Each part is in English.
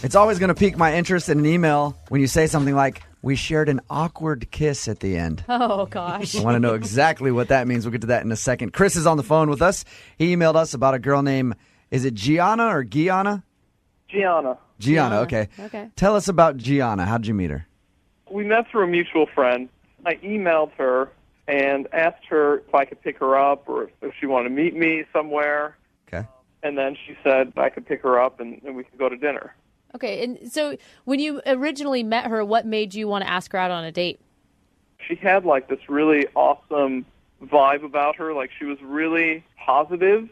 It's always going to pique my interest in an email when you say something like, we shared an awkward kiss at the end. Oh, gosh. I want to know exactly what that means. We'll get to that in a second. Chris is on the phone with us. He emailed us about a girl named, is it Gianna or Gianna? Gianna, okay. Okay. Tell us about Gianna. How'd you meet her? we met through a mutual friend. I emailed her and asked her if I could pick her up or if she wanted to meet me somewhere. Okay. And then she said I could pick her up and we could go to dinner. Okay, and so when you originally met her, what made you want to ask her out on a date? She had, like, this really awesome vibe about her. Like, she was really positive,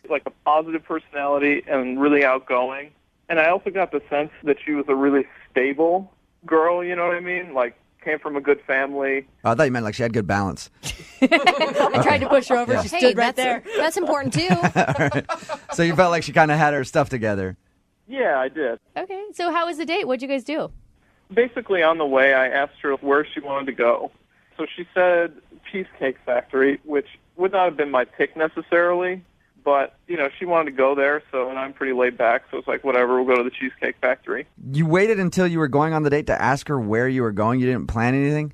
like a positive personality and really outgoing. And I also got the sense that she was a really stable girl, you know what I mean? Like, came from a good family. Oh, I thought you meant like she had good balance. I tried to push her over. Yeah. She stood right there. That's important, too. Right. So you felt like she kind of had her stuff together. Yeah, I did. Okay, so how was the date? What'd you guys do? Basically, on the way, I asked her where she wanted to go. So she said Cheesecake Factory, which would not have been my pick necessarily, but, you know, she wanted to go there, and I'm pretty laid back, so it's like, whatever, we'll go to the Cheesecake Factory. You waited until you were going on the date to ask her where you were going? You didn't plan anything?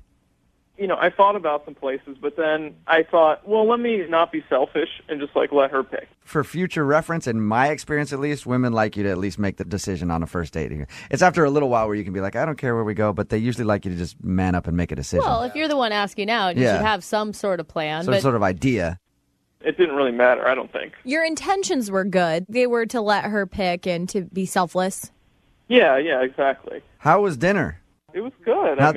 You know, I thought about some places, but then I thought, well, let me not be selfish and just, like, let her pick. For future reference, in my experience at least, women like you to at least make the decision on a first date. It's after a little while where you can be like, I don't care where we go, but they usually like you to just man up and make a decision. Well, if you're the one asking out, you should have some sort of plan. Some sort of idea. It didn't really matter, I don't think. Your intentions were good. They were to let her pick and to be selfless. Yeah, exactly. How was dinner? It was good. Not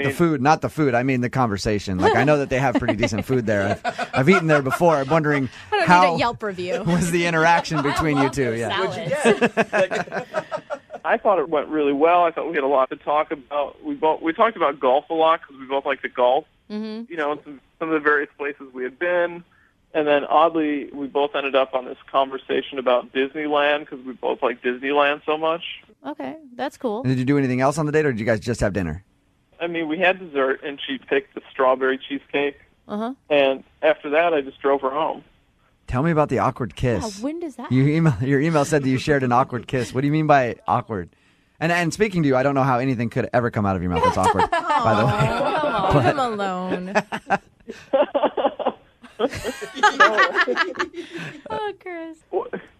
the food. I mean the conversation. Like, I know that they have pretty decent food there. I've eaten there before. I'm wondering I need a Yelp review. Was the interaction between you two? Yeah. I thought it went really well. I thought we had a lot to talk about. We talked about golf a lot because we both like to golf. Mm-hmm. You know, some of the various places we had been. And then, oddly, we both ended up on this conversation about Disneyland because we both like Disneyland so much. Okay, that's cool. Did you do anything else on the date, or did you guys just have dinner? I mean, we had dessert, and she picked the strawberry cheesecake. Uh-huh. And after that, I just drove her home. Tell me about the awkward kiss. Yeah, when does that Your email said that you shared an awkward kiss. What do you mean by awkward? And speaking to you, I don't know how anything could ever come out of your mouth that's awkward, by the way. Leave him alone. Oh, Chris.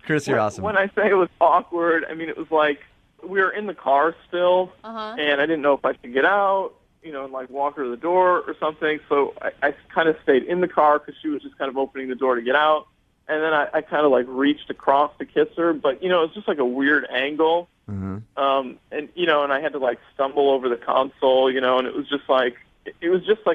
Chris, you're awesome. When I say it was awkward, I mean, it was like we were in the car still, and I didn't know if I should get out, you know, and like walk her to the door or something. So I kind of stayed in the car because she was just kind of opening the door to get out. And then I kind of like reached across to kiss her, but, you know, it was just like a weird angle. And, you know, and I had to like stumble over the console, you know, and it was just like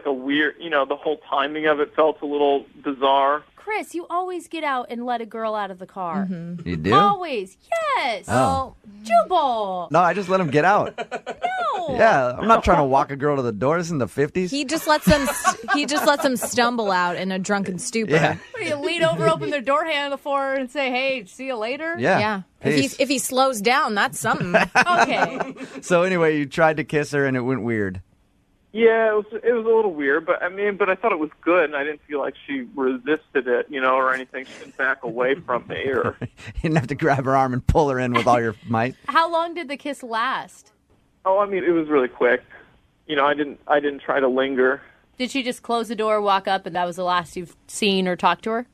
a weird, you know, the whole timing of it felt a little bizarre. Chris, you always get out and let a girl out of the car. You do? Always. Yes. Oh. Jubal. No, I just let him get out. No. Yeah, I'm not trying to walk a girl to the door. This is in the 50s. He just lets them stumble out in a drunken stupor. Yeah. What, you lean over, open their door handle for her, and say, "Hey, see you later." Yeah. If he slows down, that's something. Okay. So anyway, you tried to kiss her and it went weird. Yeah, it was a little weird, but I thought it was good, and I didn't feel like she resisted it, you know, or anything. She didn't back away from me, or You didn't have to grab her arm and pull her in with all your might. How long did the kiss last? oh, I mean, it was really quick. You know, I didn't try to linger. Did she just close the door, walk up, and that was the last you've seen or talked to her?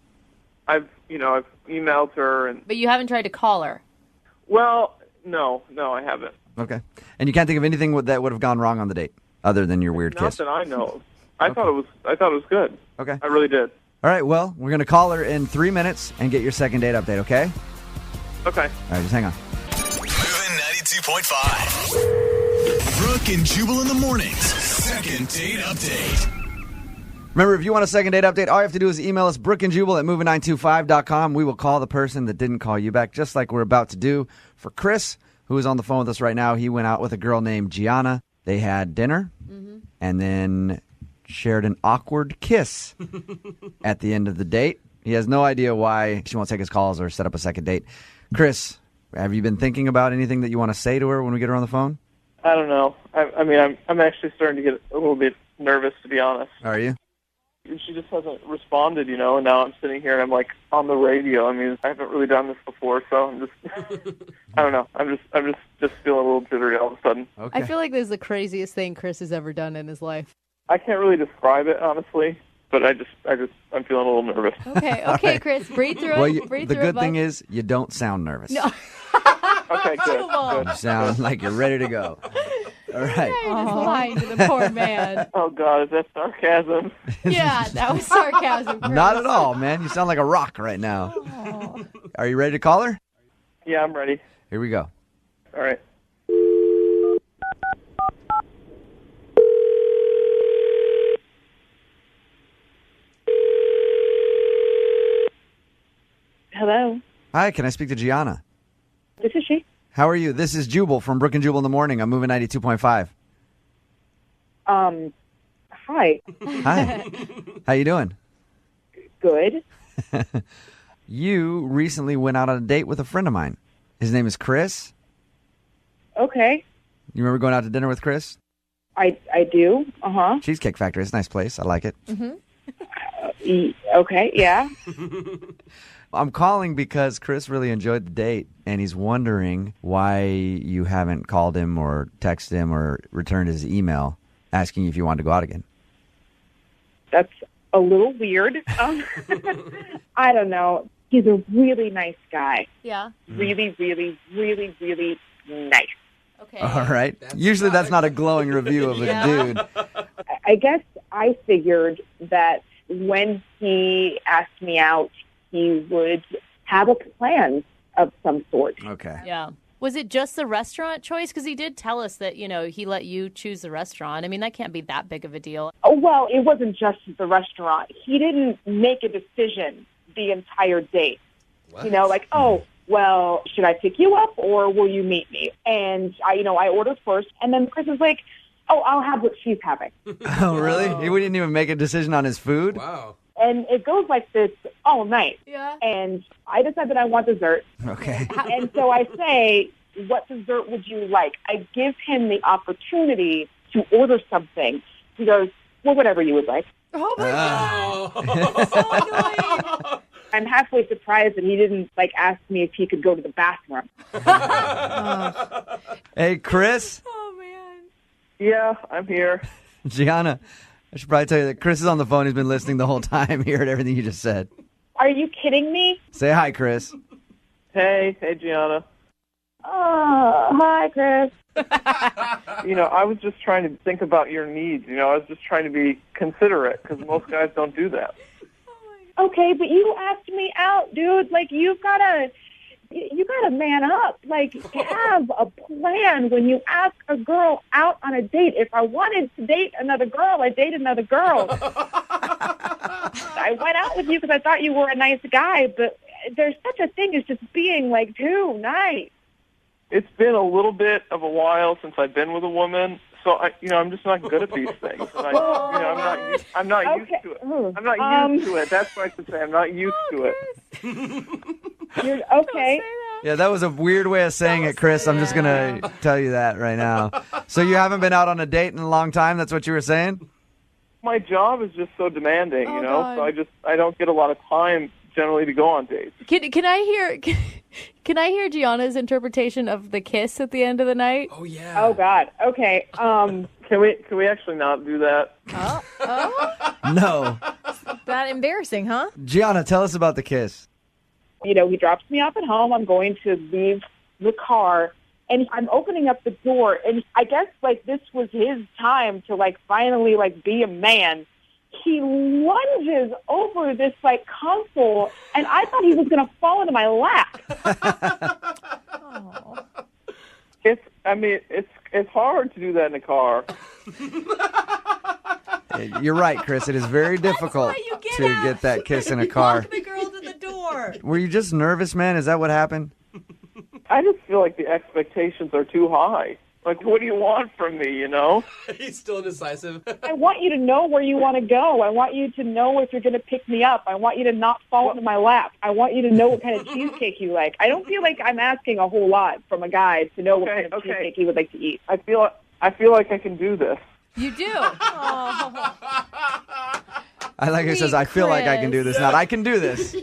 I've emailed her, and But you haven't tried to call her. well, no, I haven't. Okay. And you can't think of anything that would have gone wrong on the date other than your weird Not kiss? that I know of. I thought it was good. Okay. I really did. All right, well, we're going to call her in 3 minutes and get your second date update, okay? Okay. All right, just hang on. Moving 92.5. Brooke and Jubal in the mornings. Second date update. Remember, if you want a second date update, all you have to do is email us, brookeandjubal@moving925.com. We will call the person that didn't call you back, just like we're about to do for Chris, who is on the phone with us right now. He went out with a girl named Gianna. They had dinner and then shared an awkward kiss at the end of the date. He has no idea why she won't take his calls or set up a second date. Chris, have you been thinking about anything that you want to say to her when we get her on the phone? I don't know. I mean, I'm actually starting to get a little bit nervous, to be honest. Are you? And she just hasn't responded, and now I'm sitting here and I'm like on the radio. I mean, I haven't really done this before, so I'm just, I don't know. I'm just feeling a little jittery all of a sudden. Okay. I feel like this is the craziest thing Chris has ever done in his life. I can't really describe it, honestly, but I'm feeling a little nervous. Okay, right. Chris, breathe through Well, it. Breathe the through good it, thing bud. is you don't sound nervous. No. Okay, good. Jubal. You sound like you're ready to go. All right. You're just lying to the poor man. Oh, God, is that sarcasm? Yeah, that was sarcasm. Chris. Not at all, man. You sound like a rock right now. Oh. Are you ready to call her? Yeah, I'm ready. Here we go. All right. Hello, Hi, can I speak to Gianna? this is she. How are you? This is Jubal from Brooke and Jubal in the morning. I'm moving 92.5. Hi. Hi. How you doing? Good. You recently went out on a date with a friend of mine. His name is Chris. Okay. You remember going out to dinner with Chris? I do. Uh-huh. Cheesecake Factory. It's a nice place. I like it. Okay, yeah. I'm calling because Chris really enjoyed the date, and he's wondering why you haven't called him or texted him or returned his email asking if you wanted to go out again. That's a little weird. I don't know. He's a really nice guy. Yeah. Really, really, really, really nice. Okay. All right. Usually that's not a glowing review of a dude. I guess I figured that when he asked me out, he would have a plan of some sort. Okay. Yeah. Was it just the restaurant choice? Because he did tell us that, he let you choose the restaurant. I mean, that can't be that big of a deal. Oh, well, it wasn't just the restaurant. He didn't make a decision the entire date. What? Oh, well, should I pick you up or will you meet me? And I ordered first, and then Chris was like, oh, I'll have what she's having. Oh, really? He didn't even make a decision on his food? Wow. And it goes like this all night. Yeah. And I decide that I want dessert. Okay. And so I say, what dessert would you like? I give him the opportunity to order something. He goes, well, whatever you would like. Oh, my God. I'm halfway surprised that he didn't ask me if he could go to the bathroom. Hey, Chris? Oh, man. Yeah, I'm here. Gianna, I should probably tell you that Chris is on the phone. He's been listening the whole time. He heard everything you just said. Are you kidding me? Say hi, Chris. Hey, Gianna. Oh, hi, Chris. I was just trying to think about your needs. I was just trying to be considerate because most guys don't do that. Okay, but you asked me out, dude. You gotta man up. Have a plan when you ask a girl out on a date. If I wanted to date another girl, I'd date another girl. I went out with you because I thought you were a nice guy, but there's such a thing as just being too nice. It's been a little bit of a while since I've been with a woman, so I'm just not good at these things. And I'm not Okay. used to it. I'm not used to it. That's what I should say. I'm not used to it. You're okay. Yeah, that was a weird way of saying it, Chris. I'm just going to tell you that right now. So you haven't been out on a date in a long time? That's what you were saying? My job is just so demanding, God. so I don't get a lot of time generally to go on dates. Can I hear Gianna's interpretation of the kiss at the end of the night? Oh, yeah. Oh God. Okay. Can we actually not do that? No. That embarrassing, huh? Gianna, tell us about the kiss. He drops me off at home. I'm going to leave the car, and I'm opening up the door, and I guess this was his time to finally be a man. He lunges over this console, and I thought he was going to fall into my lap. It's hard to do that in a car. You're right, Chris. It is very difficult to get that kiss in a car. The girl to the door. Were you just nervous, man? Is that what happened? I just feel like the expectations are too high. What do you want from me, He's still indecisive. I want you to know where you want to go. I want you to know if you're going to pick me up. I want you to not fall into my lap. I want you to know what kind of cheesecake you like. I don't feel like I'm asking a whole lot from a guy to know what kind of cheesecake he would like to eat. I feel like I can do this. You do. I I like it says, I feel like I can do this. Not I can do this.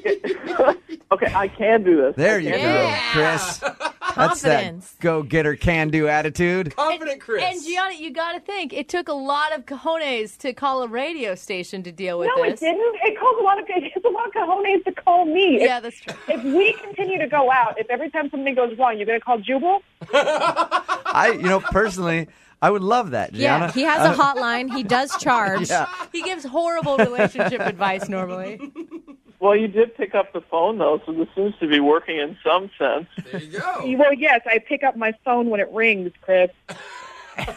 Okay, I can do this. There you I go, can do this. Chris. That's Confidence. that go-getter, can-do attitude. Confident Chris. And Gianna, you got to think, it took a lot of cojones to call a radio station to deal with No, this. it didn't. It calls a lot of cojones to call me. Yeah, that's true. If we continue to go out, if every time something goes wrong, you're going to call Jubal? Personally, I would love that, Gianna. Yeah, he has a hotline. He does charge. Yeah. He gives horrible relationship advice normally. Well, you did pick up the phone, though, so this seems to be working in some sense. There you go. Well, yes, I pick up my phone when it rings, Chris.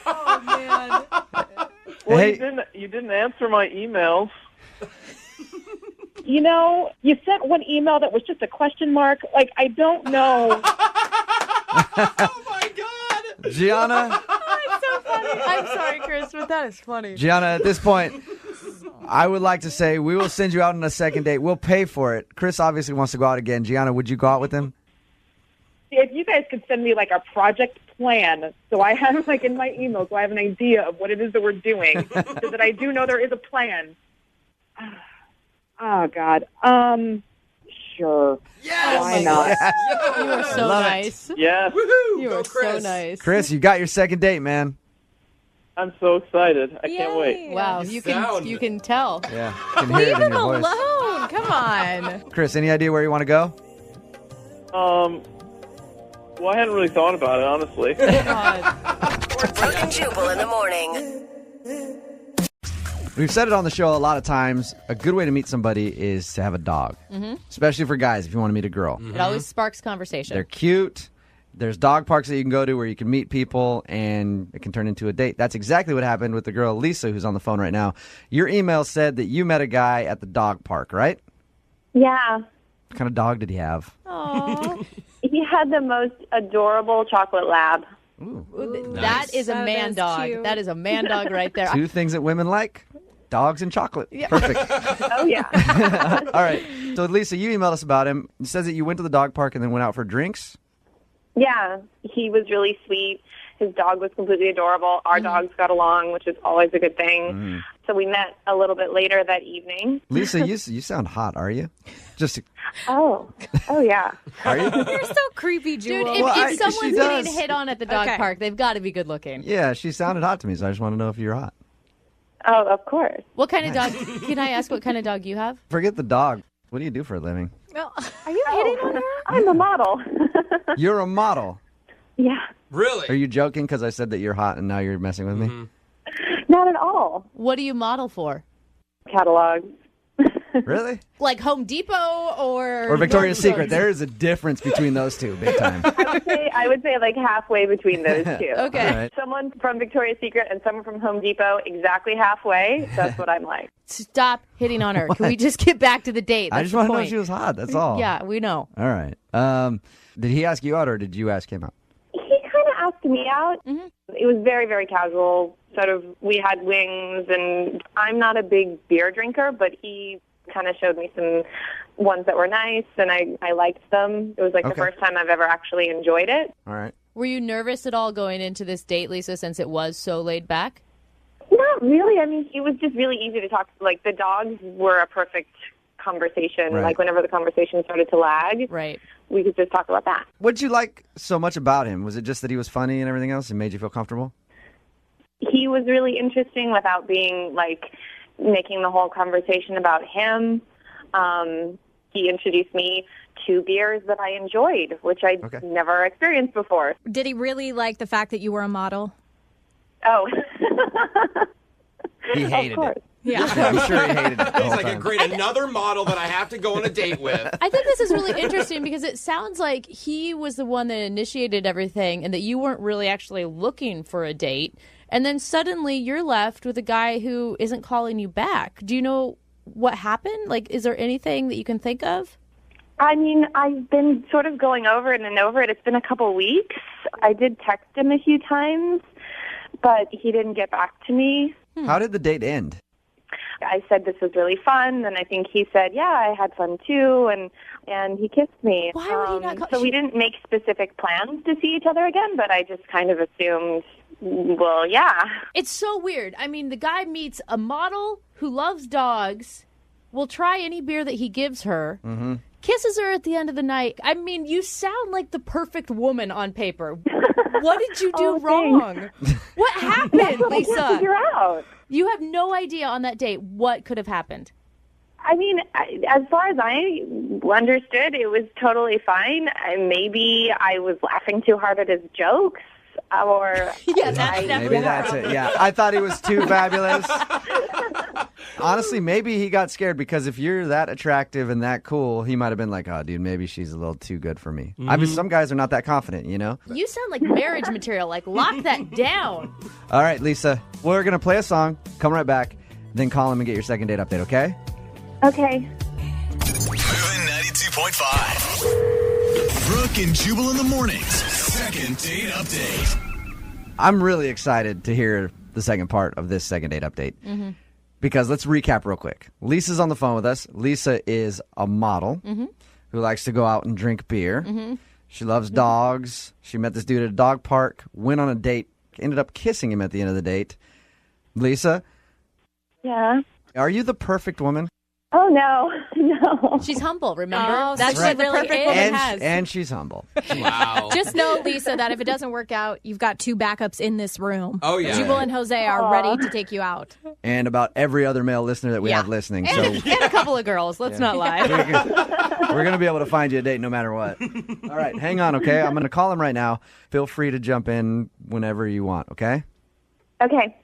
Oh, man. Well, Hey. you didn't answer my emails. You know, you sent one email that was just a question mark. Like, I don't know. Oh, my God. Gianna, I'm sorry, Chris, but that is funny. Gianna, at this point, I would like to say we will send you out on a second date. We'll pay for it. Chris obviously wants to go out again. Gianna, would you go out with him? If you guys could send me, like, a project plan so I have, like, in my email, so I have an idea of what it is that we're doing, so that I do know there is a plan. Oh, God. Sure. Yes. Why not? You are so Love it. nice. Yes, Woohoo. You Go are Chris. so nice. Chris, you got your second date, man. I'm so excited. I can't wait. Wow, You you can tell. Yeah, can hear Leave it in him your voice. alone. Come on. Chris, any idea where you want to go? Well, I hadn't really thought about it, honestly. Brooke and Jubal in the morning. We've said it on the show a lot of times. A good way to meet somebody is to have a dog, especially for guys if you want to meet a girl. It always sparks conversation. They're cute. There's dog parks that you can go to where you can meet people, and it can turn into a date. That's exactly what happened with the girl, Lisa, who's on the phone right now. Your email said that you met a guy at the dog park, right? Yeah. What kind of dog did he have? Aww. He had the most adorable chocolate lab. That is a That man is dog. cute. That is a man dog right there. Two things that women like, dogs and chocolate. Perfect. Oh, yeah. All right. So, Lisa, you emailed us about him. It says that you went to the dog park and then went out for drinks. Yeah. He was really sweet. His dog was completely adorable. Our dogs got along, which is always a good thing. So we met a little bit later that evening. Lisa, you sound hot, are you? Just Oh yeah. are you? You're so creepy, Dude, Jewel. if, Well, if she someone's does. getting hit on at the dog Okay. park, they've got to be good looking. Yeah, she sounded hot to me, so I just want to know if you're hot. Oh, of course. What kind of dog? Can I ask what kind of dog you have? Forget the dog. What do you do for a living? Well, Are you hitting on her? I'm a model. You're a model. Yeah. Really? Are you joking because I said that you're hot and now you're messing with me? Not at all. What do you model for? Catalogs. Really? Like Home Depot Or Victoria's Secret. There is a difference between those two, big time. I would say like halfway between those two. Okay. All right. Someone from Victoria's Secret and someone from Home Depot, exactly halfway. That's what I'm like. Stop hitting on her. Can we just get back to the date? I That's just the want to know if point. she was hot. That's all. Yeah, we know. All right. Did he ask you out or did you ask him out? He kind of asked me out. It was very, very casual. Sort of, we had wings, and I'm not a big beer drinker, but he kind of showed me some ones that were nice, and I liked them. It was like Okay. the first time I've ever actually enjoyed it. All right. Were you nervous at all going into this date, Lisa, since it was so laid back? Not really. I mean, it was just really easy to talk to. Like, the dogs were a perfect conversation. Right. Like, whenever the conversation started to lag, Right. we could just talk about that. What'd you like so much about him? Was it just that he was funny and everything else and made you feel comfortable? He was really interesting without being, like, making the whole conversation about him. He introduced me to beers that I enjoyed, which I'd Okay. never experienced before. did he really like the fact that you were a model? Oh. He hated course. it. Yeah. Yeah, I'm sure he hated it the He's whole like, time. great, another model that I have to go on a date with. I think this is really interesting because it sounds like he was the one that initiated everything and that you weren't really actually looking for a date. And then suddenly you're left with a guy who isn't calling you back. Do you know what happened? Like, is there anything that you can think of? I mean, I've been sort of going over it and over it. It's been a couple weeks. I did text him a few times, but he didn't get back to me. How did the date end? I said this was really fun, and I think he said, yeah, I had fun too, and he kissed me. Why would he not call- So we didn't make specific plans to see each other again, but I just kind of assumed, well, yeah. It's so weird. I mean, the guy meets a model who loves dogs will try any beer that he gives her, kisses her at the end of the night. I mean, you sound like the perfect woman on paper. What did you do wrong? What happened, Lisa? Figure out. You have no idea on that date what could have happened. I mean, as far as I understood, it was totally fine. Maybe I was laughing too hard at his jokes, or yeah, that's maybe that's it. Yeah, I thought he was too fabulous. Honestly, maybe he got scared because if you're that attractive and that cool, he might have been like, "Oh, dude, maybe she's a little too good for me." I mean, some guys are not that confident, you know. You sound like marriage material. Like, lock that down. All right, Lisa, we're gonna play a song. Come right back, then call him and get your second date update. Okay? Okay. Moving 92.5. Brooke and Jubal in the mornings. Second date update. I'm really excited to hear the second part of this second date update. Because let's recap real quick. Lisa's on the phone with us. Lisa is a model who likes to go out and drink beer. She loves dogs. She met this dude at a dog park, went on a date, ended up kissing him at the end of the date. Lisa? Yeah. Are you the perfect woman? Oh, no. She's humble, remember? Oh, That's right. what the perfect woman has. And she's humble. Wow. Just know, Lisa, that if it doesn't work out, you've got two backups in this room. Oh, yeah. Jubal and Jose are ready to take you out. And about every other male listener that we have listening. So And a couple of girls. Let's not lie. we're going to be able to find you a date no matter what. All right, hang on, okay? I'm going to call him right now. Feel free to jump in whenever you want, okay? Okay.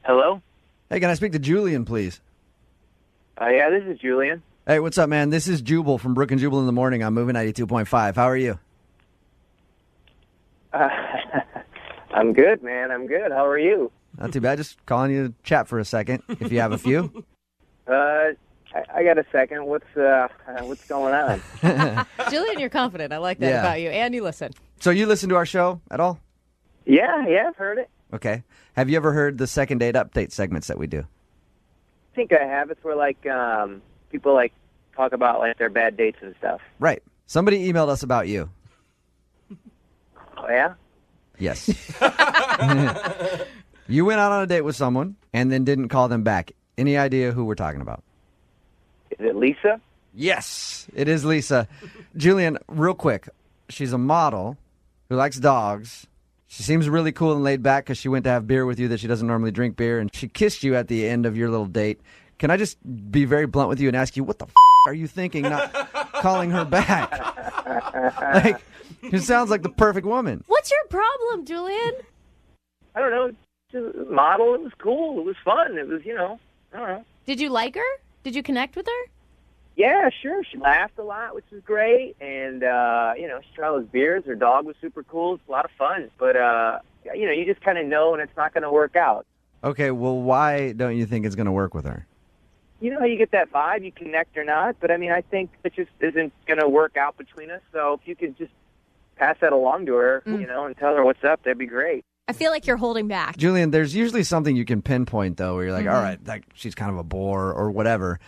Hello? Hey, can I speak to Julian, please? Yeah, this is Julian. Hey, what's up, man? This is Jubal from Brooke and Jubal in the morning. I'm moving 92.5. How are you? I'm good, man. I'm good. How are you? Not too bad. Just calling you to chat for a second, if you have a few. I got a second. What's going on? Julian, you're confident. I like that Yeah. about you. And you listen. So you listen to our show at all? Yeah, I've heard it. Okay. Have you ever heard the second date update segments that we do? I think I have. It's where, people, talk about, their bad dates and stuff. Right. Somebody emailed us about you. Oh, yeah? Yes. You went out on a date with someone and then didn't call them back. Any idea who we're talking about? Is it Lisa? Yes, it is Lisa. Julian, real quick. She's a model who likes dogs. She seems really cool and laid back because she went to have beer with you that she doesn't normally drink beer, and she kissed you at the end of your little date. Can I just be very blunt with you and ask you, what the are you thinking not calling her back? It sounds like the perfect woman. What's your problem, Julian? I don't know. Just a model. It was cool. It was fun. It was, I don't know. Did you like her? Did you connect with her? Yeah, sure. She laughed a lot, which was great. And, she tried all those beers. Her dog was super cool. It's a lot of fun. But, you just kind of know when it's not going to work out. Okay, well, why don't you think it's going to work with her? You know how you get that vibe, you connect or not. But, I think it just isn't going to work out between us. So if you could just pass that along to her, and tell her what's up, that'd be great. I feel like you're holding back. Julian, there's usually something you can pinpoint, though, where you're like, all right, she's kind of a bore or whatever.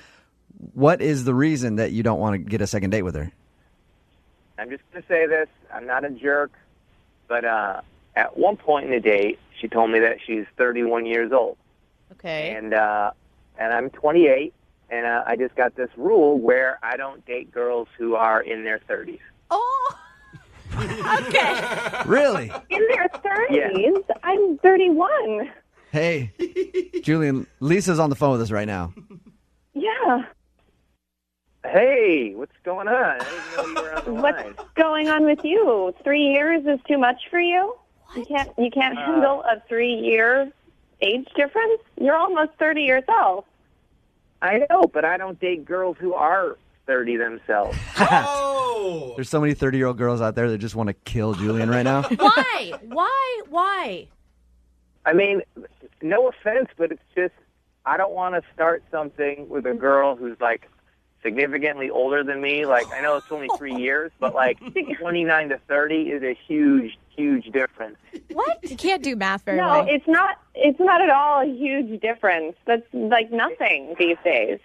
What is the reason that you don't want to get a second date with her? I'm just going to say this. I'm not a jerk, but at one point in the date, she told me that she's 31 years old. Okay. And I'm 28, and I just got this rule where I don't date girls who are in their 30s. Oh, okay. Really? In their 30s? Yeah. I'm 31. Hey, Julian, Lisa's on the phone with us right now. Yeah. Hey, what's going on? I didn't know you were on the line. What's going on with you? 3 years is too much for you? What? You can't handle a 3-year age difference? You're almost 30 yourself. I know, but I don't date girls who are 30 themselves. Oh! There's so many 30-year-old girls out there that just want to kill Julian right now. Why? Why? No offense, but it's just I don't want to start something with a girl who's significantly older than me. I know it's only 3 years, but 29 to 30 is a huge, huge difference. What? You can't do math very No, well. it's not at all a huge difference. That's nothing these days.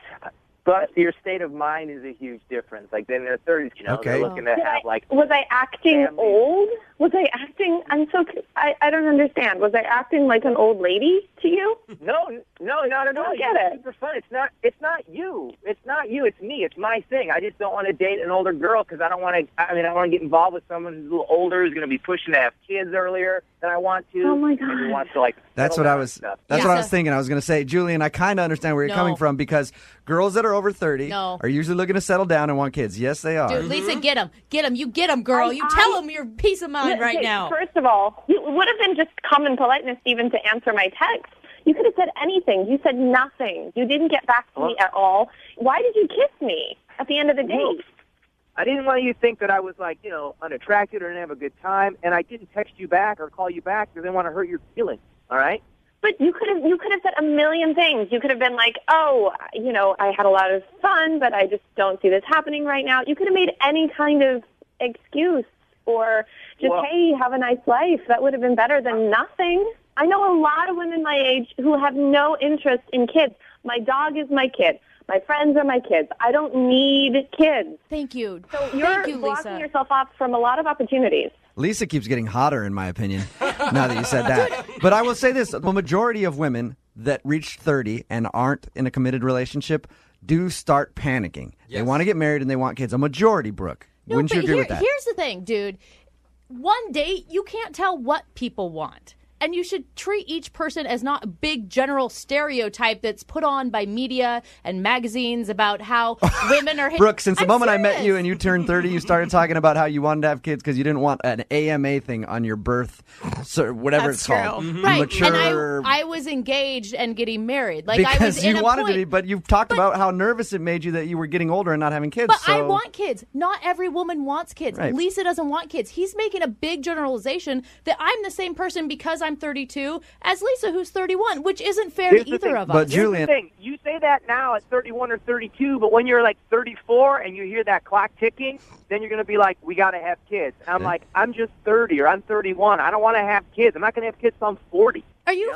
But your state of mind is a huge difference. Like, in their 30s, Okay. they're looking to have, like... Was I acting family. old? Was I acting... I don't understand. Was I acting like an old lady to you? No, not at all. I get it. Super fun. It's not you. It's not you. It's me. It's my thing. I just don't want to date an older girl because I don't want to. I want to get involved with someone who's a little older, who's going to be pushing to have kids earlier than I want to. Oh my God. And who wants to That's settle what I down was. and stuff. That's what I was thinking. I was going to say, Julian, I kind of understand where you're coming from because girls that are over 30 are usually looking to settle down and want kids. Yes, they are. Dude, Lisa, get him. You get him, girl. You tell him your peace of mind right now. First of all, it would have been just common politeness even to answer my text. You could have said anything. You said nothing. You didn't get back to me at all. Why did you kiss me at the end of the date? I didn't want you to think that I was, like, unattracted or didn't have a good time, and I didn't text you back or call you back because I didn't want to hurt your feelings, all right? But you could have said a million things. You could have been like, oh, I had a lot of fun, but I just don't see this happening right now. You could have made any kind of excuse or just, hey, have a nice life. That would have been better than nothing. I know a lot of women my age who have no interest in kids. My dog is my kid. My friends are my kids. I don't need kids. Thank you. So you're blocking yourself off from a lot of opportunities. Lisa keeps getting hotter, in my opinion, now that you said that. But I will say this. The majority of women that reach 30 and aren't in a committed relationship do start panicking. Yes. They want to get married and they want kids. A majority, Brooke. No, Wouldn't you agree with that? Here's the thing, dude. One date, you can't tell what people want. And you should treat each person as not a big general stereotype that's put on by media and magazines about how women are... Brooke, since the moment serious. I met you and you turned 30, you started talking about how you wanted to have kids because you didn't want an AMA thing on your birth, whatever it's called. Mm-hmm. Right, Mature... and I was engaged and getting married. Like, because I was in you a wanted point. to be, but you've talked about how nervous it made you that you were getting older and not having kids. But so... I want kids. Not every woman wants kids. Right. Lisa doesn't want kids. He's making a big generalization that I'm the same person because I'm 32 as Lisa, who's 31, which isn't fair to either of us. But Julian, here's the thing. You say that now at 31 or 32, but when you're like 34 and you hear that clock ticking, then you're going to be like, we got to have kids. And I'm like, I'm just 30 or I'm 31. I don't want to have kids. I'm not going to have kids till I'm 40. Are you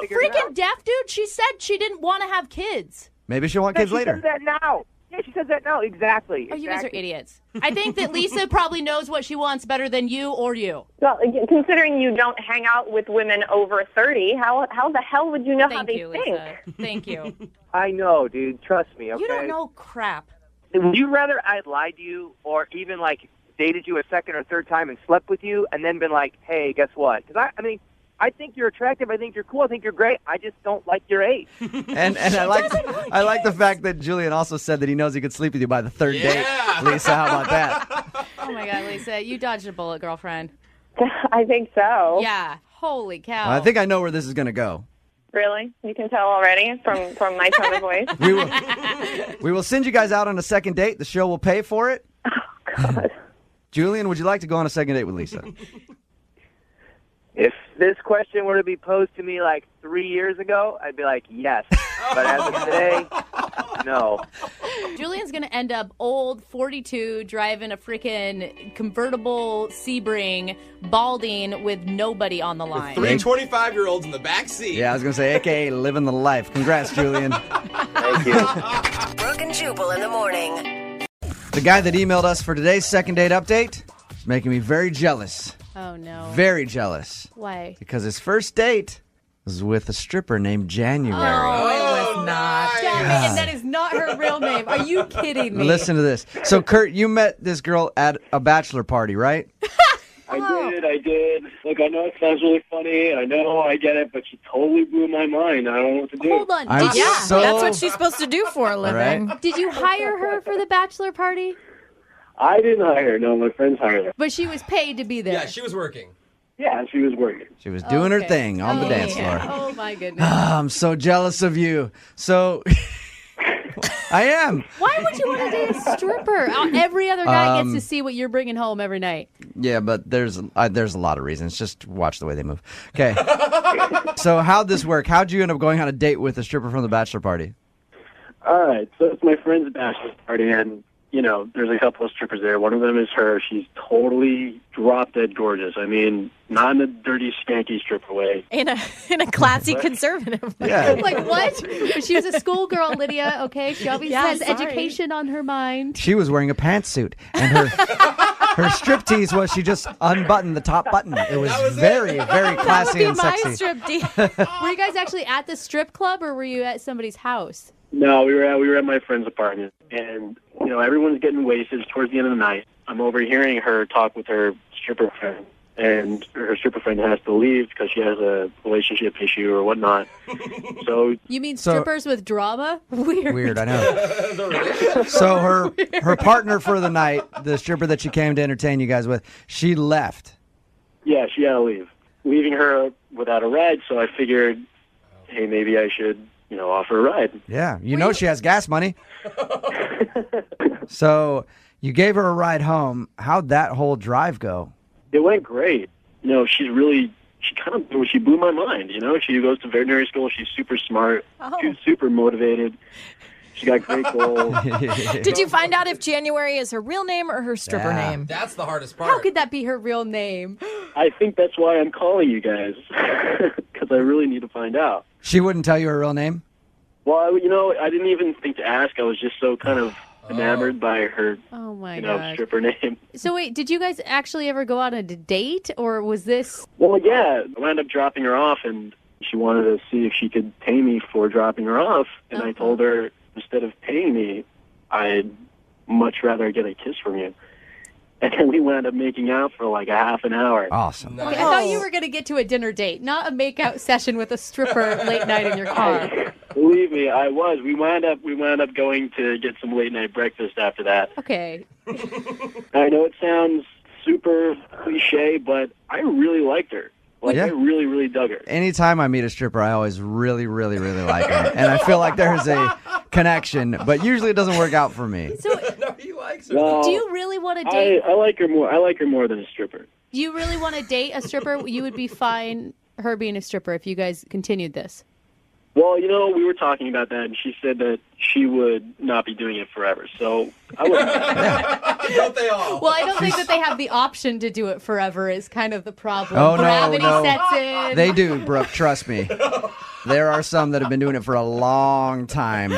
freaking deaf, dude? She said she didn't want to have kids. maybe she'll want kids later. She says that now. Yeah, she says that now. Exactly. Oh, you guys are idiots. I think that Lisa probably knows what she wants better than you or you. Well, considering you don't hang out with women over 30, how the hell would you know how they think? Lisa. Thank you. I know, dude. Trust me, okay? You don't know crap. Would you rather I lied to you or even, like, dated you a second or third time and slept with you and then been like, hey, guess what? Because, I think you're attractive. I think you're cool. I think you're great. I just don't like your age. And I like the fact that Julian also said that he knows he could sleep with you by the third date. Lisa, how about that? Oh, my God, Lisa. You dodged a bullet, girlfriend. I think so. Yeah. Holy cow. I think I know where this is going to go. Really? You can tell already from my tone of voice? We will send you guys out on a second date. The show will pay for it. Oh, God. Julian, would you like to go on a second date with Lisa? If this question were to be posed to me like 3 years ago, I'd be like, yes. But as of today, no. Julian's going to end up old, 42, driving a freaking convertible Sebring, balding with nobody on the line. 3 25-year-olds in the back seat. Yeah, I was going to say, a.k.a. living the life. Congrats, Julian. Thank you. Brooke and Jubal in the morning. The guy that emailed us for today's second date update is making me very jealous. Oh, no. Very jealous. Why? Because his first date was with a stripper named January. Oh, it was not. Damn it, and that is not her real name. Are you kidding me? Listen to this. So, Kurt, you met this girl at a bachelor party, right? I did. Look, I know it sounds really funny. I know I get it, but she totally blew my mind. I don't know what to do. Hold on. That's what she's supposed to do for a living. Right? Did you hire her for the bachelor party? I didn't hire her. No, my friends hired her. But she was paid to be there. Yeah, she was working. Yeah, she was working. She was doing her thing on the dance floor. Oh, my goodness. I'm so jealous of you. So, I am. Why would you want to date a stripper? Every other guy gets to see what you're bringing home every night. Yeah, but there's a lot of reasons. Just watch the way they move. Okay. So, how'd this work? How'd you end up going on a date with a stripper from the bachelor party? All right, so it's my friend's bachelor party, and there's a couple of strippers there. One of them is her. She's totally drop dead gorgeous. I mean, not in a dirty, skanky stripper way. In a classy, conservative way. Yeah. Like what? She was a schoolgirl, Lydia. Okay, she always has education on her mind. She was wearing a pantsuit, and her striptease was she just unbuttoned the top button. It was very, very classy and My sexy. striptease. Were you guys actually at the strip club, or were you at somebody's house? No, we were at my friend's apartment, and everyone's getting wasted. It's towards the end of the night. I'm overhearing her talk with her stripper friend, and her stripper friend has to leave because she has a relationship issue or whatnot. So You mean strippers with drama? Weird, I know. So her partner for the night, the stripper that she came to entertain you guys with, she left. yeah, she had to leave, leaving her without a ride. So I figured, hey, maybe I should offer a ride. Yeah, she has gas money. So you gave her a ride home. How'd that whole drive go? It went great. She blew my mind. She goes to veterinary school. She's super smart. She's super motivated. She got great goals. Did you find out if January is her real name or her stripper name? That's the hardest part. How could that be her real name? I think that's why I'm calling you guys, because I really need to find out. She wouldn't tell you her real name? Well, I didn't even think to ask. I was just so kind of enamored by her, Oh my god. stripper name. So wait, did you guys actually ever go on a date, or was this? Well, yeah, I wound up dropping her off, and she wanted to see if she could pay me for dropping her off. And I told her, instead of paying me, I'd much rather get a kiss from you. And then we wound up making out for like a half an hour. Awesome. Okay, I thought you were going to get to a dinner date, not a makeout session with a stripper late night in your car. Believe me, I was. We wound up going to get some late night breakfast after that. Okay. I know it sounds super cliche, but I really liked her. I really, really dug her. Anytime I meet a stripper, I always really, really, really like her. And I feel like there's a connection, but usually it doesn't work out for me. So No, he likes her. Well, do you really want to date? I like her more. I like her more than a stripper. Do you really want to date a stripper? You would be fine her being a stripper if you guys continued this. Well, we were talking about that, and she said that she would not be doing it forever. So I would. Don't they all? Well, I don't think that they have the option to do it forever is kind of the problem. Oh, no, Gravity no. sets in. They do, Brooke, trust me. There are some that have been doing it for a long time.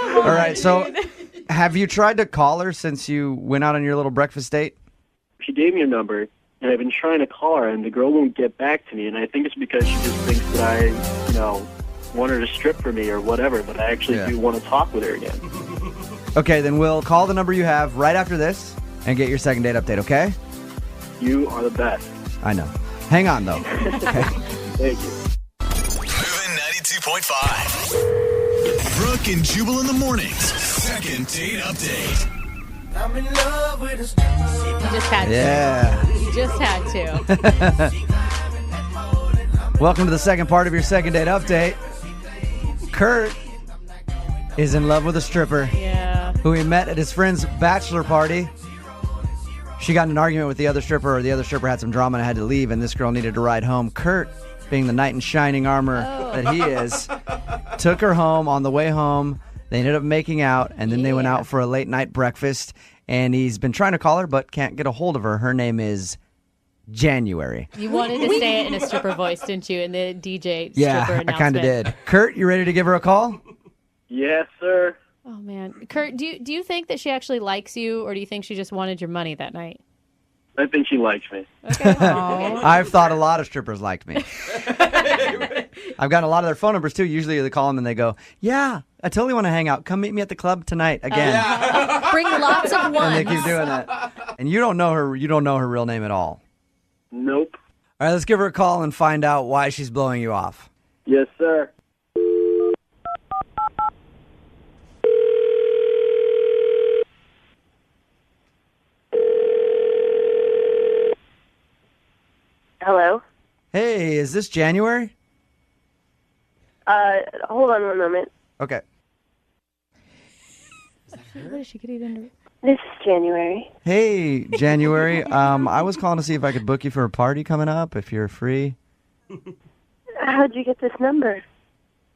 All right, so have you tried to call her since you went out on your little breakfast date? She gave me a number, and I've been trying to call her, and the girl won't get back to me. And I think it's because she just thinks that I, want her to strip for me or whatever. But I actually do want to talk with her again. Okay, then we'll call the number you have right after this and get your second date update, okay? You are the best. I know. Hang on, though. Okay. Thank you. Moving 92.5. Brooke and Jubal in the mornings. Second date update. I'm in love with a stripper. You just had to. Yeah. You just had to. Welcome to the second part of your second date update. Kurt is in love with a stripper who he met at his friend's bachelor party. She got in an argument with the other stripper, or the other stripper had some drama and had to leave, and this girl needed to ride home. Kurt, being the knight in shining armor that he is, took her home. On the way home, they ended up making out, and then they went out for a late night breakfast, and he's been trying to call her but can't get a hold of her. Her name is January. You wanted to say it in a stripper voice, didn't you, in the DJ stripper announcement? I kind of did. Kurt, you ready to give her a call? Yes, sir. Oh, man. Kurt, do you think that she actually likes you, or do you think she just wanted your money that night? I think she likes me. Okay. I've thought a lot of strippers liked me. I've gotten a lot of their phone numbers, too. Usually they call them and they go, yeah, I totally want to hang out. Come meet me at the club tonight again. Bring lots of ones. And they keep doing that. And you don't know her real name at all. Nope. All right, let's give her a call and find out why she's blowing you off. Yes, sir. Hello? Hey, is this January? Hold on one moment. Okay. What is she getting into? This is January. Hey, January. I was calling to see if I could book you for a party coming up, if you're free. How'd you get this number?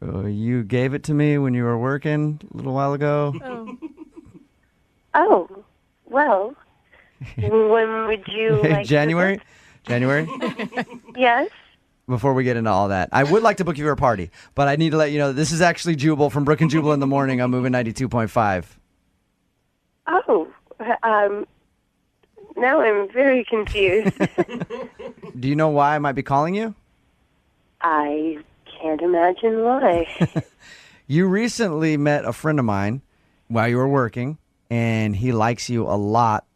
You gave it to me when you were working a little while ago. Oh. Oh, well, when would you like January? January? Yes? Before we get into all that, I would like to book you for a party, but I need to let you know that this is actually Jubal from Brooke and Jubal in the Morning on Moving 92.5. Oh, now I'm very confused. Do you know why I might be calling you? I can't imagine why. You recently met a friend of mine while you were working, and he likes you a lot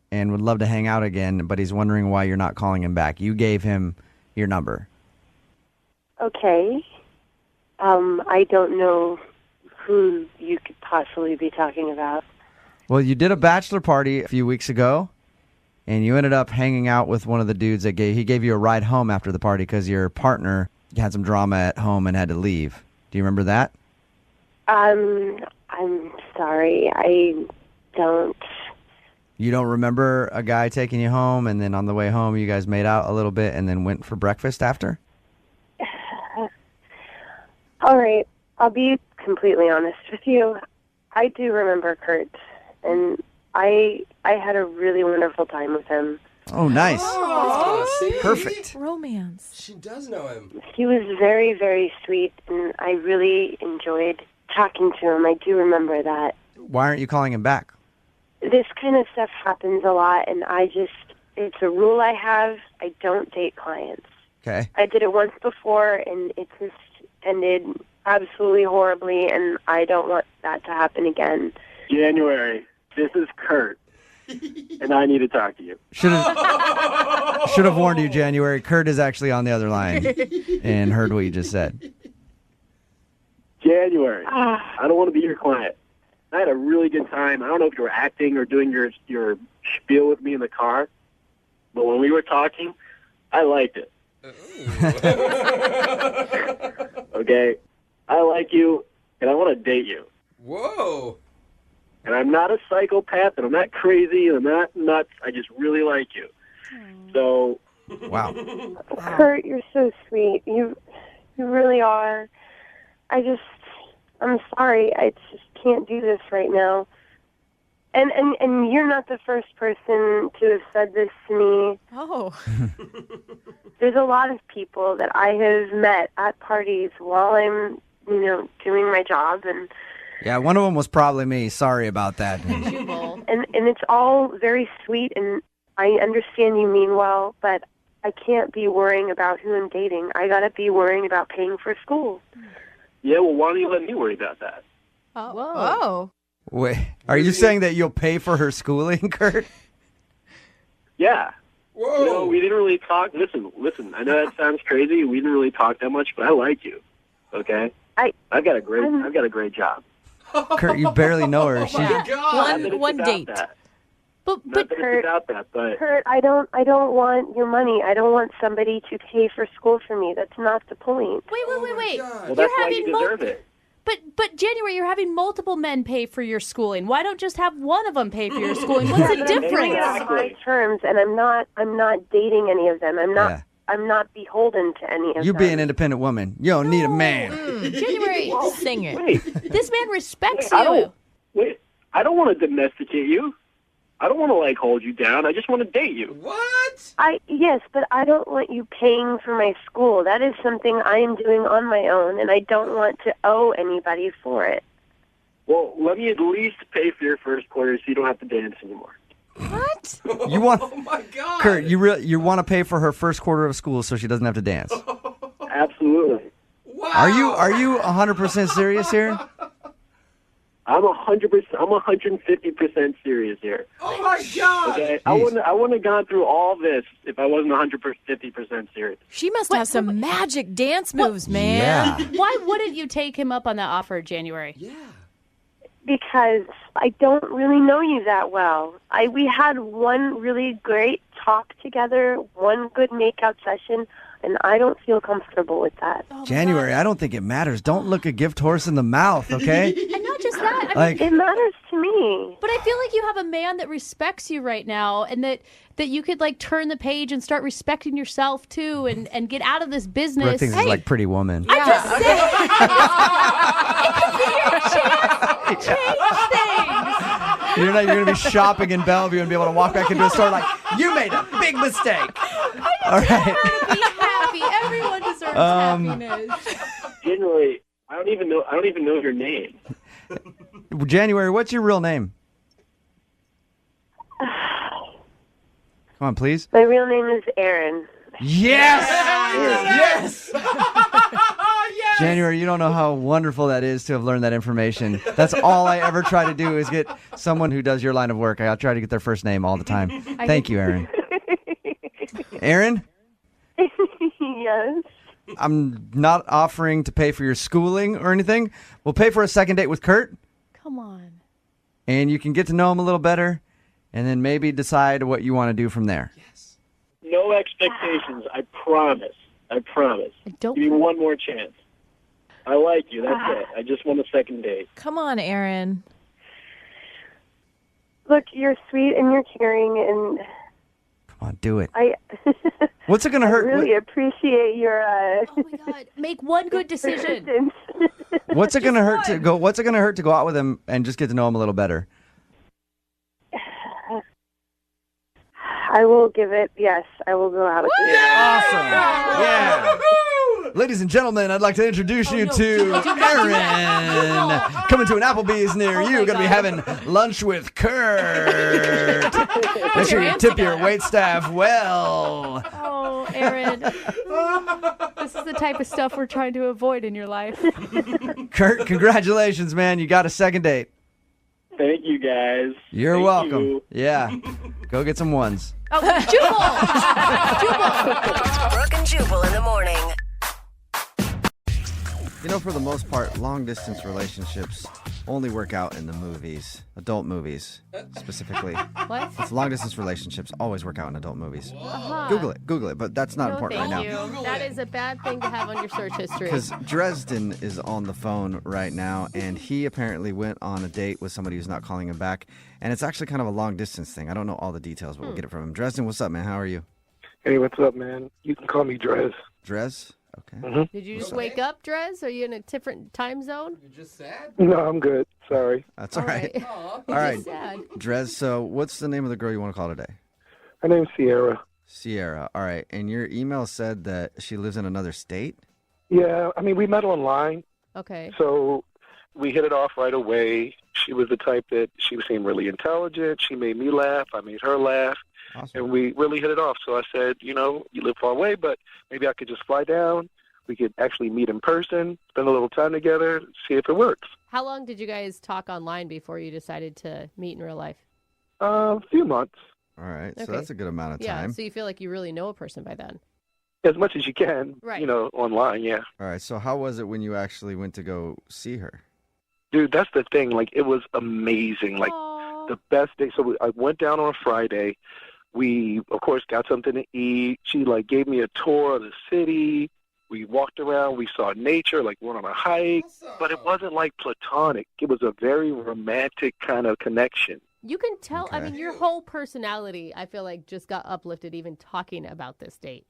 and would love to hang out again, but he's wondering why you're not calling him back. You gave him your number. Okay. I don't know who you could possibly be talking about. Well, you did a bachelor party a few weeks ago, and you ended up hanging out with one of the dudes that he gave you a ride home after the party because your partner had some drama at home and had to leave. Do you remember that? I'm sorry. I don't. You don't remember a guy taking you home, and then on the way home you guys made out a little bit and then went for breakfast after? All right. I'll be completely honest with you. I do remember Kurt, and I had a really wonderful time with him. Oh, nice. Oh, perfect. Romance. She does know him. He was very, very sweet, and I really enjoyed talking to him. I do remember that. Why aren't you calling him back? This kind of stuff happens a lot, and it's a rule I have. I don't date clients. Okay. I did it once before, and it just ended absolutely horribly, and I don't want that to happen again. January, this is Kurt, and I need to talk to you. Should have warned you, January. Kurt is actually on the other line and heard what you just said. January, I don't want to be your client. I had a really good time. I don't know if you were acting or doing your spiel with me in the car, but when we were talking, I liked it. Okay? I like you, and I want to date you. Whoa. And I'm not a psychopath, and I'm not crazy, and I'm not nuts. I just really like you. So... Wow. Kurt, you're so sweet. You really are. I'm sorry. I just can't do this right now. And you're not the first person to have said this to me. Oh. There's a lot of people that I have met at parties while I'm, doing my job, and Yeah, one of them was probably me. Sorry about that. and it's all very sweet, and I understand you mean well, but I can't be worrying about who I'm dating. I gotta be worrying about paying for school. Yeah, well, why don't you let me worry about that? Oh. Wait, are you saying that you'll pay for her schooling, Kurt? Yeah. Whoa. We didn't really talk. Listen. I know that sounds crazy. We didn't really talk that much, but I like you. Okay? I've got a great job. Kurt, you barely know her. Oh my God. One date. But Not that Kurt, it's about that, but Kurt, I don't want your money. I don't want somebody to pay for school for me. That's not the point. Wait. well, that's why you deserve it. But January, you're having multiple men pay for your schooling. Why don't just have one of them pay for your schooling? What's the I'm doing difference? it on my terms, and I'm not dating any of them. I'm not beholden to any of them. You be an independent woman. You don't need a man. January, Sing it. Wait, this man respects I you. don't want to domesticate you. I don't want to hold you down. I just want to date you. What? Yes, but I don't want you paying for my school. That is something I am doing on my own, and I don't want to owe anybody for it. Well, let me at least pay for your first quarter so you don't have to dance anymore. What? You want? Oh my God. Kurt, you want to pay for her first quarter of school so she doesn't have to dance? Absolutely. Wow. Are you 100% serious here? I'm 100%. I'm 150% serious here. Oh my God. Okay, I wouldn't have gone through all this if I wasn't 150% serious. She must have some magic dance moves, man. Yeah. Why wouldn't you take him up on that offer, January? Yeah. Because I don't really know you that well. We had one really great talk together, one good makeout session, and I don't feel comfortable with that. January, I don't think it matters. Don't look a gift horse in the mouth, okay? And not just that. It matters to me. But I feel like you have a man that respects you right now, and that you could turn the page and start respecting yourself too, and get out of this business. Brooke thinks it's like Pretty Woman. I'm just saying, it could be your chance to change things. You're going to be shopping in Bellevue and be able to walk back into a store like, you made a big mistake. All right. Be happy. Everyone deserves happiness. Generally, I don't even know your name. January, what's your real name? Come on, please. My real name is Erin. Yes! Yes! Yes! January, you don't know how wonderful that is to have learned that information. That's all I ever try to do is get someone who does your line of work. I'll try to get their first name all the time. Thank you, Erin. Erin? Yes. I'm not offering to pay for your schooling or anything. We'll pay for a second date with Kurt. Come on. And you can get to know him a little better and then maybe decide what you want to do from there. Yes. No expectations. I promise. Don't Give me one more chance. I like you. That's it. I just want a second date. Come on, Aaron. Look, you're sweet and you're caring, and Come on, do it. I What's it going to hurt? really appreciate your Oh my God. Make one good decision. persistence. What's it going to hurt to go? What's it going to hurt to go out with him and just get to know him a little better? I will give it. Yes, I will go out with you. Awesome. Yeah. Ladies and gentlemen, I'd like to introduce you to Erin. Coming to an Applebee's near you. Going to be having lunch with Kurt. Make sure you tip your wait staff well. Oh, Erin. This is the type of stuff we're trying to avoid in your life. Kurt, congratulations, man. You got a second date. Thank you, guys. You're Thank welcome. you. Yeah. Go get some ones. Oh, Jubal! Brooke and Jubal in the morning. You know, for the most part, long-distance relationships only work out in the movies. Adult movies, specifically. What? It's long-distance relationships always work out in adult movies. Uh-huh. Google it, but that's not No, important thank right you. now. That is a bad thing to have on your search history. Because Dresden is on the phone right now, and he apparently went on a date with somebody who's not calling him back. And it's actually kind of a long-distance thing. I don't know all the details, but we'll get it from him. Dresden, what's up, man? How are you? Hey, what's up, man? You can call me Drez. Drez? Okay. Mm-hmm. Did you just wake up, Drez? Are you in a different time zone? You're just sad? No, I'm good. Sorry. That's all right. All All right. Sad. Drez, so what's the name of the girl you want to call today? Her name's Sierra. Sierra. All right. And your email said that she lives in another state? Yeah, I mean, we met online, Okay. so we hit it off right away. She was the type that she seemed really intelligent. She made me laugh. I made her laugh. Awesome. And we really hit it off. So I said, you know, you live far away, but maybe I could just fly down. We could actually meet in person, spend a little time together, see if it works. How long did you guys talk online before you decided to meet in real life? A few months, All right. So Okay. that's a good amount of Yeah, time. so you feel like you really know a person by then. as much as you can, Right. you know, online, yeah. All right. So how was it when you actually went to go see her? Dude, that's the thing. Like, it was amazing. Like, the best day. So I went down on Friday. We, of course, got something to eat. She, like, gave me a tour of the city. We walked around. We saw nature, like, went on a hike. But it wasn't, like, platonic. It was a very romantic kind of connection. You can tell, I Okay. mean, your whole personality, I feel like, just got uplifted even talking about this date.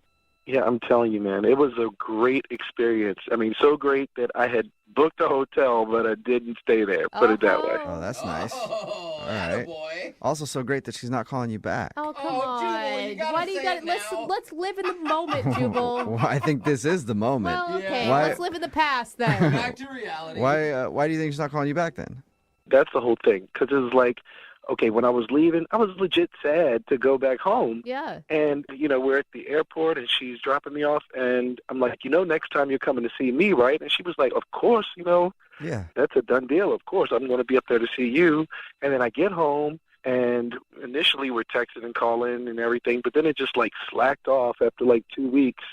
Yeah, I'm telling you, man, it was a great experience. I mean, so great that I had booked a hotel, but I didn't stay there, put it that way. Oh, that's nice. Oh, All right. boy. Also, so great that she's not calling you back. Oh, come Jubal, on. you gotta Why do you say got it let's now. let's live in the moment, Jubal. Well, I think this is the moment. Well, okay, Why- let's live in the past then. Back to reality. Why do you think she's not calling you back then? That's the whole thing. Because it was like, okay, when I was leaving, I was legit sad to go back home. Yeah. And, you know, we're at the airport, and she's dropping me off, and I'm like, you know, next time you're coming to see me, right? And she was like, of course, you know, Yeah. that's a done deal. Of course, I'm going to be up there to see you. And then I get home, and initially we're texting and calling and everything, but then it just, like, slacked off after, like, 2 weeks.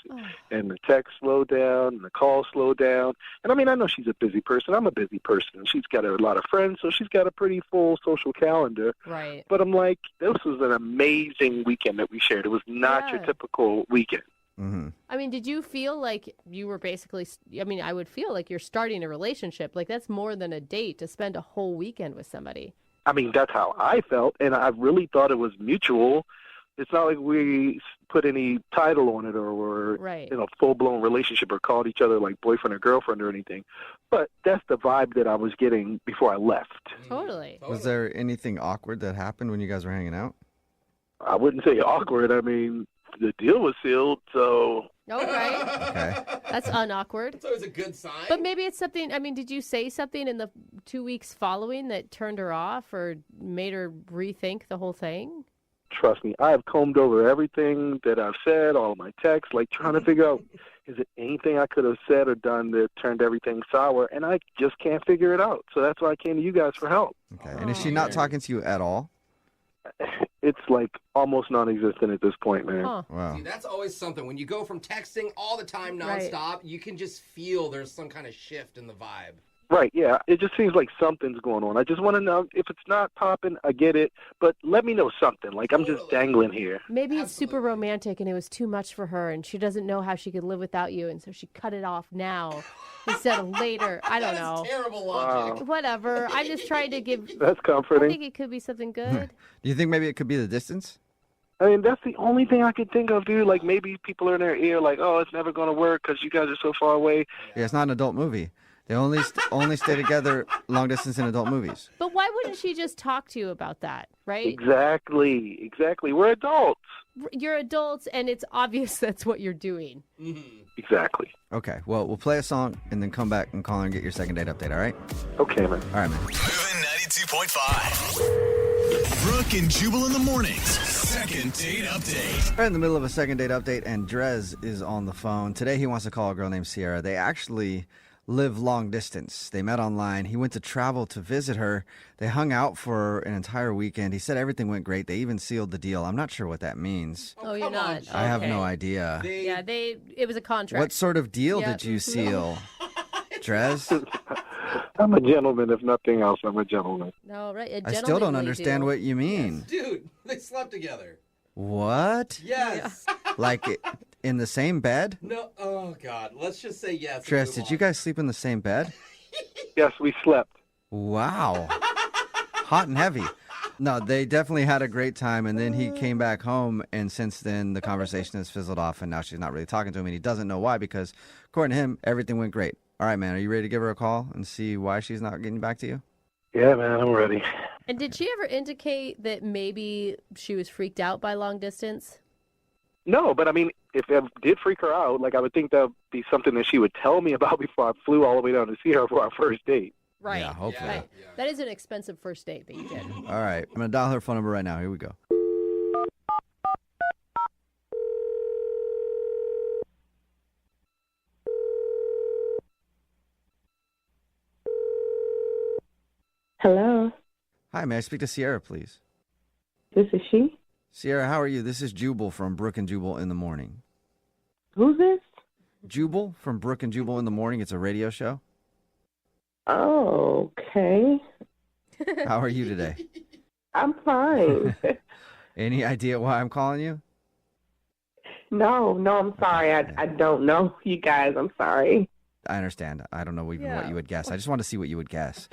And the text slowed down, and the call slowed down. And, I mean, I know she's a busy person. I'm a busy person. She's got a lot of friends, so she's got a pretty full social calendar. Right. But I'm like, this was an amazing weekend that we shared. It was not your Yeah. typical weekend. Mm-hmm. I mean, did you feel like you were basically, I mean, I would feel like you're starting a relationship. Like, that's more than a date to spend a whole weekend with somebody. I mean, that's how I felt, and I really thought it was mutual. It's not like we put any title on it or were in a full-blown relationship or called each other like boyfriend or girlfriend or anything. But that's the vibe that I was getting before I left. Totally. Was there anything awkward that happened when you guys were hanging out? I wouldn't say awkward. I mean, the deal was sealed, so... Okay. That's unawkward. It's always a good sign. But maybe it's something, I mean, did you say something in the 2 weeks following that turned her off or made her rethink the whole thing? Trust me, I have combed over everything that I've said, all of my texts, like trying to figure out, is it anything I could have said or done that turned everything sour? And I just can't figure it out. So that's why I came to you guys for help. Okay. And is she not talking to you at all? It's like almost non-existent at this point, man. Wow. See, that's always something. When you go from texting all the time nonstop, you can just feel there's some kind of shift in the vibe. Right, yeah. It just seems like something's going on. I just want to know if it's not popping, I get it, but let me know something. Like I'm just dangling here. Maybe it's super romantic and it was too much for her and she doesn't know how she could live without you and so she cut it off now instead of later. I don't know. Terrible logic. Whatever. I'm just trying to give... That's comforting. I think it could be something good. Do you think maybe it could be the distance? I mean, that's the only thing I could think of, dude. Like maybe people are in their ear like, oh, it's never going to work because you guys are so far away. Yeah, it's not an adult movie. They only stay together long distance in adult movies. But why wouldn't she just talk to you about that, right? Exactly. We're adults. You're adults, and it's obvious that's what you're doing. Exactly. Okay, well, we'll play a song and then come back and call her and get your second date update, all right? Okay, man. All right, man. Moving 92.5. Brooke and Jubal in the mornings. Second date update. We're in the middle of a second date update, and Drez is on the phone. Today, he wants to call a girl named Sierra. They actually live long distance. They met online. He went to travel to visit her. They hung out for an entire weekend. He said everything went great. They even sealed the deal. I'm not sure what that means. Oh, you're not? I have no idea. It was a contract. What sort of deal did you seal, Drez? I'm a gentleman, if nothing else. I'm a gentleman. No, right. I still don't understand what you mean. Dude, they slept together. What? Yes. Like in the same bed? No. Oh, God. Let's just say yes. Drez, did you guys sleep in the same bed? Yes, we slept. Wow. Hot and heavy. No, they definitely had a great time, and then he came back home, and since then the conversation has fizzled off, and now she's not really talking to him, and he doesn't know why because, according to him, everything went great. All right, man, are you ready to give her a call and see why she's not getting back to you? Yeah, man, I'm ready. And did she ever indicate that maybe she was freaked out by long distance? No, but I mean, if it did freak her out, like I would think that would be something that she would tell me about before I flew all the way down to see her for our first date. Right. Yeah, hopefully. Right. That is an expensive first date that you did. All right, I'm going to dial her phone number right now. Here we go. Hello. Hi, may I speak to Sierra, please? This is she. Sierra, how are you? This is Jubal from Brooke and Jubal in the Morning. Who's this? Jubal from Brooke and Jubal in the Morning. It's a radio show. Oh, okay. How are you today? I'm fine. Any idea why I'm calling you? No, I'm sorry. I don't know you guys. I'm sorry. I understand. I don't know even what you would guess. I just want to see what you would guess.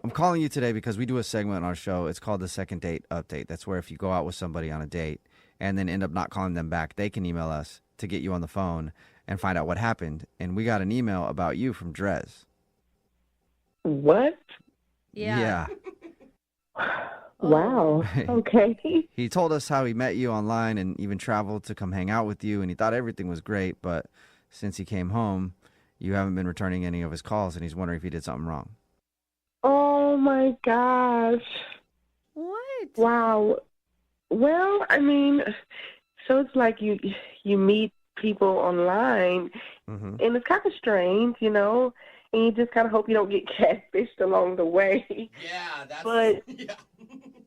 I'm calling you today because we do a segment on our show. It's called the Second Date Update. That's where if you go out with somebody on a date and then end up not calling them back, they can email us to get you on the phone and find out what happened. And we got an email about you from Drez. What? Yeah. Wow. Okay. He told us how he met you online and even traveled to come hang out with you, and he thought everything was great, but since he came home, you haven't been returning any of his calls, and he's wondering if he did something wrong. Oh, my gosh. What? Wow. Well, I mean, so it's like you meet people online, and it's kind of strange, you know, and you just kind of hope you don't get catfished along the way. Yeah, that's... But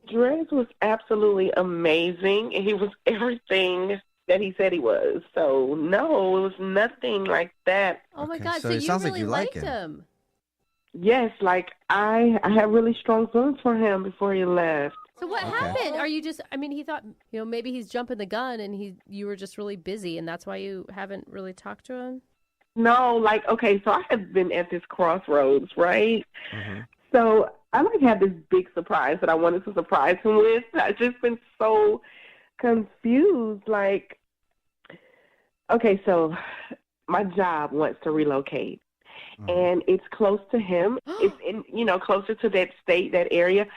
Drez was absolutely amazing, and he was everything that he said he was. So, no, it was nothing like that. Oh, my God, so so it you sounds like really you like liked him. Yes, like I had really strong feelings for him before he left. So what happened? Are you just, I mean, he thought, you know, maybe he's jumping the gun and you were just really busy and that's why you haven't really talked to him? No, like, okay, so I have been at this crossroads, right? So I had this big surprise that I wanted to surprise him with. I've just been so confused. Like, okay, so my job wants to relocate, and it's close to him. It's in, closer to that state, that area.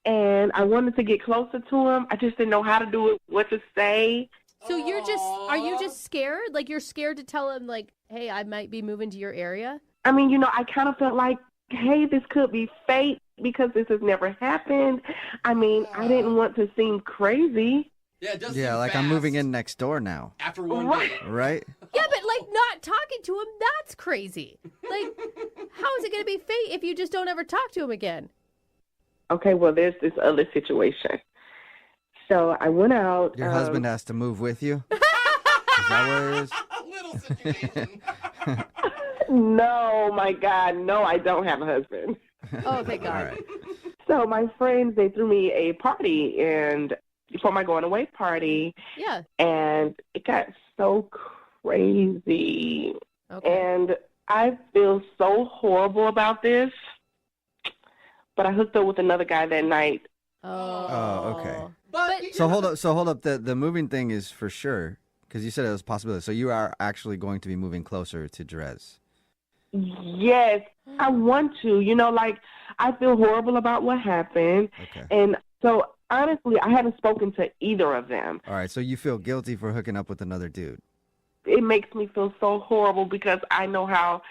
And I wanted to get closer to him. I just didn't know how to do it, what to say. So are you just scared? Like, you're scared to tell him, like, hey, I might be moving to your area? I mean, I kind of felt like, hey, this could be fate because this has never happened. I mean, I didn't want to seem crazy. Yeah, it does Yeah, seem like fast. I'm moving in next door now. After one day. Right? Yeah, but, like, not talking to him, that's crazy. Like, how is it going to be fate if you just don't ever talk to him again? Okay, well, there's this other situation. So I went out. Your husband has to move with you? Is that what it is? Little situation. No, my God, no, I don't have a husband. Oh, thank God. All right. So my friends, they threw me a party and for my going away party. Yeah. And it got so crazy. Okay. And I feel so horrible about this. But I hooked up with another guy that night. Oh, okay. But So hold up. The moving thing is for sure, because you said it was a possibility. So you are actually going to be moving closer to Drez. Yes, I want to. I feel horrible about what happened. Okay. And so, honestly, I haven't spoken to either of them. All right. So you feel guilty for hooking up with another dude. It makes me feel so horrible because I know how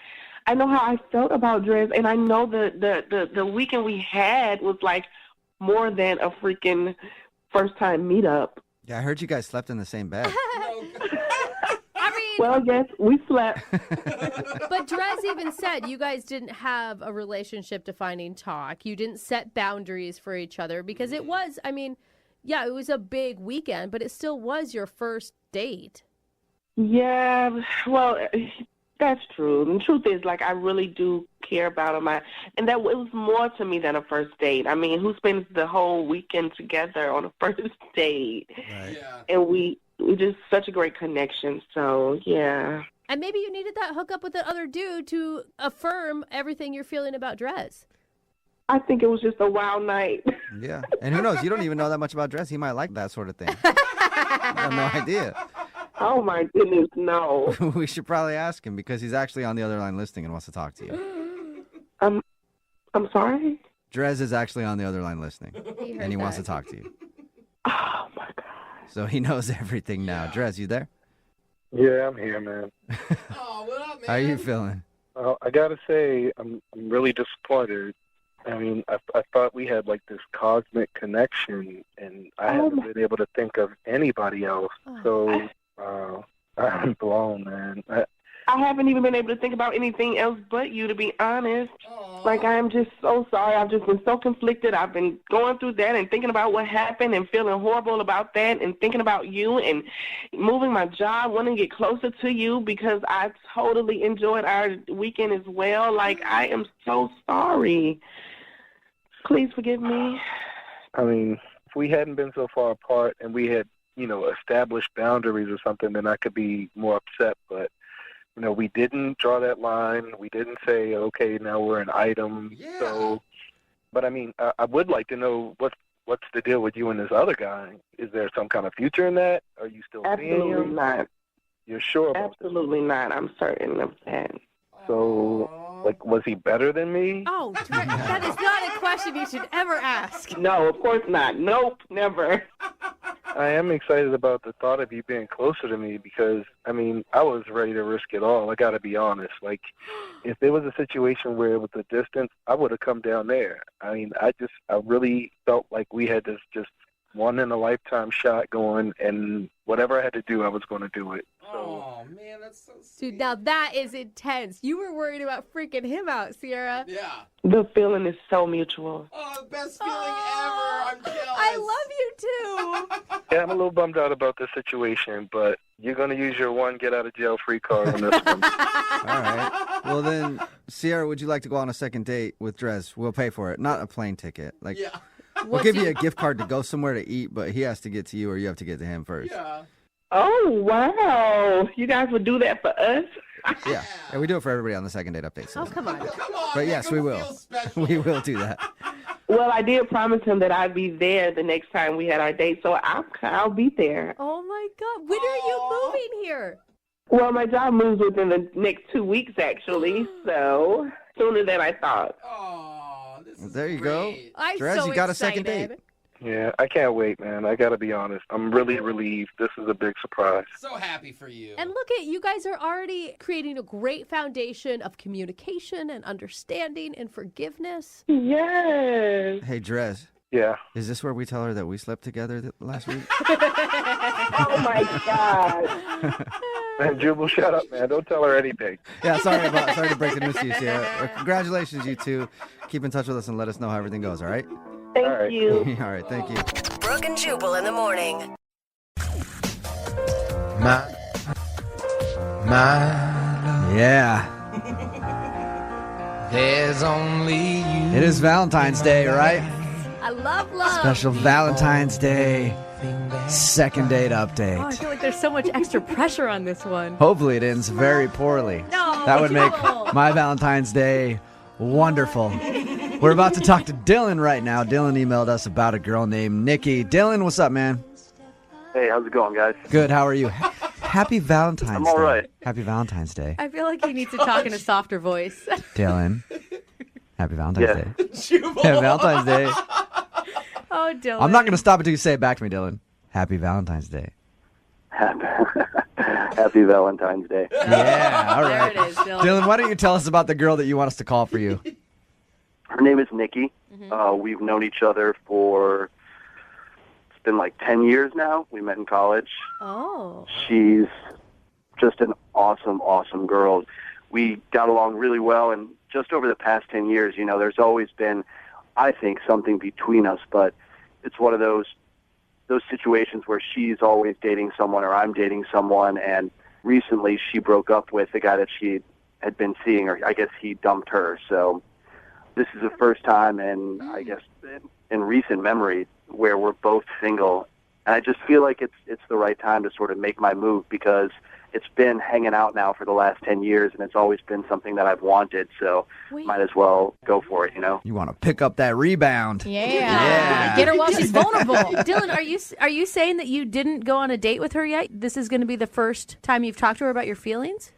I felt about Drez, and I know the weekend we had was like more than a freaking first-time meetup. Yeah, I heard you guys slept in the same bed. Well, yes, we slept. But Drez even said you guys didn't have a relationship-defining talk. You didn't set boundaries for each other because it was, it was a big weekend, but it still was your first date. Yeah, well, that's true. And the truth is, I really do care about him. And that it was more to me than a first date. I mean, who spends the whole weekend together on a first date? Right. Yeah. And we just such a great connection. So, yeah. And maybe you needed that hookup with that other dude to affirm everything you're feeling about Drez. I think it was just a wild night. Yeah. And who knows? You don't even know that much about Drez. He might like that sort of thing. I have no idea. Oh, my goodness, no. We should probably ask him because he's actually on the other line listening and wants to talk to you. I'm sorry? Drez is actually on the other line listening, and he wants to talk to you. Oh, my God. So he knows everything now. Drez, you there? Yeah, I'm here, man. Oh, what up, man? How are you feeling? I gotta say, I'm really disappointed. I mean, I thought we had this cosmic connection, and I haven't been able to think of anybody else. So I'm blown, man. I haven't even been able to think about anything else but you, to be honest. Aww. I'm just so sorry. I've just been so conflicted. I've been going through that and thinking about what happened and feeling horrible about that and thinking about you and moving my job, wanting to get closer to you because I totally enjoyed our weekend as well. I am so sorry. Please forgive me. I mean, if we hadn't been so far apart and we had, established boundaries or something, then I could be more upset. But, we didn't draw that line. We didn't say, okay, now we're an item. Yeah. So, but I mean, I would like to know what's the deal with you and this other guy? Is there some kind of future in that? Are you still seeing him? Absolutely not. You're sure about Absolutely not. I'm certain of that. So, was he better than me? Oh, that is not a question you should ever ask. No, of course not. Nope, never. I am excited about the thought of you being closer to me because, I mean, I was ready to risk it all. I got to be honest. If there was a situation where it was a distance, I would have come down there. I mean, I really felt like we had this just one-in-a-lifetime shot going, and whatever I had to do, I was going to do it. Oh, man, that's so sweet. Dude, now that is intense. You were worried about freaking him out, Sierra. Yeah. The feeling is so mutual. Oh, best feeling ever. I'm jealous. I love you, too. Yeah, I'm a little bummed out about this situation, but you're going to use your one get-out-of-jail-free card on this one. All right. Well, then, Sierra, would you like to go on a second date with Drez? We'll pay for it. Not a plane ticket. Yeah. We'll give you a gift card to go somewhere to eat, but he has to get to you or you have to get to him first. Yeah. Oh, wow. You guys would do that for us? Yeah. And we do it for everybody on the second date update. So. Oh, come on. Come on. But yes, we will. We will do that. Well, I did promise him that I'd be there the next time we had our date, so I'll be there. Oh, my God. When are you moving here? Well, my job moves within the next 2 weeks, actually, so sooner than I thought. Oh, this is There you go. I'm Drez, so you got a excited. second date. Yeah, I can't wait, man. I got to be honest. I'm really relieved. This is a big surprise. So happy for you. And look at you guys are already creating a great foundation of communication and understanding and forgiveness. Yes. Hey, Drez. Yeah. Is this where we tell her that we slept together last week? Oh, my God. Man, Jubal, shut up, man. Don't tell her anything. Yeah, sorry to break the news to you, Sierra. Congratulations, you two. Keep in touch with us and let us know how everything goes, all right? Thank you. All right, thank you. Brooke and Jubal in the morning. Yeah. There's only you. It is Valentine's Day, right? I love love. Special Valentine's Day second date Oh, I update. feel like there's so much extra pressure on this one. Hopefully it ends very poorly. No, That would make Jubal. my Valentine's Day wonderful. We're about to talk to Dylan right now. Dylan emailed us about a girl named Nikki. Dylan, what's up, man? Hey, how's it going, guys? Good, how are you? Happy Valentine's Day. I'm all right. Happy Valentine's Day. I feel like he needs to talk in a softer voice. Dylan. Happy Valentine's Day. Jubal. Happy Valentine's Day. Oh, Dylan. I'm not going to stop until you say it back to me, Dylan. Happy Valentine's Day. Happy Valentine's Day. Yeah, all right. There it is, Dylan. Dylan, why don't you tell us about the girl that you want us to call for you? Her name is Nikki. We've known each other for, it's been like 10 years now. We met in college. Oh. She's just an awesome, awesome girl. We got along really well, and just over the past 10 years, you know, there's always been, I think, something between us, but it's one of those situations where she's always dating someone or I'm dating someone, and recently she broke up with the guy that she had been seeing, or I guess he dumped her. So this is the first time in, I guess, in recent memory where we're both single, and I just feel like it's the right time to sort of make my move, because it's been hanging out now for the last 10 years, and it's always been something that I've wanted, so might as well go for it, you know? You want to pick up that rebound. Yeah. Get her while she's vulnerable. Dylan, are you saying that you didn't go on a date with her yet? This is going to be the first time you've talked to her about your feelings?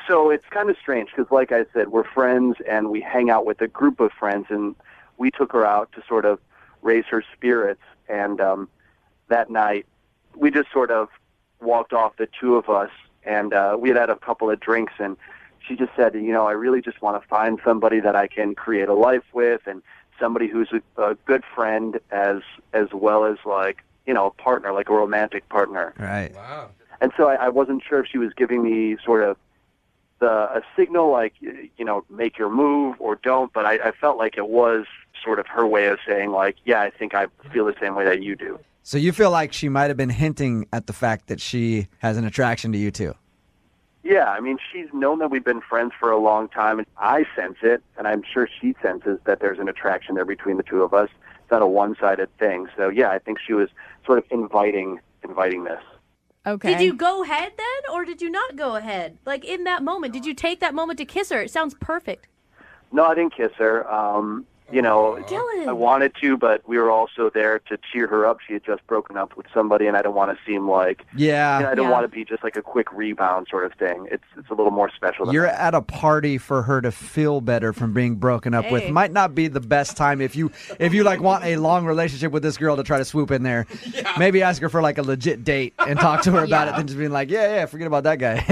So it's kind of strange because, like I said, we're friends and we hang out with a group of friends, and we took her out to sort of raise her spirits. And that night, we just sort of walked off, the two of us, and we had a couple of drinks, and she just said, you know, I really just want to find somebody that I can create a life with, and somebody who's a good friend as well as, like, you know, a partner, like a romantic partner. Right. Wow. And so I wasn't sure if she was giving me sort of a signal, like, you know, make your move or don't, but I felt like it was sort of her way of saying, like, yeah, I think I feel the same way that you do. So you feel like she might have been hinting at the fact that she has an attraction to you too? Yeah, I mean, she's known that we've been friends for a long time, and I sense it, and I'm sure she senses that there's an attraction there between the two of us. It's not a one-sided thing. So, yeah, I think she was sort of inviting this. Okay. Did you go ahead then, or did you not go ahead? Like, in that moment, did you take that moment to kiss her? It sounds perfect. No, I didn't kiss her. You know, Dylan. I wanted to, but we were also there to cheer her up. She had just broken up with somebody, and I don't want to seem like, Yeah. you know, I don't want to be just like a quick rebound sort of thing. It's a little more special than You're that. at a party for her to feel better from being broken up with. Hey. Might not be the best time if you like want a long relationship with this girl to try to swoop in there. Maybe ask her for like a legit date and talk to her about it than just being like, yeah, forget about that guy.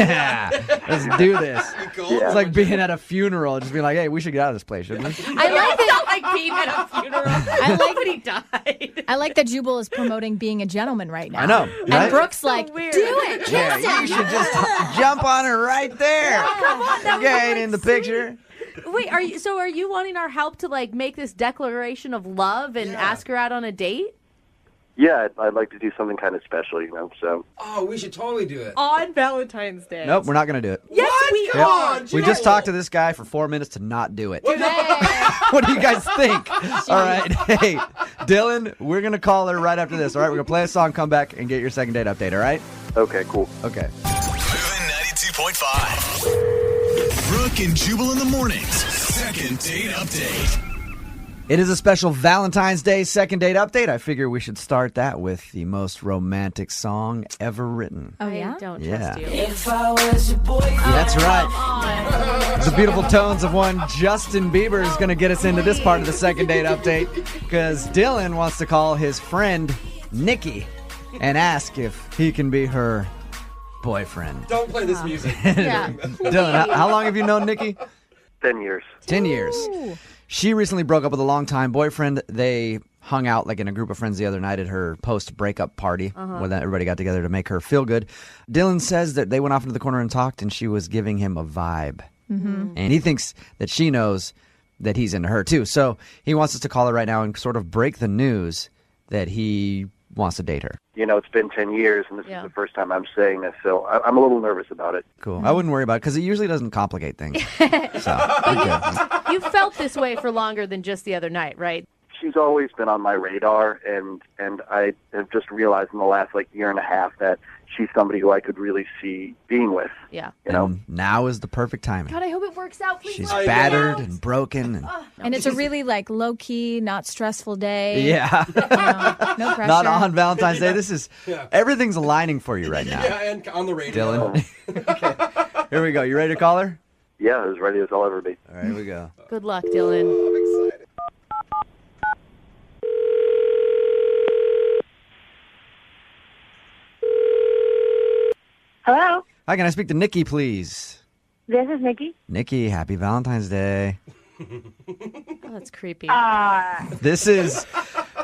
Let's do this. It's like being at a funeral, just being like, hey, we should get out of this place, shouldn't we? I like that. Like being at a funeral. I like that he died. I like that Jubal is promoting being a gentleman right now. I know, And right? Brooke's like, do weird. it, kiss Yeah, him. you should just jump on her right there. Come on, that was Get like in the sweet. picture. Wait, are you wanting our help to like make this declaration of love and ask her out on a date? Yeah, I'd like to do something kind of special, you know, so. Oh, we should totally do it. On Valentine's Day. Nope, we're not going to do it. Yes, we Come are. on, We Jubal. just talked to this guy for 4 minutes to not do it. What the- What do you guys think? All right. Hey, Dylan, we're going to call her right after this. All right. We're going to play a song, come back, and get your second date update. All right. Okay, cool. Okay. Moving 92.5. Brooke and Jubal in the mornings. Second date update. It is a special Valentine's Day second date update. I figure we should start that with the most romantic song ever written. Oh, yeah? I don't trust you. If I was your boyfriend. That's right. The beautiful tones of one Justin Bieber is going to get us into this part of the second date update because Dylan wants to call his friend Nikki and ask if he can be her boyfriend. Don't play this music. Dylan, how long have you known Nikki? 10 years. 10 years. Ooh. She recently broke up with a longtime boyfriend. They hung out like in a group of friends the other night at her post-breakup party where everybody got together to make her feel good. Dylan says that they went off into the corner and talked, and she was giving him a vibe. And he thinks that she knows that he's into her too. So he wants us to call her right now and sort of break the news that he wants to date her. You know, it's been 10 years, and this is the first time I'm saying this, so I'm a little nervous about it. Cool. I wouldn't worry about it because it usually doesn't complicate things. So, we're good. You felt this way for longer than just the other night, right? She's always been on my radar, and I have just realized in the last, year and a half that she's somebody who I could really see being with. Yeah. You know? And now is the perfect timing. God, I hope it works out. Please. She's battered and broken. And it's a really low-key, not stressful day. Yeah. No pressure. Not on Valentine's Day. This is, everything's aligning for you right now. Yeah, and on the radio. Dylan. Okay. Here we go. You ready to call her? Yeah, as ready as I'll ever be. All right, here we go. Good luck, Dylan. I'm excited. Hello, Hi, can I speak to Nikki, please? this is Nikki. Nikki, happy Valentine's Day. Oh, that's creepy. This is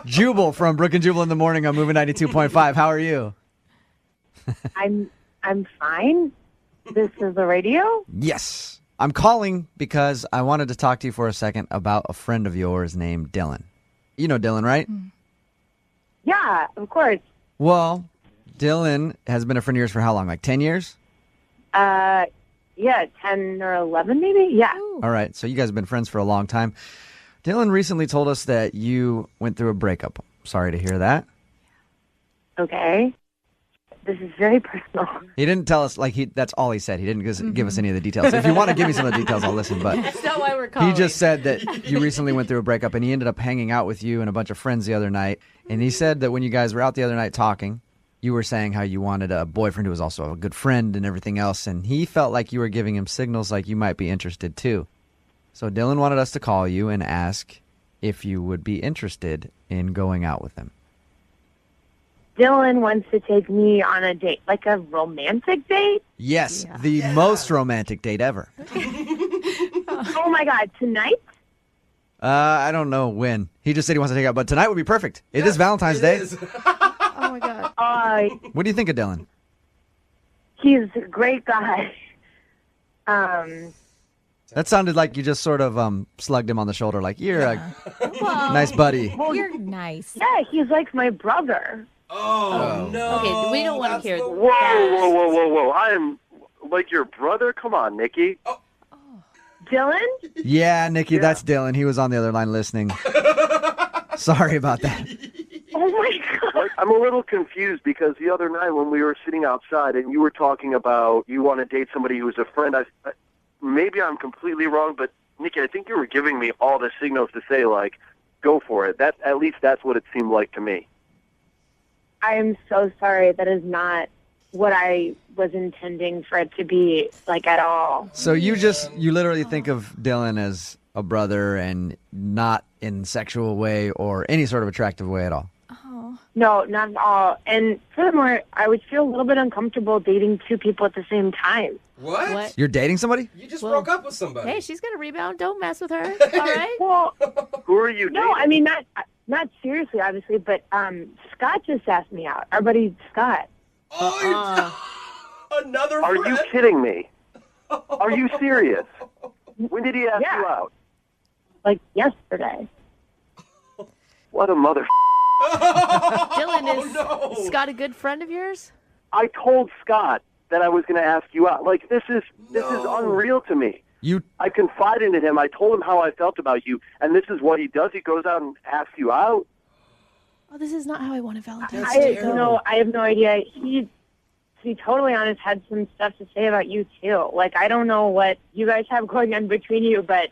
Jubal from Brooke and Jubal in the morning on Moving 92.5. How are you? I'm fine. This is the radio. Yes. I'm calling because I wanted to talk to you for a second about a friend of yours named Dylan. You know Dylan, right? Yeah, of course. Well, Dylan has been a friend of yours for how long? 10 years? Yeah, 10 or 11 maybe. Yeah. All right. So you guys have been friends for a long time. Dylan recently told us that you went through a breakup. Sorry to hear that. Okay. This is very personal. He didn't tell us, that's all he said. He didn't give us any of the details. If you want to give me some of the details, I'll listen. But That's not why we're calling. he just said that you recently went through a breakup, and he ended up hanging out with you and a bunch of friends the other night. And he said that when you guys were out the other night talking, you were saying how you wanted a boyfriend who was also a good friend and everything else. And he felt like you were giving him signals like you might be interested too. So Dylan wanted us to call you and ask if you would be interested in going out with him. Dylan wants to take me on a date, like a romantic date. Yes, the most romantic date ever. Oh my God, tonight? I don't know when. He just said he wants to take out, but tonight would be perfect. It is Valentine's Day. Oh my God. What do you think of Dylan? He's a great guy. That sounded like you just sort of slugged him on the shoulder, like, you're a nice buddy. Well, You're nice. yeah, he's like my brother. Oh, no. Okay, we don't want to hear that. Whoa. I am like your brother? Come on, Nikki. Dylan? Yeah, Nikki, that's Dylan. He was on the other line listening. Sorry about that. Oh my God. I'm a little confused because the other night when we were sitting outside and you were talking about you want to date somebody who's a friend, maybe I'm completely wrong, but Nikki, I think you were giving me all the signals to say, go for it. At least that's what it seemed like to me. I am so sorry. That is not what I was intending for it to be, at all. So you literally think of Dylan as a brother and not in sexual way or any sort of attractive way at all? No, not at all. And furthermore, I would feel a little bit uncomfortable dating two people at the same time. What? You're dating somebody? You just broke up with somebody. Hey, she's going to rebound. Don't mess with her. All right? Well, who are you dating? No, I mean, not seriously, obviously, but Scott just asked me out. Our buddy Scott. Another Are friend? you kidding me? Are you serious? When did he ask you out? Yesterday. What a mother. Dylan, is Scott a good friend of yours? I told Scott that I was going to ask you out. This is unreal to me. I confided in him. I told him how I felt about you, and this is what he does. He goes out and asks you out. Oh, this is not how I want a Valentine's I Day. have no idea. He, to be totally honest, had some stuff to say about you too. I don't know what you guys have going on between you, but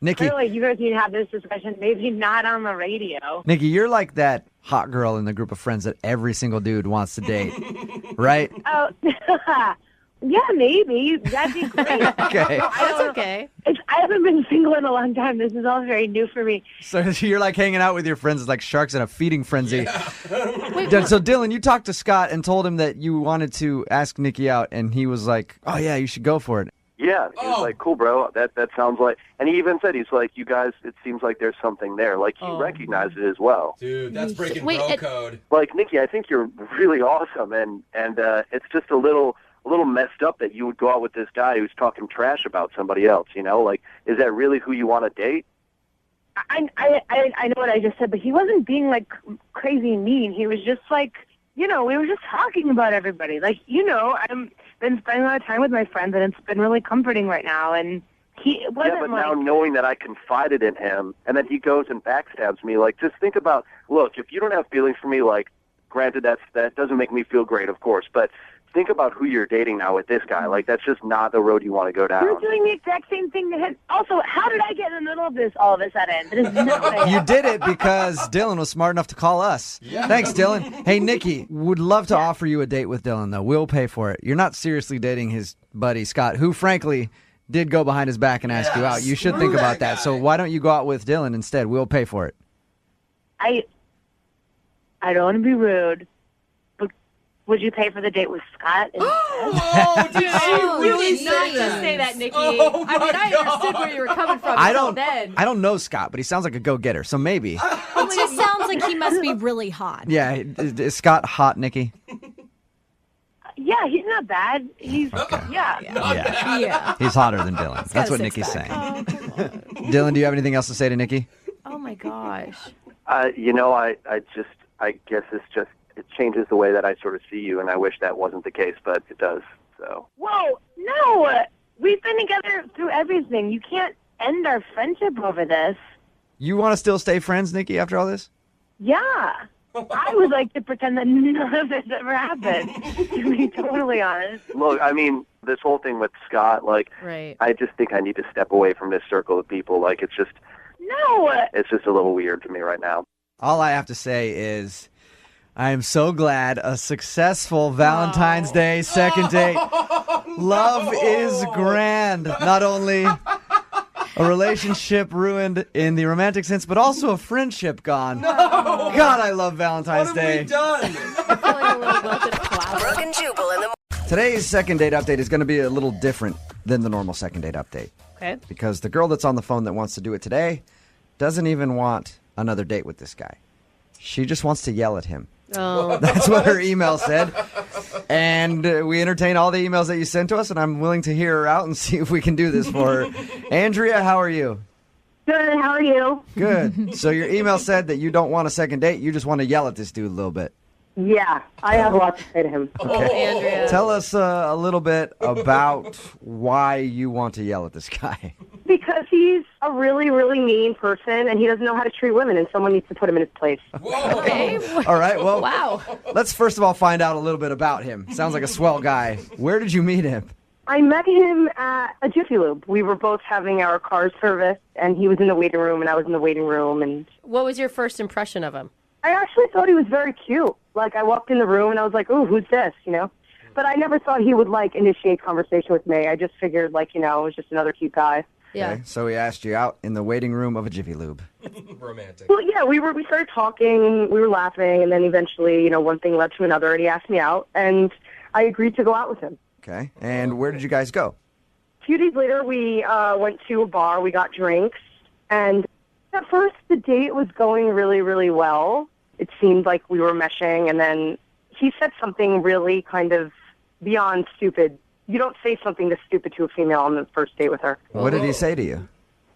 Nikki. Really, you guys need to have this discussion. Maybe not on the radio. Nikki, you're like that hot girl in the group of friends that every single dude wants to date, right? Oh, yeah, maybe. That'd be great. Okay. That's okay. I haven't been single in a long time. This is all very new for me. So you're like hanging out with your friends. It's like sharks in a feeding frenzy. Wait, So Dylan, you talked to Scott and told him that you wanted to ask Nikki out, and he was like, "Oh yeah, you should go for it." Yeah, he was like, cool, bro. That sounds like, and he even said, he's like, you guys, it seems like there's something there. Like, he recognized it as well. Dude, that's breaking bro code. Like, Nikki, I think you're really awesome, and it's just a little messed up that you would go out with this guy who's talking trash about somebody else, you know? Like, is that really who you want to date? I know what I just said, but he wasn't being, like, crazy mean. He was just, like, we were just talking about everybody. Like, I'm been spending a lot of time with my friends, and it's been really comforting right now. And he wasn't but like... now knowing that I confided in him, and then he goes and backstabs me, like, just think about, look, if you don't have feelings for me, like, granted, that doesn't make me feel great, of course, but think about who you're dating now with this guy. Like, that's just not the road you want to go down. You're doing the exact same thing to him. Also, how did I get in the middle of this all of a sudden? That is not what I You did it because Dylan was smart enough to call us. Yeah. Thanks, Dylan. Hey, Nikki, would love to offer you a date with Dylan, though. We'll pay for it. You're not seriously dating his buddy, Scott, who, frankly, did go behind his back and ask you out. You should think about that. So why don't you go out with Dylan instead? We'll pay for it. I don't want to be rude, but would you pay for the date with Scott? Oh, did she really did not just say that, Nikki. Oh, I mean, I God. understood where you were coming from. I until don't then. I don't know Scott, but he sounds like a go-getter, so maybe. It just sounds like he must be really hot. Yeah, is Scott hot, Nikki? Yeah, he's not bad. He's, yeah. Yeah. He's hotter than Dylan. That's what Nikki's saying. Dylan, do you have anything else to say to Nikki? Oh, my gosh. I guess it changes the way that I sort of see you, and I wish that wasn't the case, but it does, so. Whoa, no. We've been together through everything. You can't end our friendship over this. You want to still stay friends, Nikki, after all this? Yeah. I would like to pretend that none of this ever happened, to be totally honest. Look, I mean, this whole thing with Scott, like, Right. I just think I need to step away from this circle of people. Like, it's just a little weird to me right now. All I have to say is I am so glad a successful Valentine's Day second date. Love is grand. Not only a relationship ruined in the romantic sense, but also a friendship gone. No! God, I love Valentine's What have Day. we done? I feel like a little wilted flower. Brooke and Jubal in the morning. Today's second date update is going to be a little different than the normal second date update. Okay. Because the girl that's on the phone that wants to do it today doesn't even want another date with this guy. She just wants to yell at him. Oh. That's what her email said. And we entertain all the emails that you sent to us, and I'm willing to hear her out and see if we can do this for her. Andrea, how are you? Good, how are you? Good. So your email said that you don't want a second date. You just want to yell at this dude a little bit. Yeah, I have a lot to say to him. Okay. Andrea. Tell us a little bit about why you want to yell at this guy. Because he's a really, really mean person, and he doesn't know how to treat women, and someone needs to put him in his place. Okay. All right, well, Wow. let's first of all find out a little bit about him. Sounds like a swell guy. Where did you meet him? I met him at a Jiffy Lube. We were both having our cars serviced, and he was in the waiting room, and I was in the waiting room. And What was your first impression of him? I actually thought he was very cute. Like, I walked in the room, and I was like, ooh, who's this, you know? But I never thought he would, like, initiate conversation with me. I just figured, like, you know, it was just another cute guy. Yeah. Okay, so he asked you out in the waiting room of a Jiffy Lube. Romantic. Well, yeah, we started talking, we were laughing, and then eventually, you know, one thing led to another, and he asked me out, and I agreed to go out with him. Okay, and where did you guys go? A few days later, we went to a bar, we got drinks, and at first the date was going really, really well. It seemed like we were meshing, and then he said something really kind of beyond stupid. You don't say something this stupid to a female on the first date with her. What did he say to you?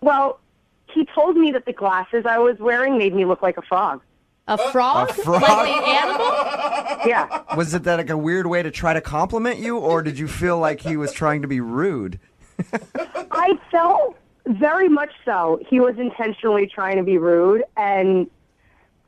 Well, he told me that the glasses I was wearing made me look like a frog. A frog? A frog? Like the animal? Yeah. Was it that like a weird way to try to compliment you, or did you feel like he was trying to be rude? I felt very much so. He was intentionally trying to be rude and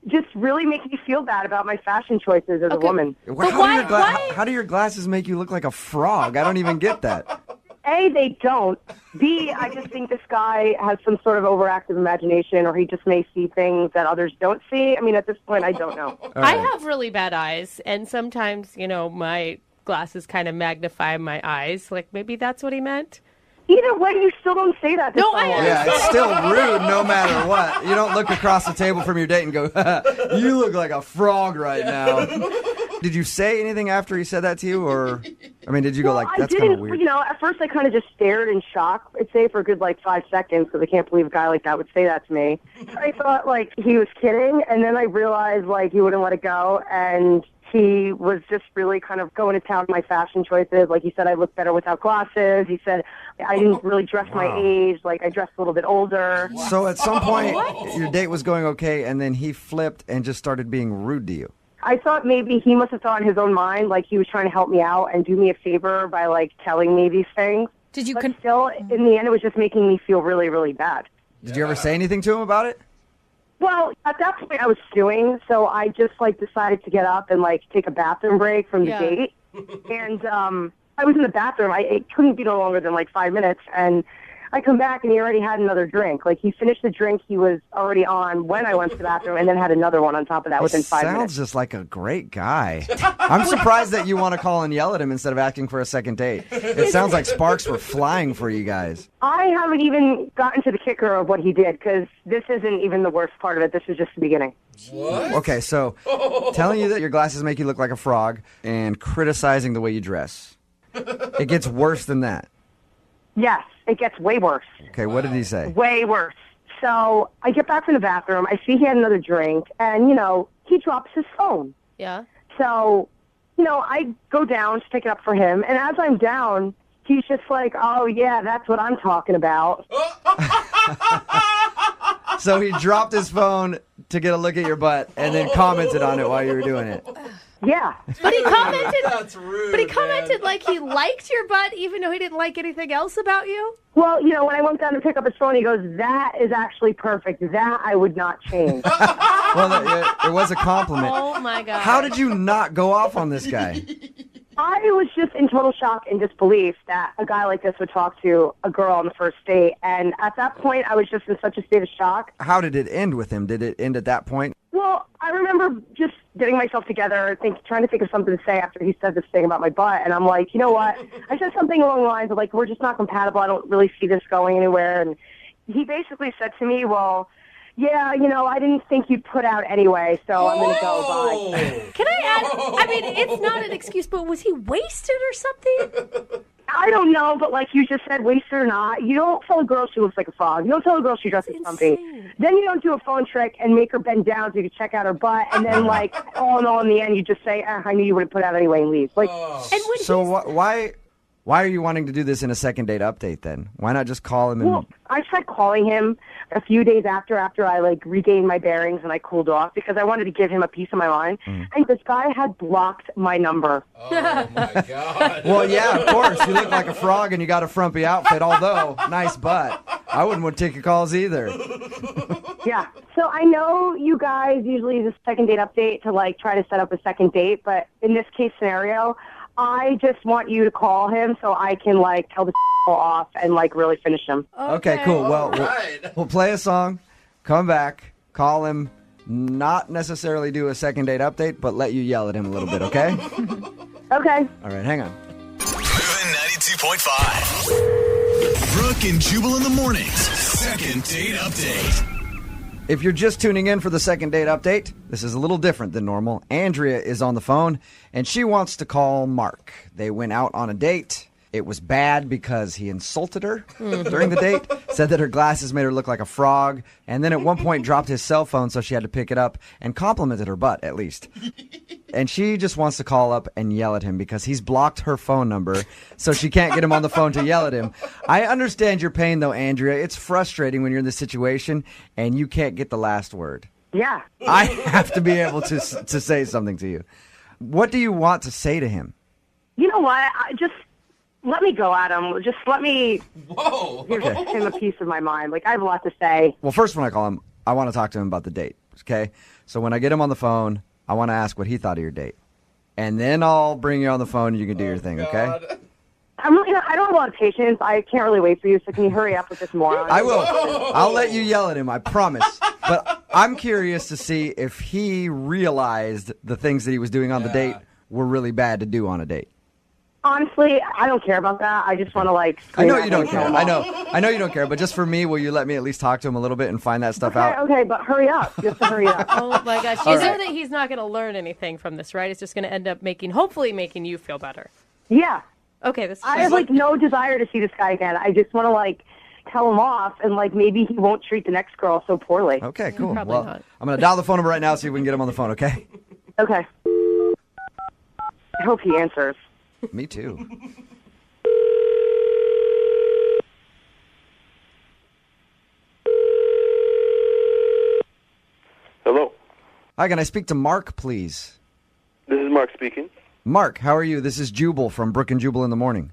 just really making me feel bad about my fashion choices as a woman. How do your glasses make you look like a frog? I don't even get that. A, they don't. B, I just think this guy has some sort of overactive imagination, or he just may see things that others don't see. I mean, at this point, I don't know. I have really bad eyes, and sometimes, my glasses kind of magnify my eyes. Like, maybe that's what he meant. Either way, you still don't say that. No, I Yeah, it's still rude no matter what. You don't look across the table from your date and go, you look like a frog right now. Did you say anything after he said that to you? Or, I mean, did you go like, that's kind of weird? At first I kind of just stared in shock, I'd say, for a good, 5 seconds, because I can't believe a guy like that would say that to me. I thought, he was kidding, and then I realized, he wouldn't let it go, and he was just really kind of going to town on my fashion choices. Like he said, I look better without glasses. He said I didn't really dress my age. Like I dressed a little bit older. So at some point, your date was going okay, and then he flipped and just started being rude to you. I thought maybe he must have thought in his own mind, he was trying to help me out and do me a favor by, telling me these things. Did you? But still, in the end, it was just making me feel really, really bad. Did you ever say anything to him about it? Well, at that point, I was stewing, so I just, decided to get up and, take a bathroom break from the date. And I was in the bathroom. It couldn't be no longer than, 5 minutes, and I come back, and he already had another drink. He finished the drink he was already on when I went to the bathroom, and then had another one on top of that within 5 minutes. Sounds just like a great guy. I'm surprised that you want to call and yell at him instead of asking for a second date. It sounds like sparks were flying for you guys. I haven't even gotten to the kicker of what he did, because this isn't even the worst part of it. This is just the beginning. What? Okay, so telling you that your glasses make you look like a frog and criticizing the way you dress. It gets worse than that. Yes, it gets way worse. Okay, what did he say? Way worse. So I get back from the bathroom. I see he had another drink, and, he drops his phone. Yeah. So, I go down to pick it up for him, and as I'm down, he's just like, oh, yeah, that's what I'm talking about. So he dropped his phone to get a look at your butt and then commented on it while you were doing it. Yeah. But he commented. That's rude. But he commented he liked your butt, even though he didn't like anything else about you. Well, when I went down to pick up his phone, he goes, that is actually perfect. That I would not change. Well, it was a compliment. Oh, my God. How did you not go off on this guy? I was just in total shock and disbelief that a guy like this would talk to a girl on the first date. And at that point, I was just in such a state of shock. How did it end with him? Did it end at that point? Well, I remember just getting myself together, trying to think of something to say after he said this thing about my butt. And I'm like, you know what? I said something along the lines of, we're just not compatible. I don't really see this going anywhere. And he basically said to me, well, yeah, I didn't think you'd put out anyway, so I'm going to go. Bye. Can I add? I mean, it's not an excuse, but was he wasted or something? I don't know, but like you just said, wasted or not, you don't tell a girl she looks like a frog. You don't tell a girl she dresses something. Then you don't do a phone trick and make her bend down so you can check out her butt, and then all in all, in the end, you just say, I knew you would have put out anyway and leave. Why are you wanting to do this in a second date update then? Why not just call him and... Well, I tried calling him a few days after I regained my bearings and I cooled off because I wanted to give him a piece of my mind. And this guy had blocked my number. Oh, my God. Well, yeah, of course. You look like a frog and you got a frumpy outfit, although nice butt. I wouldn't want to take your calls either. Yeah. So I know you guys usually use a second date update to try to set up a second date, but in this case scenario, I just want you to call him so I can tell the off and really finish him. Okay, cool. Well, we'll play a song, come back, call him, not necessarily do a second date update, but let you yell at him a little bit, okay? Okay. All right, hang on. Moving 92.5. Brooke and Jubal in the mornings. Second date update. If you're just tuning in for the second date update, this is a little different than normal. Andrea is on the phone, and she wants to call Mark. They went out on a date. It was bad because he insulted her during the date, said that her glasses made her look like a frog, and then at one point dropped his cell phone so she had to pick it up and complimented her butt, at least. And she just wants to call up and yell at him because he's blocked her phone number, so she can't get him on the phone to yell at him. I understand your pain, though, Andrea. It's frustrating when you're in this situation and you can't get the last word. Yeah. I have to be able to say something to you. What do you want to say to him? You know what? Let me go at him. Just let me give Okay. him a piece of my mind. I have a lot to say. Well, first when I call him, I want to talk to him about the date, okay? So when I get him on the phone, I want to ask what he thought of your date. And then I'll bring you on the phone and you can do your thing, okay? I don't have a lot of patience. I can't really wait for you, so can you hurry up with this moron? I will. I'll let you yell at him, I promise. But I'm curious to see if he realized the things that he was doing on the date were really bad to do on a date. Honestly, I don't care about that. I just want to I scream know at you don't him care. and I tell him off. know. I know you don't care. But just for me, will you let me at least talk to him a little bit and find that stuff out? Okay, but hurry up. Just hurry up. Oh my gosh! All You know right. that he's not going to learn anything from this, right? It's just going to end up hopefully making you feel better. Yeah. Okay, this. I have no desire to see this guy again. I just want to tell him off, and maybe he won't treat the next girl so poorly. Okay, cool. Probably Well, not. I'm going to dial the phone number right now, see if we can get him on the phone, okay? Okay. I hope he answers. Me too. Hello. Hi, can I speak to Mark, please? This is Mark speaking. Mark, how are you? This is Jubal from Brooke and Jubal in the morning.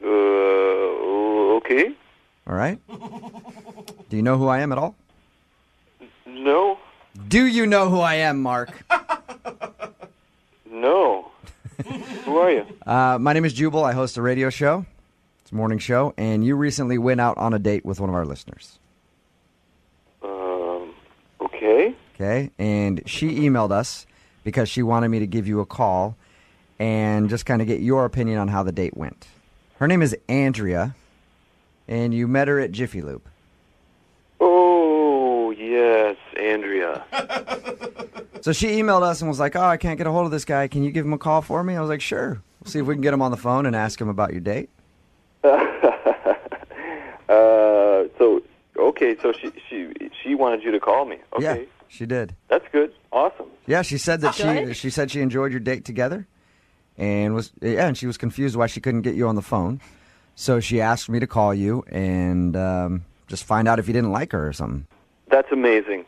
Okay. All right. Do you know who I am at all? No. Do you know who I am, Mark? No. Who are you? My name is Jubal. I host a radio show. It's a morning show, and you recently went out on a date with one of our listeners. Okay. Okay, and she emailed us because she wanted me to give you a call and just kind of get your opinion on how the date went. Her name is Andrea, and you met her at Jiffy Lube. Oh, yes, Andrea. So she emailed us and was like, oh, I can't get a hold of this guy. Can you give him a call for me? I was like, sure. We'll see if we can get him on the phone and ask him about your date. So she wanted you to call me. Okay. Yeah, she did. That's good. Awesome. Yeah, she said that she said she enjoyed your date together, and she was confused why she couldn't get you on the phone. So she asked me to call you and just find out if you didn't like her or something. That's amazing.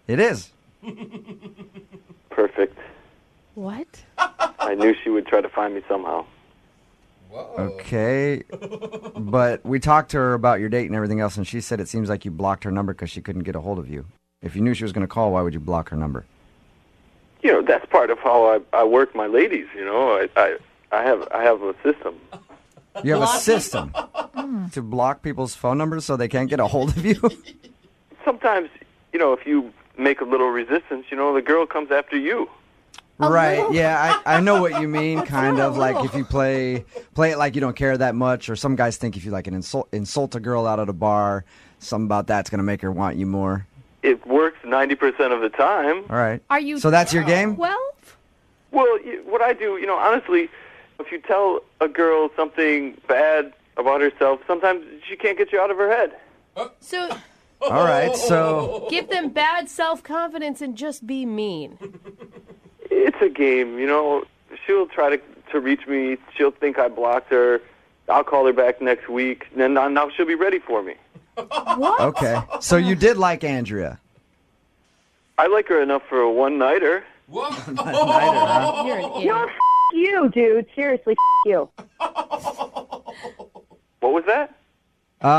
It is. Perfect. What? I knew she would try to find me somehow. Okay, but we talked to her about your date and everything else, and she said it seems like you blocked her number because she couldn't get a hold of you. If you knew she was going to call, why would you block her number? You know, that's part of how I work my ladies. You know, I have a system. You have a system to block people's phone numbers so they can't get a hold of you? Sometimes, you know, if you make a little resistance, you know, the girl comes after you. Right, yeah, I know what you mean, kind of, like if you play it like you don't care that much, or some guys think if you insult a girl out at a bar, something about that's going to make her want you more. It works 90% of the time. All right. Are you? So that's your game? Well, What I do, you know, honestly, if you tell a girl something bad about herself, sometimes she can't get you out of her head. so All right, so Give them bad self-confidence and just be mean. It's a game, you know. She'll try to reach me. She'll think I blocked her. I'll call her back next week. And then now she'll be ready for me. what? okay. So you did like Andrea. I like her enough for a one-nighter. You're an idiot. No, you, dude. Seriously, you. What was that?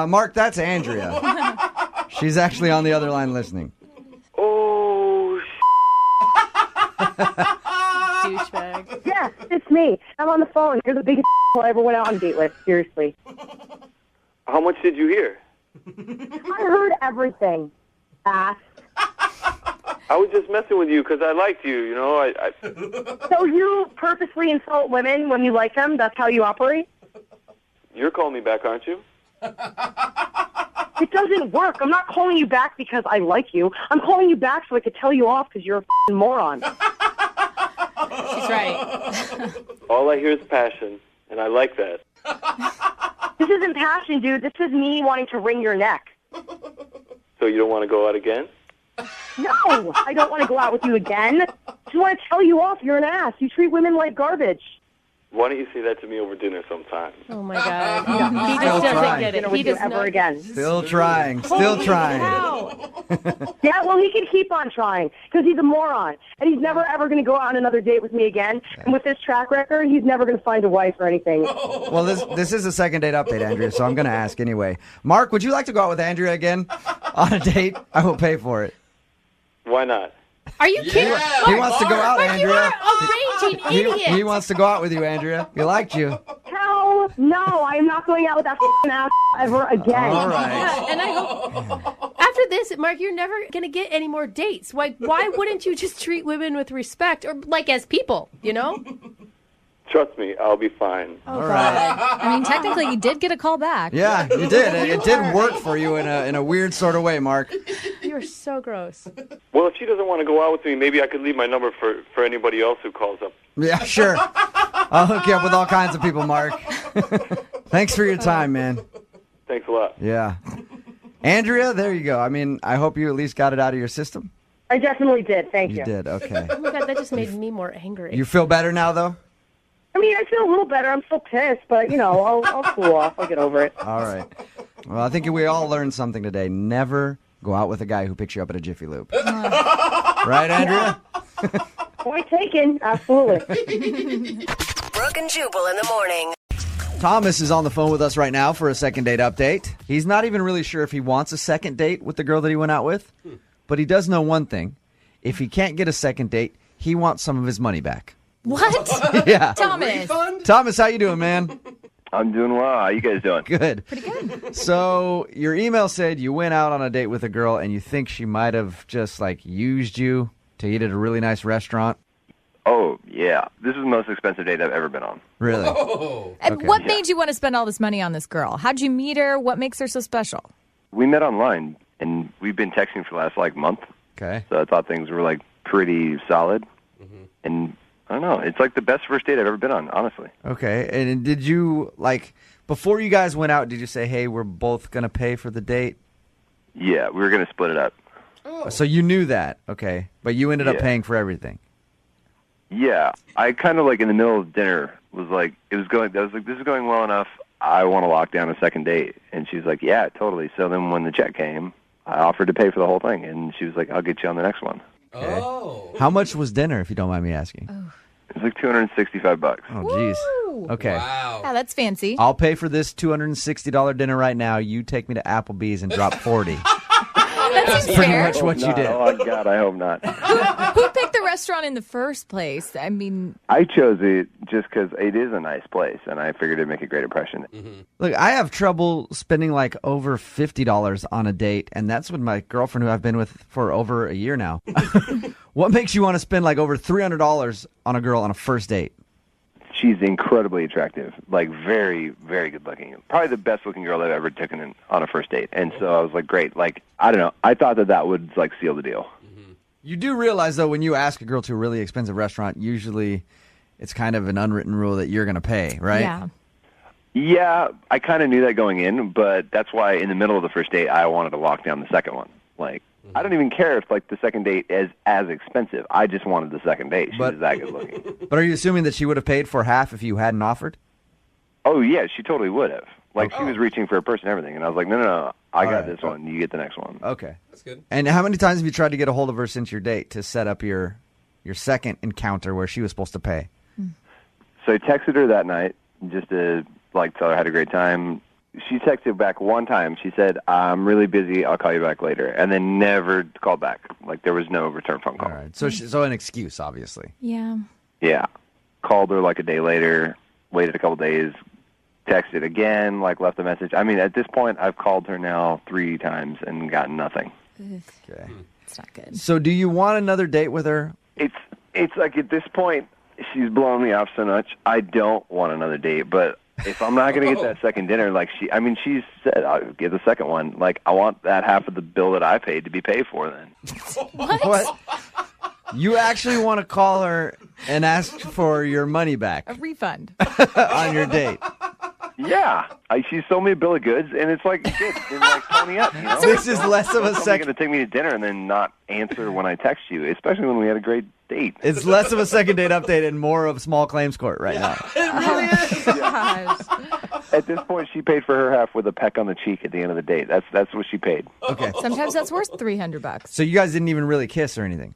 Mark, that's Andrea. She's actually on the other line listening. Oh, Douchebag. Yeah, it's me. I'm on the phone. You're the biggest I ever went out on a date with. Seriously. how much did you hear? I heard everything. Ass. I was just messing with you because I liked you, you know. So you purposely insult women when you like them? That's how you operate? You're calling me back, aren't you? It doesn't work. I'm not calling you back because I like you. I'm calling you back so I could tell you off because you're a f***ing moron. She's right. All I hear is passion, and I like that. This isn't passion, dude. This is me wanting to wring your neck. So you don't want to go out again? No, I don't want to go out with you again. I just want to tell you off. You're an ass. You treat women like garbage. Why don't you say that to me over dinner sometime? Oh my God. He Still just doesn't trying. get it. Dinner He with you does ever not. again. Still trying. Still trying. Yeah, well, he can keep on trying because he's a moron. And he's never, ever going to go on another date with me again. And with this track record, he's never going to find a wife or anything. Well, this is a second date update, Andrea, so I'm going to ask anyway. Mark, would you like to go out with Andrea again on a date? I will pay for it. Why not? Are you kidding? He wants to go out, Mark, Andrea. you are a raging idiot. He wants to go out with you, Andrea. He liked you. No, I'm not going out with that ass ever again. All right. Yeah, and I hope after this, Mark, you're never going to get any more dates. Why wouldn't you just treat women with respect or like as people, you know? Trust me, I'll be fine. All right. I mean, technically, you did get a call back. Yeah, you did. It did work for you in a weird sort of way, Mark. You're so gross. Well, if she doesn't want to go out with me, maybe I could leave my number for anybody else who calls up. Yeah, sure. I'll hook you up with all kinds of people, Mark. Thanks for your time, man. Thanks a lot. Yeah. Andrea, there you go. I mean, I hope you at least got it out of your system. I definitely did. Thank you. You did, okay. Oh my God, that just made me more angry. You feel better now, though? I mean, I feel a little better. I'm still pissed, but, I'll cool off. I'll get over it. All right. Well, I think we all learned something today. Never go out with a guy who picks you up at a Jiffy Lube. Right, Andrea? Point taken. Absolutely. Brooke and Jubal in the morning. Thomas is on the phone with us right now for a second date update. He's not even really sure if he wants a second date with the girl that he went out with, but he does know one thing. If he can't get a second date, he wants some of his money back. What? Yeah. Thomas. Thomas, how you doing, man? I'm doing well. How you guys doing? Good. Pretty good. So your email said you went out on a date with a girl and you think she might have just used you to eat at a really nice restaurant. Oh, yeah. This is the most expensive date I've ever been on. Really? And Okay. what made you want to spend all this money on this girl? How'd you meet her? What makes her so special? We met online, and we've been texting for the last, month. Okay. So I thought things were, pretty solid. And I don't know. It's, the best first date I've ever been on, honestly. Okay. And did you, before you guys went out, did you say, hey, we're both going to pay for the date? Yeah, we were going to split it up. Oh. So you knew that. Okay. But you ended up paying for everything. Yeah. I kind of, in the middle of dinner, was this is going well enough. I want to lock down a second date. And she's like, yeah, totally. So then when the check came, I offered to pay for the whole thing. And she was like, I'll get you on the next one. Okay. Oh. How much was dinner, if you don't mind me asking? It was $265. Oh, jeez. Okay. Wow. Yeah, that's fancy. I'll pay for this $260 dinner right now. You take me to Applebee's and drop 40. That's pretty fair. much what you did. Oh, God, I hope not. Who picked the restaurant in the first place? I mean, I chose it just because it is a nice place, and I figured it'd make a great impression. Look, I have trouble spending over $50 on a date, and that's with my girlfriend who I've been with for over a year now. What makes you want to spend over $300 on a girl on a first date? She's incredibly attractive, very, very good looking. Probably the best looking girl I've ever taken on a first date. And so I was like, great. I don't know. I thought that would seal the deal. You do realize, though, when you ask a girl to a really expensive restaurant, usually it's kind of an unwritten rule that you're going to pay, right? Yeah. Yeah, I kind of knew that going in, but that's why in the middle of the first date, I wanted to lock down the second one. I don't even care if the second date is as expensive. I just wanted the second date. She was that good looking. But are you assuming that she would have paid for half if you hadn't offered? Oh, yeah, she totally would have. She was reaching for a purse and everything. And I was like, no, I got this one. You get the next one. Okay. That's good. And how many times have you tried to get a hold of her since your date to set up your second encounter where she was supposed to pay? So I texted her that night just to, tell her I had a great time. She texted back one time. She said, I'm really busy. I'll call you back later. And then never called back. There was no return phone call. All right. So an excuse, obviously. Yeah. Yeah. Called her a day later, waited a couple days, texted again, left a message. I mean, at this point, I've called her now 3 times and gotten nothing. Okay. It's not good. So do you want another date with her? It's at this point, she's blown me off so much. I don't want another date, but if I'm not going to get that second dinner, she said, I'll get the second one. I want that half of the bill that I paid to be paid for then. What? You actually want to call her and ask for your money back A refund. on your date? Yeah. She sold me a bill of goods, and it's shit. Then, call me up, This is less of a You're second. going to take me to dinner and then not answer when I text you, especially when we had a great date. It's less of a second date update and more of small claims court right now. It really is. Gosh. At this point, she paid for her half with a peck on the cheek at the end of the date. That's what she paid. Okay. Sometimes that's worth $300. So you guys didn't even really kiss or anything?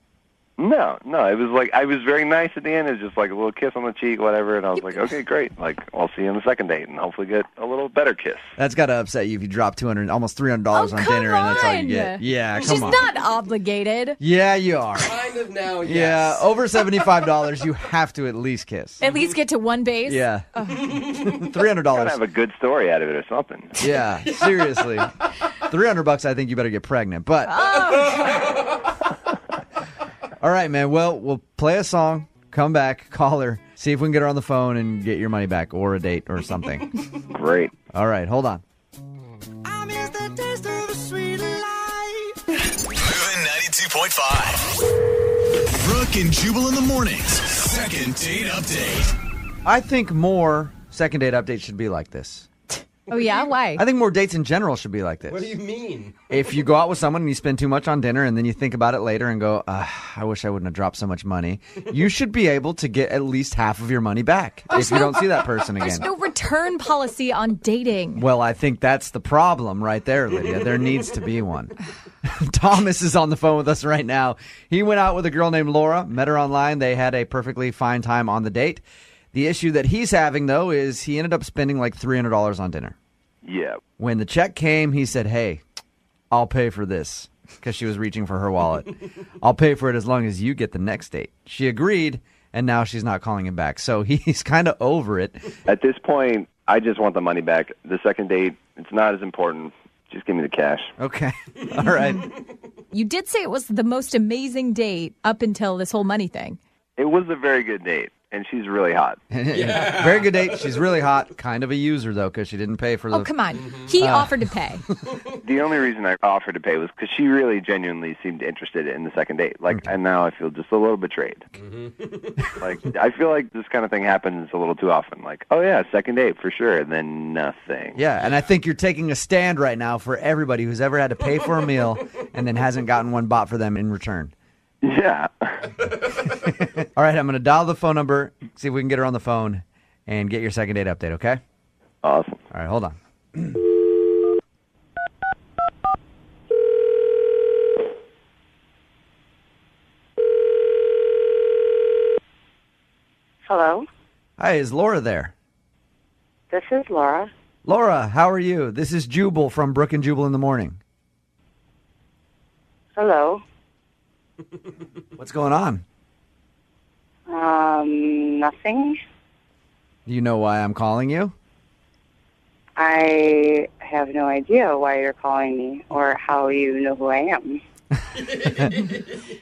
No. It was like, I was very nice at the end. It was just like a little kiss on the cheek, whatever. And I was like, okay, great. Like, I'll see you on the second date and hopefully get a little better kiss. That's got to upset you if you drop almost $300 on dinner and that's all you get. Yeah, come She's on. not obligated. Yeah, you are. Kind of now, yes. Yeah, over $75, you have to at least kiss. At least get to one base. Yeah. $300. Gotta have a good story out of it or something. Yeah, seriously. $300, I think you better get pregnant. But all right, man. Well, we'll play a song, come back, call her, see if we can get her on the phone and get your money back or a date or something. Great. All right, hold on. Moving 92.5. Brooke and Jubal in the mornings. Second date update. I think more second date updates should be like this. Oh, yeah? Why? I think more dates in general should be like this. What do you mean? If you go out with someone and you spend too much on dinner and then you think about it later and go, I wish I wouldn't have dropped so much money, you should be able to get at least half of your money back if you don't see that person again. There's no return policy on dating. Well, I think that's the problem right there, Lydia. There needs to be one. Thomas is on the phone with us right now. He went out with a girl named Laura, met her online. They had a perfectly fine time on the date. The issue that he's having, though, is he ended up spending like $300 on dinner. Yeah. When the check came, he said, hey, I'll pay for this, because she was reaching for her wallet. I'll pay for it as long as you get the next date. She agreed, and now she's not calling him back. So he's kind of over it. At this point, I just want the money back. The second date, it's not as important. Just give me the cash. Okay. All right. You did say it was the most amazing date up until this whole money thing. It was a very good date, and she's really hot. Yeah. Very good date. She's really hot. Kind of a user, though, because she didn't pay for the... Oh, come on. He offered to pay. The only reason I offered to pay was because she really genuinely seemed interested in the second date. Like, and now I feel just a little betrayed. Like, I feel like this kind of thing happens a little too often. Like, oh, yeah, second date for sure, and then nothing. Yeah, and I think you're taking a stand right now for everybody who's ever had to pay for a meal and then hasn't gotten one bought for them in return. Yeah. All right, I'm going to dial the phone number, see if we can get her on the phone, and get your second date update, okay? Awesome. All right, hold on. Hello, Hi, is Laura there? this is Laura. Laura, how are you? This is Jubal from Brooke and Jubal in the morning. Hello. What's going on? Nothing. Do you know why I'm calling you? I have no idea why you're calling me or how you know who I am.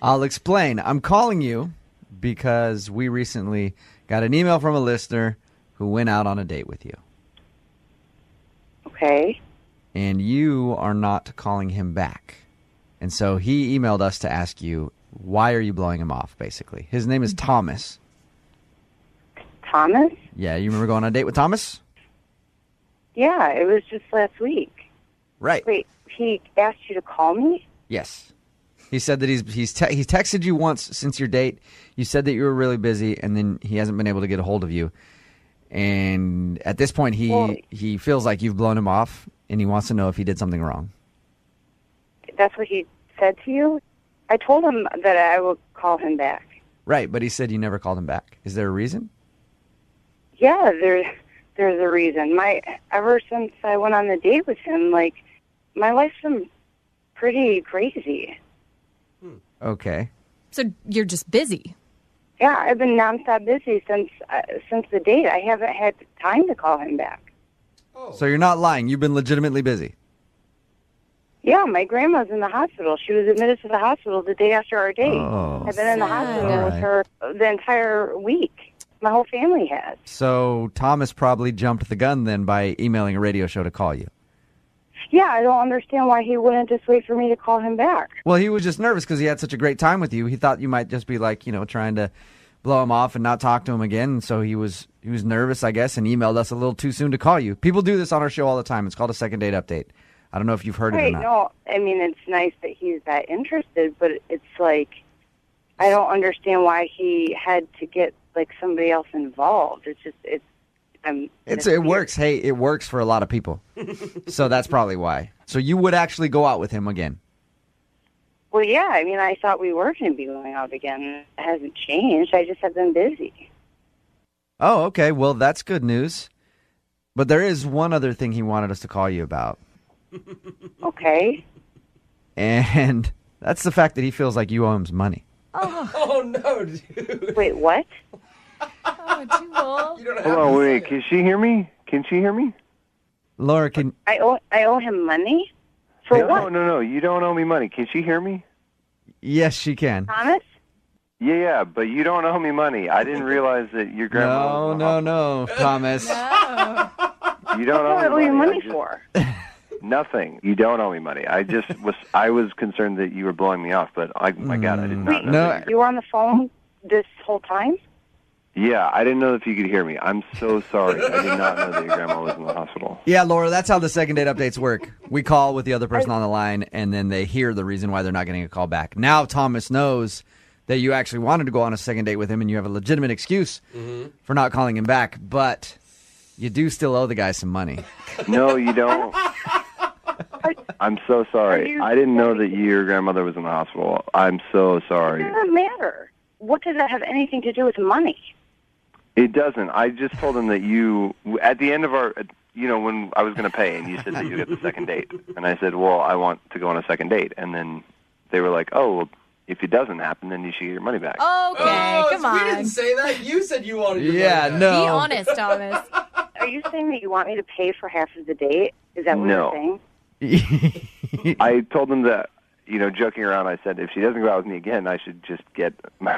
I'll explain. I'm calling you because we recently got an email from a listener who went out on a date with you. Okay. And you are not calling him back. And so he emailed us to ask you, why are you blowing him off, basically? His name is Thomas. Thomas? Yeah, you remember going on a date with Thomas? Yeah, it was just last week. Right. Wait, he asked you to call me? Yes. He said that he's texted you once since your date. You said that you were really busy, and then he hasn't been able to get a hold of you. And at this point, he feels like you've blown him off, and he wants to know if he did something wrong. That's what he said to you? I told him that I would call him back. Right, but he said you never called him back. Is there a reason? Yeah, there's a reason. Ever since I went on the date with him, like, my life's been pretty crazy. Okay. So you're just busy. Yeah, I've been nonstop busy since the date. I haven't had time to call him back. So you're not lying. You've been legitimately busy. Yeah, my grandma's in the hospital. She was admitted to the hospital the day after our date. Oh, I've been in the hospital with her the entire week. My whole family has. So Thomas probably jumped the gun then by emailing a radio show to call you. Yeah, I don't understand why he wouldn't just wait for me to call him back. Well, he was just nervous because he had such a great time with you. He thought you might just be like, trying to blow him off and not talk to him again. And so he was nervous, I guess, and emailed us a little too soon to call you. People do this on our show all the time. It's called a second date update. I don't know if you've heard it or not. No, I mean, it's nice that he's that interested, but it's like, I don't understand why he had to get, like, somebody else involved. It's just, it works. Hey, it works for a lot of people. So that's probably why. So you would actually go out with him again? Well, yeah, I mean, I thought we were going to be going out again. It hasn't changed. I just have been busy. Oh, okay. Well, that's good news. But there is one other thing he wanted us to call you about. Okay. And that's the fact that he feels like you owe him money. Oh no, dude. Wait, what? Oh, Jubal. Hold on, wait. Can she hear me? Can she hear me? Laura, can... I owe him money? For no, what? No. You don't owe me money. Can she hear me? Yes, she can. Thomas? Yeah, but you don't owe me money. I didn't realize that your grandma. No, Thomas. No. You don't owe me What do I owe you money just- for? Nothing. You don't owe me money. I was concerned that you were blowing me off, but my God, I did not know. That You were on the phone this whole time? Yeah, I didn't know if you could hear me. I'm so sorry. I did not know that your grandma was in the hospital. Yeah, Laura, that's how the second date updates work. We call with the other person on the line, and then they hear the reason why they're not getting a call back. Now Thomas knows that you actually wanted to go on a second date with him, and you have a legitimate excuse for not calling him back, but you do still owe the guy some money. No, you don't. I'm so sorry. I didn't know that your grandmother was in the hospital. I'm so sorry. It doesn't matter. What does that have anything to do with money? It doesn't. I just told him that you, at the end of our, when I was going to pay, and you said that you get the second date. And I said, well, I want to go on a second date. And then they were like, oh, well, if it doesn't happen, then you should get your money back. Okay, come on. We didn't say that. You said you wanted your money back. No. Be honest, Thomas. Are you saying that you want me to pay for half of the date? Is that what you're saying? I told them that, joking around, I said, if she doesn't go out with me again, I should just get my...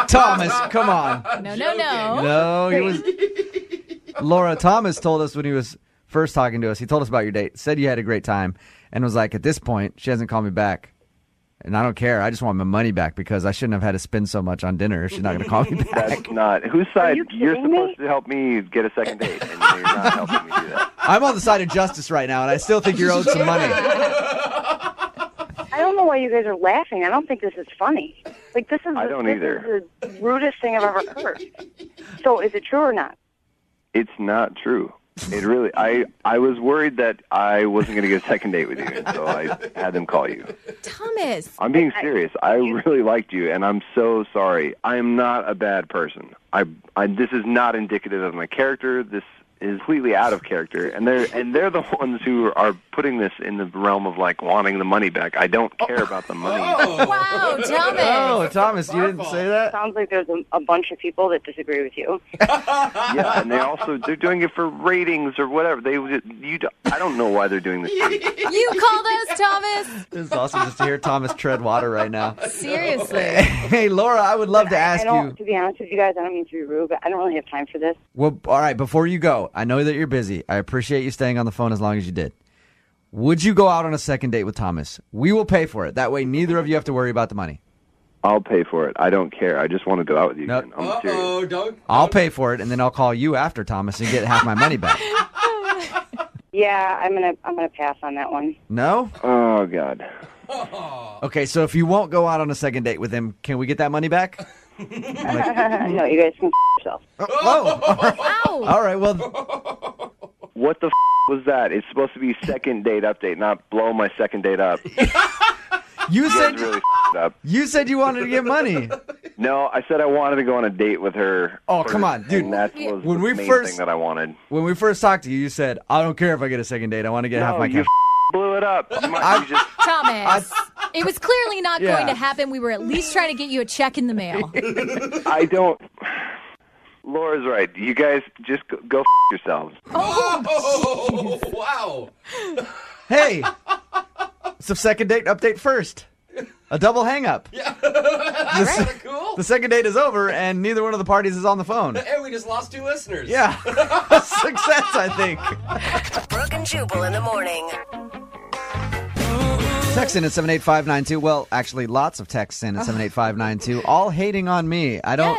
Thomas, come on. No. No, he was... Laura, Thomas told us when he was first talking to us, he told us about your date, said you had a great time, and was like, at this point, she hasn't called me back. And I don't care. I just want my money back because I shouldn't have had to spend so much on dinner if she's not going to call me back. That's not... Whose side? You're supposed to help me get a second date, and you're not helping me do that. I'm on the side of justice right now, and I still think you're owed some money. I don't know why you guys are laughing. I don't think this is funny. Like, this is I don't either. This is the rudest thing I've ever heard. So is it true or not? It's not true. It really... I was worried that I wasn't going to get a second date with you, and so I had them call you. Thomas. I'm being serious. I really liked you, and I'm so sorry. I am not a bad person. This is not indicative of my character. This is completely out of character, and they're the ones who are putting this in the realm of like wanting the money back. I don't care about the money. Wow, Thomas. Oh, Thomas, you didn't say that? Sounds like there's a bunch of people that disagree with you. Yeah, and they're doing it for ratings or whatever. I don't know why they're doing this. You called us, Thomas. It's awesome just to hear Thomas tread water right now. Seriously. Hey, Laura, I would love to ask you. To be honest with you guys, I don't mean to be rude, but I don't really have time for this. Well, all right, before you go, I know that you're busy. I appreciate you staying on the phone as long as you did. Would you go out on a second date with Thomas? We will pay for it. That way, neither of you have to worry about the money. I'll pay for it. I don't care. I just want to go out with you again. I'm serious. I'll pay for it, and then I'll call you after, Thomas, and get half my money back. Yeah, I'm gonna pass on that one. No? Oh, God. Okay, so if you won't go out on a second date with him, can we get that money back? No, you guys can yourself. Oh. All right, well... What the was that? It's supposed to be second date update, not blow my second date up. You said really up. You said you wanted to get money. No, I said I wanted to go on a date with her. Oh, come on, dude. And that was the main thing that I wanted. When we first talked to you, you said, I don't care if I get a second date. I want to get half my cash. Blew it up. Thomas, it was clearly not going to happen. We were at least trying to get you a check in the mail. I don't... Laura's right. You guys just go yourselves. Oh, wow. Hey, it's a second date update first. A double hang-up. Yeah. That's cool. The second date is over, and neither one of the parties is on the phone. And we just lost 2 listeners. Yeah. Success, I think. Brooke and Jubal in the morning. Text in at 78592. Well, actually, lots of texts in at 78592. All hating on me. I don't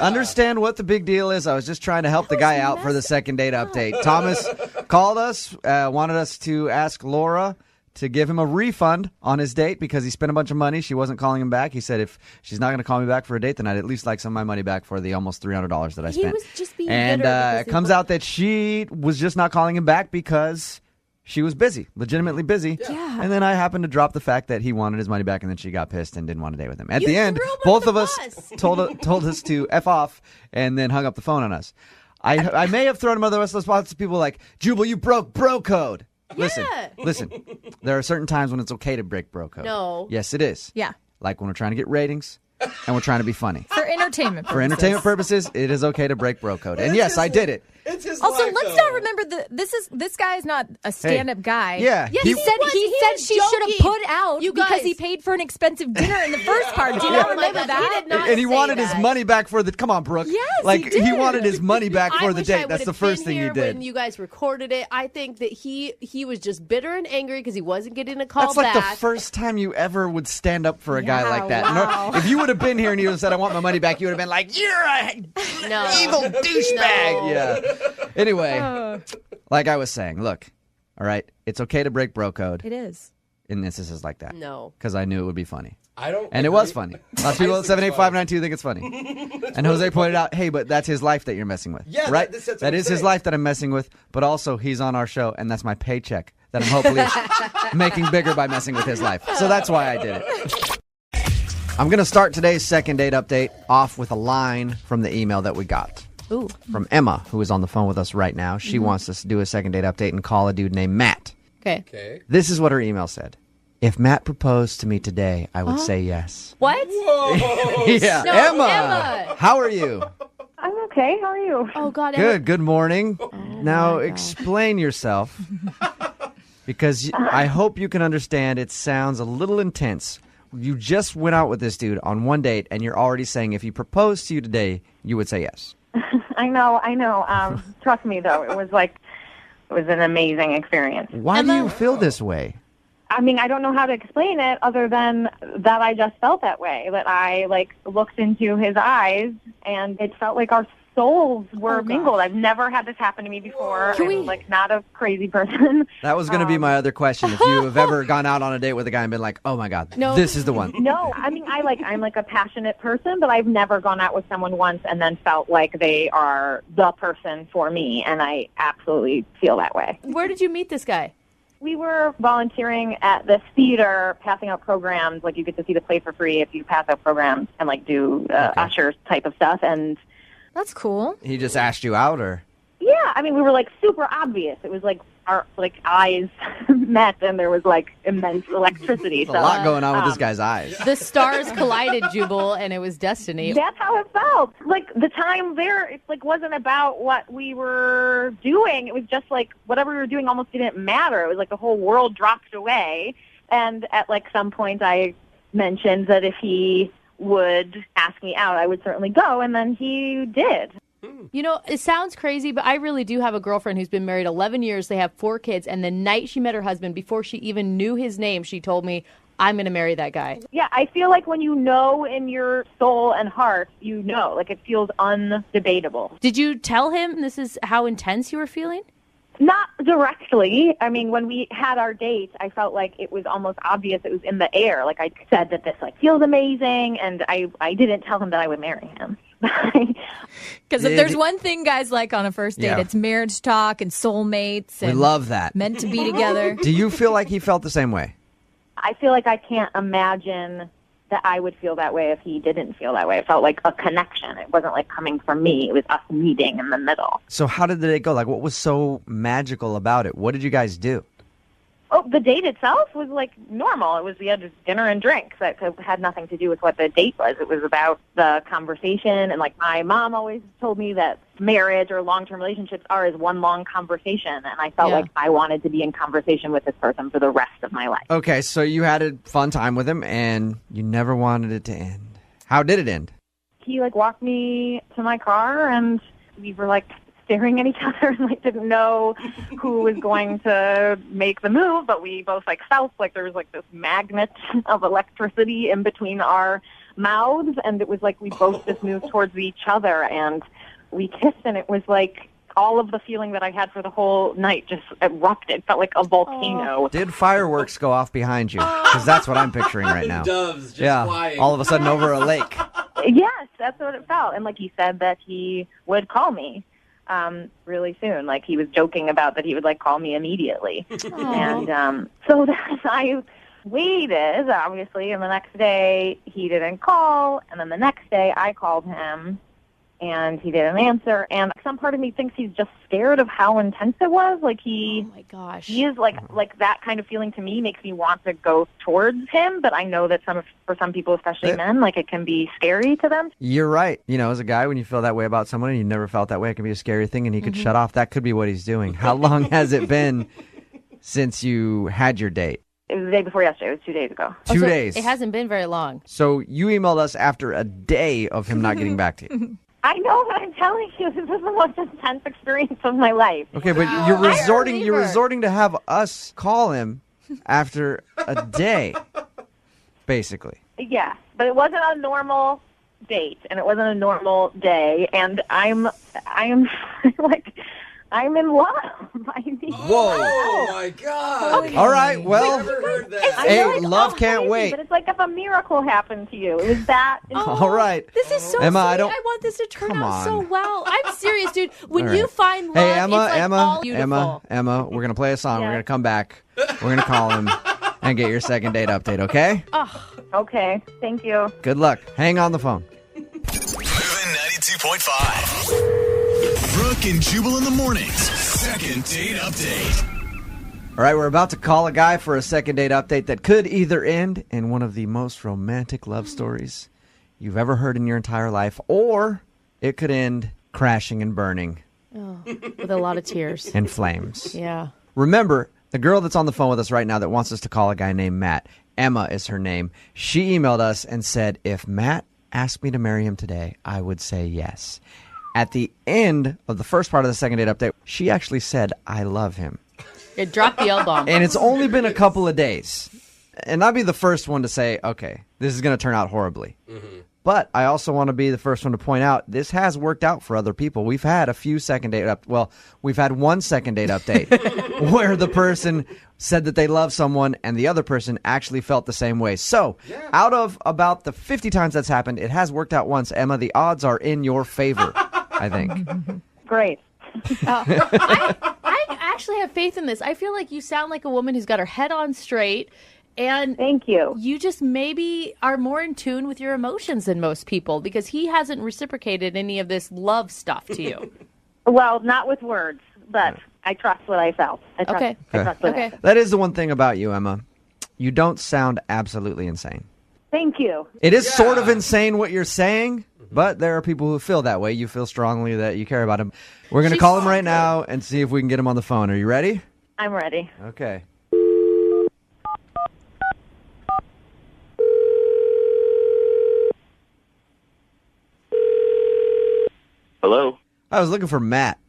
understand what the big deal is. I was just trying to help the guy out for the second date update. Thomas called us, wanted us to ask Laura to give him a refund on his date because he spent a bunch of money. She wasn't calling him back. He said, if she's not going to call me back for a date, then I'd at least like some of my money back for the almost $300 that I spent. He was just being and bitter it comes out that she was just not calling him back because she was busy, legitimately busy. Yeah. And then I happened to drop the fact that he wanted his money back, and then she got pissed and didn't want to date with him. At the end, both of us told us to F off and then hung up the phone on us. I may have thrown him under the rest of the spots to people like, Jubal, you broke bro code. Listen. There are certain times when it's okay to break bro code. No. Yes, it is. Yeah. Like when we're trying to get ratings and we're trying to be funny. For entertainment purposes. For entertainment purposes, it is okay to break bro code. And yes, I did it. It's his Also, life, let's though. not remember this guy is not a stand-up guy. Yeah. He said she should have put out You because guys. he paid for an expensive dinner in the first part. Do you not remember that? He did not And he say wanted that. his money back for the... Come on, Brooke. Yes, like, he did. wanted his money back I for the wish I date. That's would've the first been thing he here did. When you guys recorded it, I think that he was just bitter and angry because he wasn't getting a call That's like back. the first time you ever would stand up for a guy Yeah, like that. wow. No, if you would have been here and you would have said, I want my money back, you would have been like, you're a evil douchebag. No. Yeah. Anyway, like I was saying, look, all right, it's okay to break bro code It is. in instances like that. No. Because I knew it would be funny. I don't. And it agree. was funny. Lots of people at 78592 think it's funny. And Jose pointed out, hey, but that's his life that you're messing with. Yeah, right? that's what That I'm is his saying. life that I'm messing with, but also he's on our show, and that's my paycheck that I'm hopefully making bigger by messing with his life. So that's why I did it. I'm going to start today's second date update off with a line from the email that we got. Ooh. From Emma, who is on the phone with us right now. She wants us to do a second date update and call a dude named Matt. Okay. Okay. This is what her email said. If Matt proposed to me today, I would say yes. What? Whoa. Yeah, No, Emma. How are you? I'm okay. How are you? Oh, God. Good morning. Now explain yourself. Because I hope you can understand it sounds a little intense. You just went out with this dude on one date, and you're already saying if he proposed to you today, you would say yes. I know. Trust me, though, it was an amazing experience. Why do you feel this way? I mean, I don't know how to explain it other than that I just felt that way, that I, looked into his eyes, and it felt like our souls were mingled. I've never had this happen to me before. I'm, not a crazy person. That was going to be my other question. If you have ever gone out on a date with a guy and been like, oh, my God, this is the one. No, I mean, I'm a passionate person, but I've never gone out with someone once and then felt like they are the person for me, and I absolutely feel that way. Where did you meet this guy? We were volunteering at this theater, passing out programs. Like, you get to see the play for free if you pass out programs and, do usher type of stuff. And That's cool. He just asked you out, or? yeah, I mean, we were, super obvious. It was, our, eyes met, and there was, immense electricity. There's a lot going on with this guy's eyes. The stars collided, Jubal, and it was destiny. That's how it felt. The time there, it wasn't about what we were doing. It was just whatever we were doing almost didn't matter. It was the whole world dropped away. And at some point, I mentioned that if he would ask me out, I would certainly go, and then he did. You know, it sounds crazy, but I really do have a girlfriend who's been married 11 years. They have 4 kids, and the night she met her husband, before she even knew his name, she told me, I'm going to marry that guy. Yeah, I feel like when you know in your soul and heart, you know. It feels undebatable. Did you tell him this is how intense you were feeling? Not directly. I mean, when we had our date, I felt like it was almost obvious. It was in the air. I said that this feels amazing, and I didn't tell him that I would marry him. Because if there's one thing guys like on a first date, it's marriage talk and soulmates. And we love that. Meant to be together. Do you feel like he felt the same way? I feel like I can't imagine that I would feel that way if he didn't feel that way. It felt like a connection. It wasn't coming from me. It was us meeting in the middle. So how did it go? What was so magical about it? What did you guys do? Oh, the date itself was normal. It was, we had dinner and drinks. That had nothing to do with what the date was. It was about the conversation. And my mom always told me that marriage or long-term relationships are as one long conversation. And I felt like I wanted to be in conversation with this person for the rest of my life. Okay, so you had a fun time with him and you never wanted it to end. How did it end? He walked me to my car, and we were staring at each other and didn't know who was going to make the move, but we both felt like there was this magnet of electricity in between our mouths, and it was we both just moved towards each other, and we kissed, and it was all of the feeling that I had for the whole night just erupted. It felt like a volcano. Did fireworks go off behind you? Because that's what I'm picturing right now. Doves just flying. All of a sudden over a lake. Yes, that's what it felt. And he said that he would call me. really soon. Like, he was joking about that he would, like, call me immediately. And so I waited, obviously, and the next day he didn't call, and then the next day I called him, and he didn't answer, and some part of me thinks he's just scared of how intense it was. Like, oh my gosh, he is like that kind of feeling to me makes me want to go towards him, but I know that for some people, especially men, like, it can be scary to them. You're right. You know, as a guy, when you feel that way about someone and you never felt that way, it can be a scary thing, and he could shut off. That could be what he's doing. How long has it been since you had your date? It was the day before yesterday. It was 2 days ago. 2 days. It hasn't been very long. So you emailed us after a day of him not getting back to you. I know, but I'm telling you, this is the most intense experience of my life. Okay, but you're resorting to have us call him after a day, basically. Yeah, but it wasn't a normal date, and it wasn't a normal day, and I'm like, I'm in love. I mean, whoa! Oh my God! Okay. All right, well, hey, love can't wait. But it's like if a miracle happened to you. It was that. All right, this is so Emma, sweet. I want this to turn out so well. I'm serious, dude. When All right. you find love, hey, Emma, it's like all beautiful. Emma, we're gonna play a song. We're gonna come back. We're gonna call him and get your second date update. Okay? Oh, okay. Thank you. Good luck. Hang on the phone. Moving 92.5. Brooke and Jubal in the mornings. Second date update. All right, we're about to call a guy for a second date update that could either end in one of the most romantic love stories you've ever heard in your entire life, or it could end crashing and burning. Oh, with a lot of tears. And flames. Yeah. Remember, the girl that's on the phone with us right now that wants us to call a guy named Matt, Emma is her name. She emailed us and said, if Matt asked me to marry him today, I would say yes. At the end of the first part of the second date update, she actually said, I love him. It dropped the L-bomb. And it's only been a couple of days. And I'll be the first one to say, okay, this is going to turn out horribly. Mm-hmm. But I also want to be the first one to point out, this has worked out for other people. We've had a few second date we've had one second date update where the person said that they love someone and the other person actually felt the same way. So out of about the 50 times that's happened, it has worked out once. Emma, the odds are in your favor, I think. Great. I actually have faith in this. I feel like you sound like a woman who's got her head on straight. And thank you. You just maybe are more in tune with your emotions than most people, because he hasn't reciprocated any of this love stuff to you. Well, not with words, but I trust what I felt. I trust what I felt. That is the one thing about you, Emma. You don't sound absolutely insane. Thank you. It is sort of insane what you're saying, but there are people who feel that way. You feel strongly that you care about him. We're going to call him right now and see if we can get him on the phone. Are you ready? I'm ready. Okay. Hello? I was looking for Matt.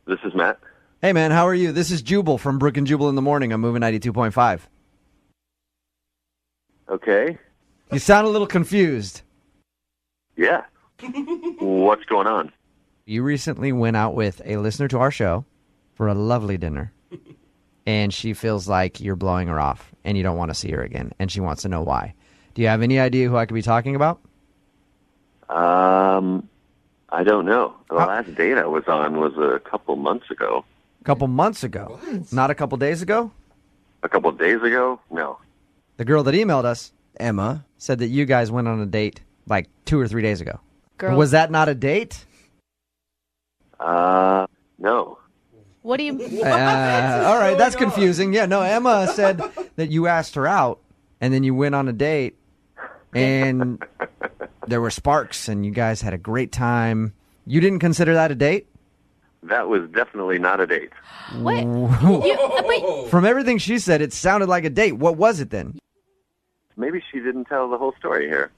This is Matt. Hey, man, how are you? This is Jubal from Brooke and Jubal in the morning. I'm moving 92.5. Okay. You sound a little confused. Yeah. What's going on? You recently went out with a listener to our show for a lovely dinner, and she feels like you're blowing her off, and you don't want to see her again, and she wants to know why. Do you have any idea who I could be talking about? I don't know. The last date I was on was a couple months ago. A couple months ago? What? Not a couple days ago? A couple days ago? No. The girl that emailed us, Emma, said that you guys went on a date like 2 or 3 days ago. Girl. Was that not a date? No. What do you... all right, that's confusing. Yeah, no, Emma said that you asked her out, and then you went on a date, and there were sparks, and you guys had a great time. You didn't consider that a date? That was definitely not a date. What? From everything she said, it sounded like a date. What was it then? Maybe she didn't tell the whole story here.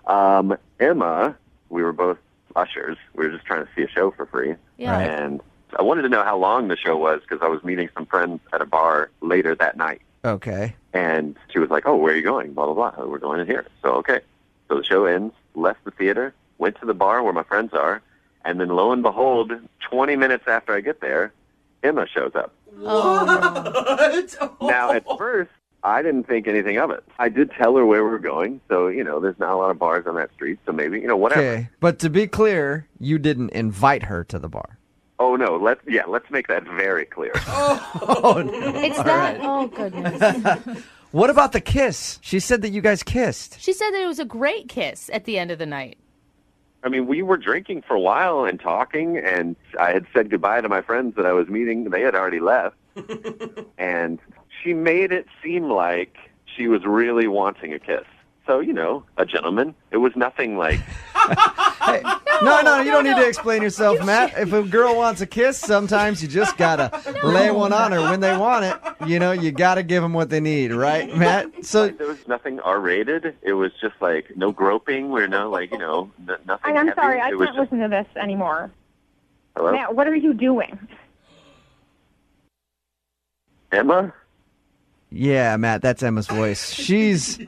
Emma, we were both ushers. We were just trying to see a show for free. Yeah. Right. And I wanted to know how long the show was because I was meeting some friends at a bar later that night. Okay. And she was like, oh, where are you going? Blah, blah, blah. We're going in here. So, okay. So the show ends, left the theater, went to the bar where my friends are, and then lo and behold, 20 minutes after I get there, Emma shows up. What? Now, at first, I didn't think anything of it. I did tell her where we were going, so, there's not a lot of bars on that street, so maybe, whatever. Okay, but to be clear, you didn't invite her to the bar. Oh no, let's make that very clear. It's that. right. Oh, goodness. What about the kiss? She said that you guys kissed. She said that it was a great kiss at the end of the night. I mean, we were drinking for a while and talking, and I had said goodbye to my friends that I was meeting. They had already left. And she made it seem like she was really wanting a kiss. So, a gentleman. It was nothing like... Hey, no, you don't need to explain yourself, Matt. If a girl wants a kiss, sometimes you just gotta lay one on her when they want it. You gotta give them what they need, right, Matt? So there was nothing R-rated. It was just like no groping or no, nothing. I'm heavy. sorry, I It was can't just, listen to this anymore. Hello? Matt, what are you doing? Emma? yeah, Matt, that's Emma's voice. She's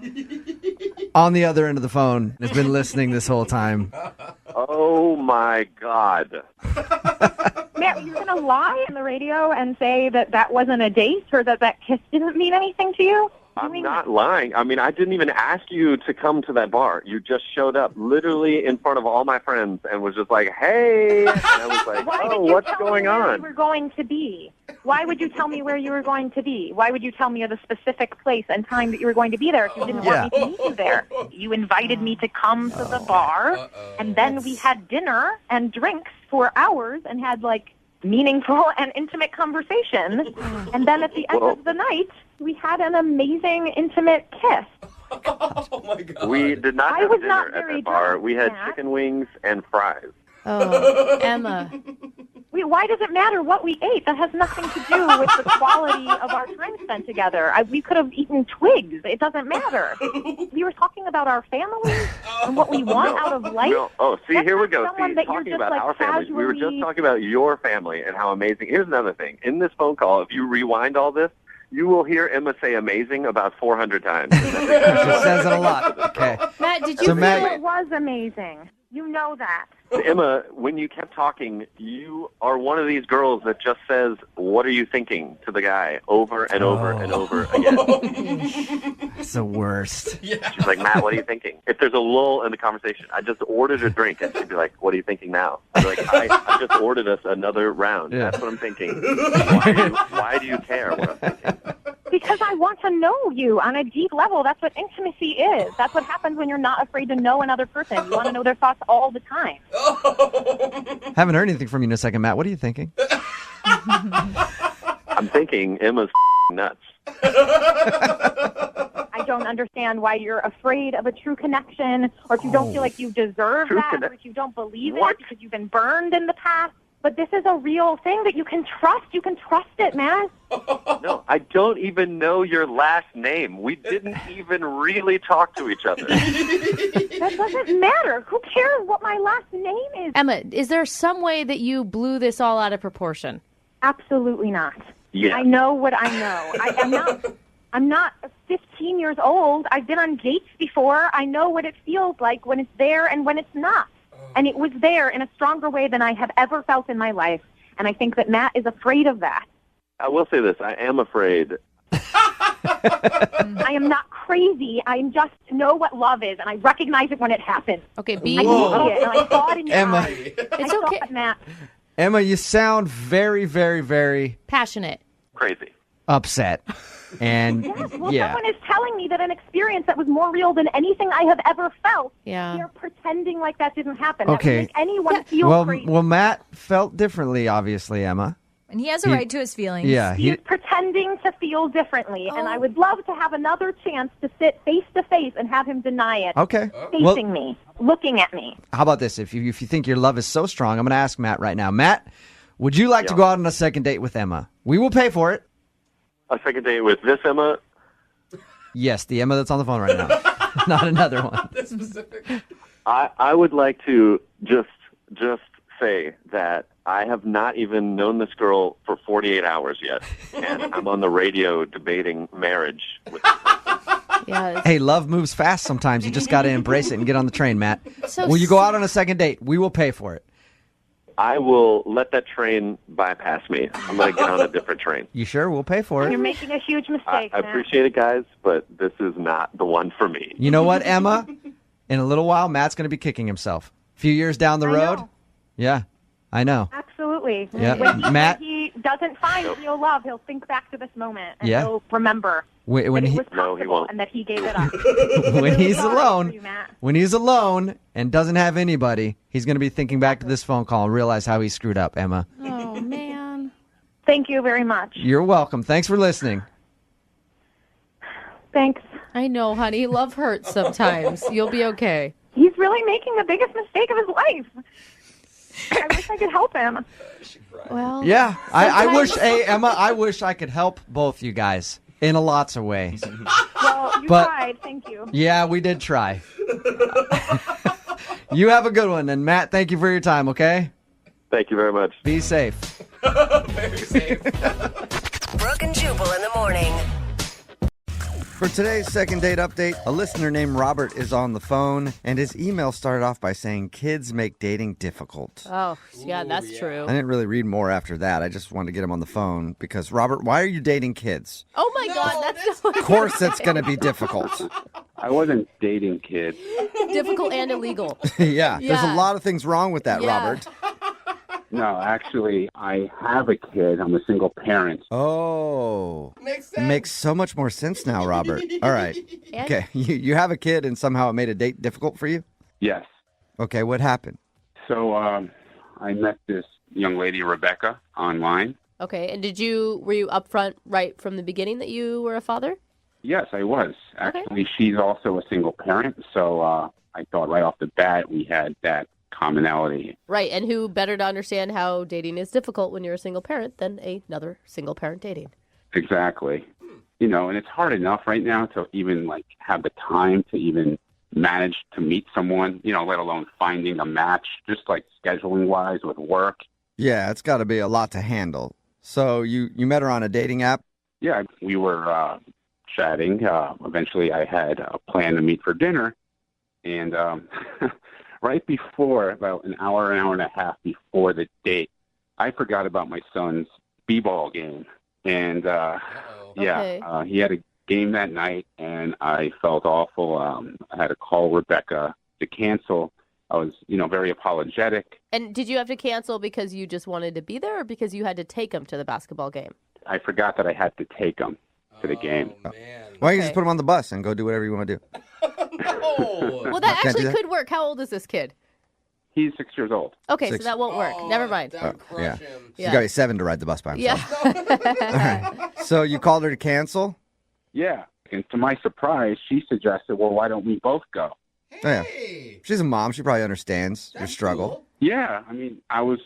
on the other end of the phone. Has been listening this whole time. Oh my God! Matt, you're going to lie on the radio and say that wasn't a date or that kiss didn't mean anything to you? I'm not lying. I mean, I didn't even ask you to come to that bar. You just showed up literally in front of all my friends and was just like, hey. And I was like, what's going on? You were going to be? Why would you tell me where you were going to be? Why would you tell me of the specific place and time that you were going to be there if you didn't want me to meet you there? You invited me to come to the bar, and then we had dinner and drinks for hours and had, meaningful and intimate conversation. And then at the end of the night, we had an amazing, intimate kiss. Oh, my God. We did not I have was dinner not at very that bar. drunk, We had Matt. chicken wings and fries. Oh, Emma. Why does it matter what we ate? That has nothing to do with the quality of our time spent together. We could have eaten twigs. It doesn't matter. We were talking about our families and what we want out of life. No. Oh, see, That's here we not go. someone See, that you're talking just, about our families. We were just casually- talking about your family and how amazing. Here's another thing. In this phone call, if you rewind all this, you will hear Emma say amazing about 400 times. She says it a lot. Okay. Matt, did you So, feel Matt- It was amazing. You know that. Emma, when you kept talking, you are one of these girls that just says, what are you thinking to the guy over and over and over again. It's the worst. She's like, Matt, what are you thinking? If there's a lull in the conversation, I just ordered a drink, and she'd be like, what are you thinking now? I'd be like, I just ordered us another round. Yeah. That's what I'm thinking. Why do you care what I'm thinking? Because I want to know you on a deep level. That's what intimacy is. That's what happens when you're not afraid to know another person. You want to know their thoughts all the time. Haven't heard anything from you in a second, Matt. What are you thinking? I'm thinking Emma's nuts. I don't understand why you're afraid of a true connection, or if you don't feel like you deserve True that, connect- or if you don't believe What? it because you've been burned in the past. But this is a real thing that you can trust. You can trust it, man. No, I don't even know your last name. We didn't even really talk to each other. That doesn't matter. Who cares what my last name is? Emma, is there some way that you blew this all out of proportion? Absolutely not. Yeah. I know what I know. I'm not 15 years old. I've been on dates before. I know what it feels like when it's there and when it's not. And it was there in a stronger way than I have ever felt in my life. And I think that Matt is afraid of that. I will say this. I am afraid. I am not crazy. I just know what love is, and I recognize it when it happens. Okay, I can see it, and I saw it in your Emma. eyes. It's I saw okay. it, Matt. Emma, you sound very, very, very Passionate. Crazy. upset. And Yes, well, yeah. someone is telling me that an experience that was more real than anything I have ever felt. Yeah. They're pretending like that didn't happen. That would Okay. make anyone feel Well, crazy. well, Matt felt differently, obviously, Emma. And he has a He- right to his feelings. Yeah, He's pretending to feel differently, and I would love to have another chance to sit face to face and have him deny it. Okay. Facing me, looking at me. How about this? If you think your love is so strong, I'm going to ask Matt right now. Matt, would you like to go out on a second date with Emma? We will pay for it. A second date with this Emma? Yes, the Emma that's on the phone right now. Not another one. That's specific. I would like to just say that I have not even known this girl for 48 hours yet, and I'm on the radio debating marriage with Yeah. Hey, love moves fast sometimes. You just got to embrace it and get on the train, Matt. So will you go out on a second date? We will pay for it. I will let that train bypass me. I'm going to get on a different train. You sure? We'll pay for You're it. making a huge I mistake, Matt. appreciate it, guys, but this is not the one for me. You know what, Emma? In a little while, Matt's going to be kicking himself. A few years down the I road. know. Yeah, I know. Absolutely. absolutely. Yeah. When Matt? he doesn't find real love, he'll think back to this moment and Yeah. he'll remember When that he- it was No, he possible won't. and that he gave it up. when he's sorry for alone, you, Matt. when he's alone and doesn't have anybody, he's going to be thinking back to this phone call and realize how he screwed up, Emma. Oh, man. Thank you very much. You're welcome. Thanks for listening. Thanks. I know, honey. Love hurts sometimes. You'll be okay. He's really making the biggest mistake of his life. I wish I could help him. Well, Yeah, I wish, sometimes- Emma, I wish I could help both you guys in lots of ways. Well, you But- tried. Thank you. Yeah, we did try. You have a good one. And Matt, thank you for your time, okay? Thank you very much. Be safe. Very safe. Brooke and Jubal in the morning. For today's second date update, a listener named Robert is on the phone, and his email started off by saying kids make dating difficult. Oh, yeah, that's true. I didn't really read more after that. I just wanted to get him on the phone because, Robert, why are you dating kids? Oh, my God. That's so Of course that's going to be difficult. I wasn't dating kids. difficult and illegal. Yeah, there's Yeah. a lot of things wrong with that, Yeah. Robert. No, actually, I have a kid. I'm a single parent. Oh. Makes sense. Makes so much more sense now, Robert. All right. And- Okay, you have a kid and somehow it made a date difficult for you? Yes. Okay, what happened? So I met this young lady, Rebecca, online. Okay, and were you upfront right from the beginning that you were a father? Yes, I was. Actually, she's also a single parent, so I thought right off the bat we had that commonality. Right, and who better to understand how dating is difficult when you're a single parent than another single parent dating? Exactly. You know, and it's hard enough right now to even like have the time to even manage to meet someone, you know, let alone finding a match, just like scheduling wise with work. Yeah, it's got to be a lot to handle. So you met her on a dating app? Yeah, we were chatting. Eventually I had a plan to meet for dinner. And right before, about an hour and a half before the date, I forgot about my son's b-ball game. And Okay. he had a game that night, and I felt awful. I had to call Rebecca to cancel. I was, very apologetic. And did you have to cancel because you just wanted to be there or because you had to take him to the basketball game? I forgot that I had to take him to the game. Why don't you just put him on the bus and go do whatever you want to do? Well, that Can't do actually that? could work. How old is this kid? He's 6 years old. Okay, Six. so that won't work. Never mind. Yeah. Yeah. He's got to be 7 to ride the bus by himself. Yeah. All right. So you called her to cancel? Yeah. And to my surprise, she suggested, well, why don't we both go? Oh, yeah. She's a mom. She probably understands your struggle. Yeah. I mean, I was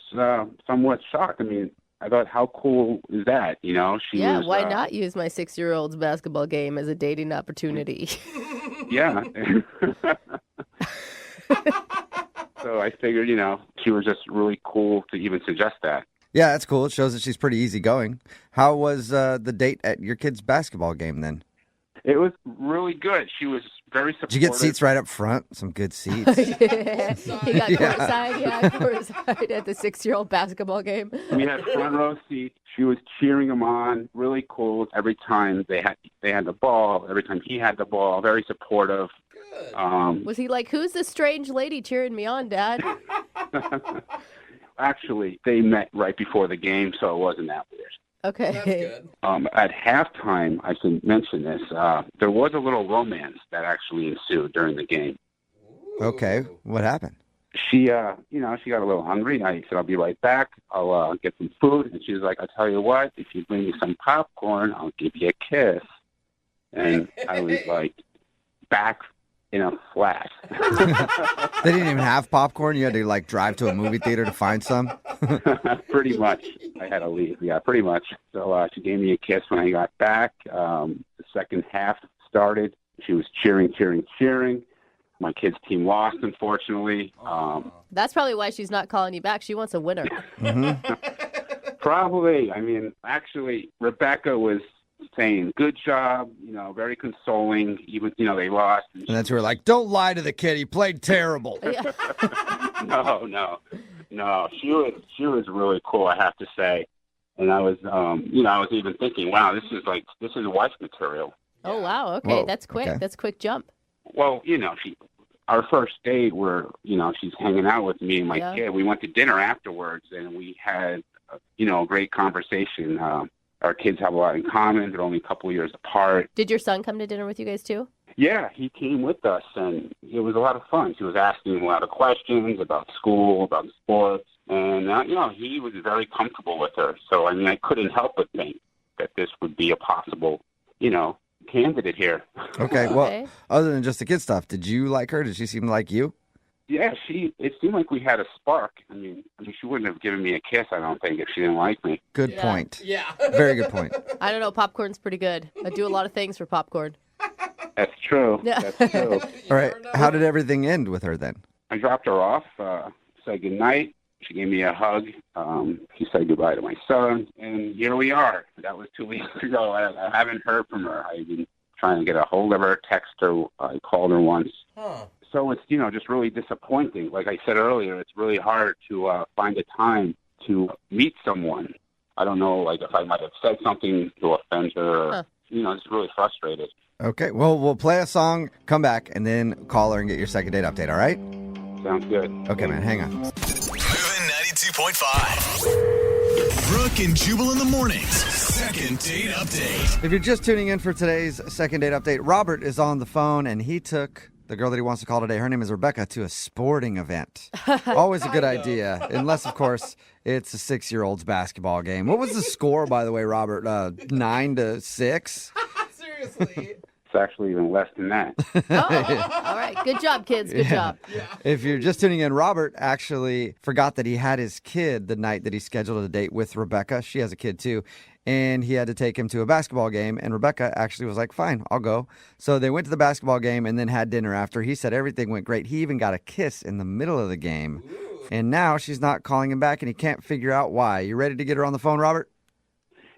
somewhat shocked. I mean, I thought, how cool is that? She Yeah, was, why not use my 6-year-old's basketball game as a dating opportunity? Yeah. So I figured, she was just really cool to even suggest that. Yeah, that's cool. It shows that she's pretty easygoing. How was the date at your kid's basketball game then? It was really good. She was very supportive. Did you get seats right up front? Some good seats. He got courtside at the 6-year-old basketball game. We had front row seats. She was cheering him on. Really cool. Every time they had the ball. Every time he had the ball. Very supportive. Was he like, who's this strange lady cheering me on, Dad? Actually, they met right before the game, so it wasn't that weird. Okay. At halftime, I should mention this. There was a little romance that actually ensued during the game. Okay. What happened? She, she got a little hungry. I said, I'll be right back. I'll get some food. And she was like, I'll tell you what, if you bring me some popcorn, I'll give you a kiss. And I was like, back in a flash. They didn't even have popcorn? You had to, drive to a movie theater to find some? Pretty much. I had to leave. Yeah, pretty much. So she gave me a kiss when I got back. The second half started. She was cheering. My kids' team lost, unfortunately. That's probably why she's not calling you back. She wants a winner. Probably. I mean, actually, Rebecca was saying, good job, very consoling, even, they lost. And that's where like, don't lie to the kid. He played terrible. No. She was really cool, I have to say. And I was, I was even thinking, wow, this is wife material. Oh, wow. Okay. Whoa, That's quick. okay. That's a quick jump. Well, our first date where, she's hanging out with me and my Yeah. kid. We went to dinner afterwards and we had a great conversation. Our kids have a lot in common. They're only a couple of years apart. Did your son come to dinner with you guys too? Yeah, he came with us, and it was a lot of fun. He was asking a lot of questions about school, about sports, and, he was very comfortable with her. So, I couldn't help but think that this would be a possible, candidate here. Okay, well, other than just the kid stuff, did you like her? Did she seem like you? Yeah, it seemed like we had a spark. I mean, she wouldn't have given me a kiss, I don't think, if she didn't like me. Good point. Yeah. Very good point. I don't know. Popcorn's pretty good. I do a lot of things for popcorn. That's true. Yeah. That's true. All right, how did everything end with her then? I dropped her off, said goodnight. She gave me a hug. She said goodbye to my son, and here we are. That was 2 weeks ago. I haven't heard from her. I've been trying to get a hold of her, text her. I called her once. Huh. So it's, just really disappointing. Like I said earlier, it's really hard to find a time to meet someone. I don't know, if I might have said something to offend her. Or, it's really frustrated. Okay, well, we'll play a song, come back, and then call her and get your second date update, all right? Sounds good. Okay, man, hang on. Moving 92.5. Brooke and Jubal in the mornings. Second date update. If you're just tuning in for today's second date update, Robert is on the phone, and he took the girl that he wants to call today. Her name is Rebecca, to a sporting event. Always a good idea, unless, of course, it's a 6-year-old's basketball game. What was the score, by the way, Robert? 9-6? Seriously. It's actually even less than that. All right. Good job, kids. Good job. Yeah. If you're just tuning in, Robert actually forgot that he had his kid the night that he scheduled a date with Rebecca. She has a kid, too. And he had to take him to a basketball game. And Rebecca actually was like, fine, I'll go. So they went to the basketball game and then had dinner after. He said everything went great. He even got a kiss in the middle of the game. Ooh. And now she's not calling him back, and he can't figure out why. You ready to get her on the phone, Robert?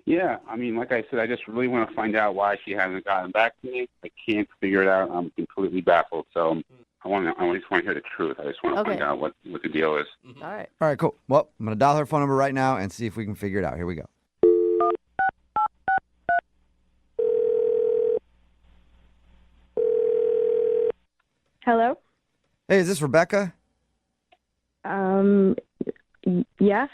Yeah, like I said, I just really want to find out why she hasn't gotten back to me. I can't figure it out. I'm completely baffled. So I just want to hear the truth. I just want to find out what the deal is. All right. All right, cool. Well, I'm going to dial her phone number right now and see if we can figure it out. Here we go. Hello? Hey, is this Rebecca? Yes.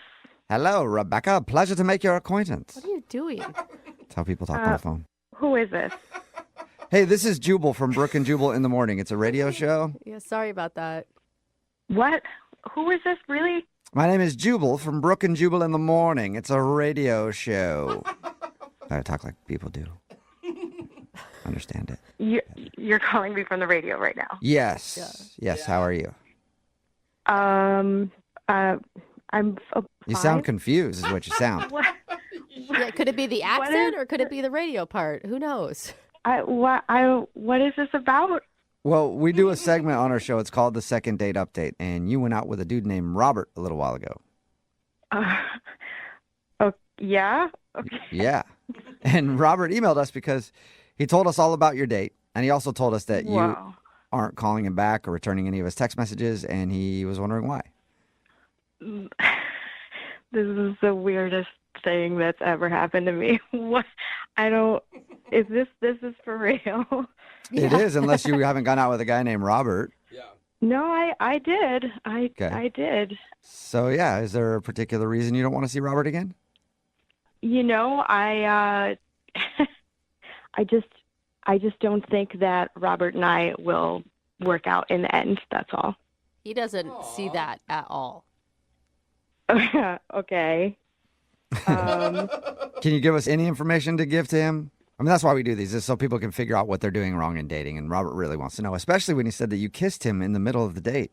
Hello, Rebecca. Pleasure to make your acquaintance. What are you doing? That's how people talk on the phone. Who is this? Hey, this is Jubal from Brooke and Jubal in the Morning. It's a radio show. Yeah, sorry about that. What? Who is this, really? My name is Jubal from Brooke and Jubal in the Morning. It's a radio show. I talk like people do. Understand it. You're calling me from the radio right now. Yes. Yeah. Yes. How are you? I'm You sound confused, is what you sound. What? Yeah, could it be the accent or could it be the radio part? Who knows? What is this about? Well, we do a segment on our show. It's called the Second Date Update, and you went out with a dude named Robert a little while ago. Yeah? Okay. Yeah. And Robert emailed us because he told us all about your date, and he also told us that you aren't calling him back or returning any of his text messages, and he was wondering why. This is the weirdest thing that's ever happened to me. What? This is for real? It is, unless you haven't gone out with a guy named Robert. Yeah. No, I did. Okay. I did. So, yeah, is there a particular reason you don't want to see Robert again? I just don't think that Robert and I will work out in the end. That's all. He doesn't see that at all. Okay. Can you give us any information to give to him? I mean, that's why we do these, is so people can figure out what they're doing wrong in dating. And Robert really wants to know, especially when he said that you kissed him in the middle of the date.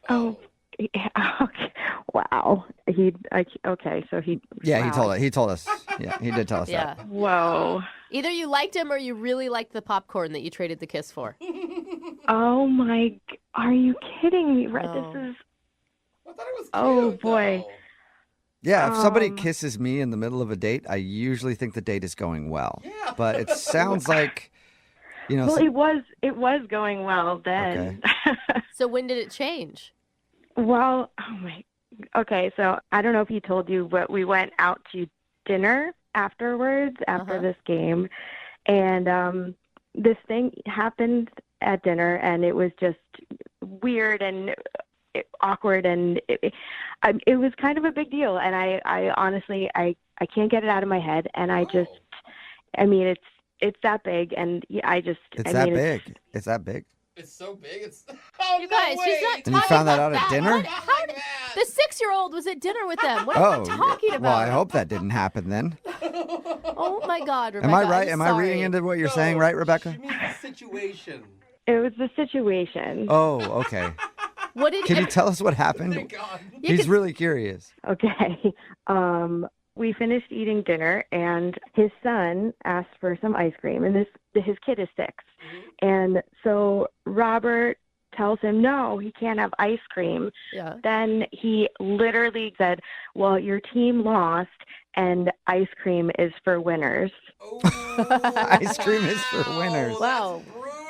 Oh, yeah, okay. Wow. So he. Yeah, wow. he told us. Yeah, he did tell us Yeah. that. Whoa. Either you liked him or you really liked the popcorn that you traded the kiss for. Oh my! Are you kidding me? Right? No. This is. I thought it was cute, Oh boy. though. Yeah, if somebody kisses me in the middle of a date, I usually think the date is going well. Yeah. But it sounds like, Well, it was going well then. Okay. So when did it change? Well, okay, so I don't know if he told you, but we went out to dinner afterwards, after this game. And this thing happened at dinner, and it was just weird. And awkward, and it was kind of a big deal. And I honestly, I can't get it out of my head. And it's that big, and It's that big. It's that big. It's so big. It's You guys, she's not And you talking found that about out at dinner? The 6-year-old was at dinner with them. What are you talking about? Well, I hope that didn't happen then. Oh my God, Rebecca. Am I right? I'm Am I sorry. reading into what you're saying, right, Rebecca? She means the situation. It was the situation. Oh, okay. What did Can you tell us what happened? He's really curious. Okay. We finished eating dinner, and his son asked for some ice cream, and his kid is 6. And so Robert tells him, no, he can't have ice cream. Yeah. Then he literally said, well, your team lost, and ice cream is for winners. Ice cream is for winners. Wow.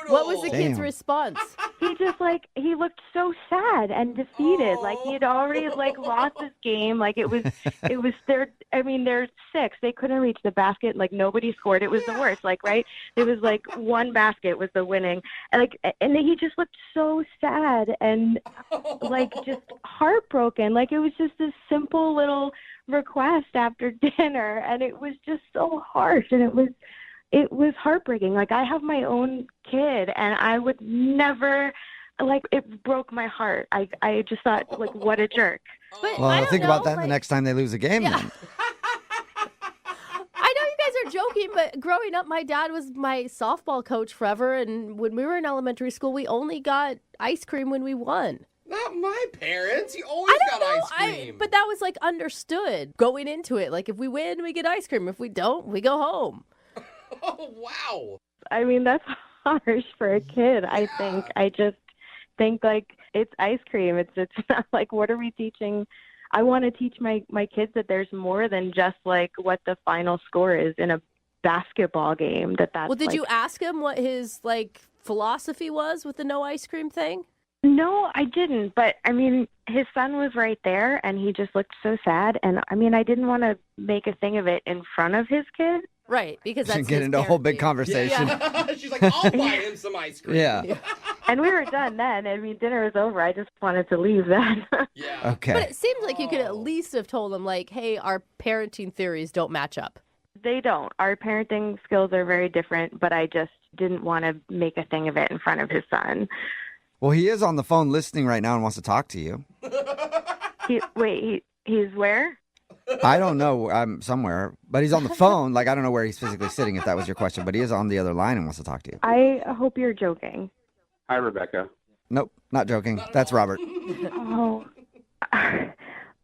What was the kid's response? He just he looked so sad and defeated. Like he had already lost his game. Like it was they're 6. They couldn't reach the basket. Like nobody scored. It was the worst. Right? It was one basket was the winning. And and he just looked so sad and just heartbroken. Like it was just this simple little request after dinner, and it was just so harsh, and it was heartbreaking. I have my own kid, and I would never, it broke my heart. I just thought, what a jerk. But Well, think about that the next time they lose a game then. I know you guys are joking, but growing up, my dad was my softball coach forever, and when we were in elementary school, we only got ice cream when we won. Not my parents. You always got ice cream. But that was understood going into it. If we win, we get ice cream. If we don't, we go home. Oh, wow. I mean, that's harsh for a kid, I think. I just think, it's ice cream. It's not what are we teaching? I want to teach my kids that there's more than just, what the final score is in a basketball game. That's Well, did you ask him what his, philosophy was with the no ice cream thing? No, I didn't. But, his son was right there, and he just looked so sad. And, I didn't want to make a thing of it in front of his kid. Right, because that's get into a whole big conversation. Yeah. She's like, I'll buy him some ice cream. Yeah. And we were done then. Dinner was over. I just wanted to leave then. Yeah. Okay. But it seems like you could at least have told him, hey, our parenting theories don't match up. They don't. Our parenting skills are very different, but I just didn't want to make a thing of it in front of his son. Well, he is on the phone listening right now and wants to talk to you. He's where? I don't know. I'm somewhere. But he's on the phone. I don't know where he's physically sitting, if that was your question. But he is on the other line and wants to talk to you. I hope you're joking. Hi, Rebecca. Nope, not joking. That's Robert. Oh.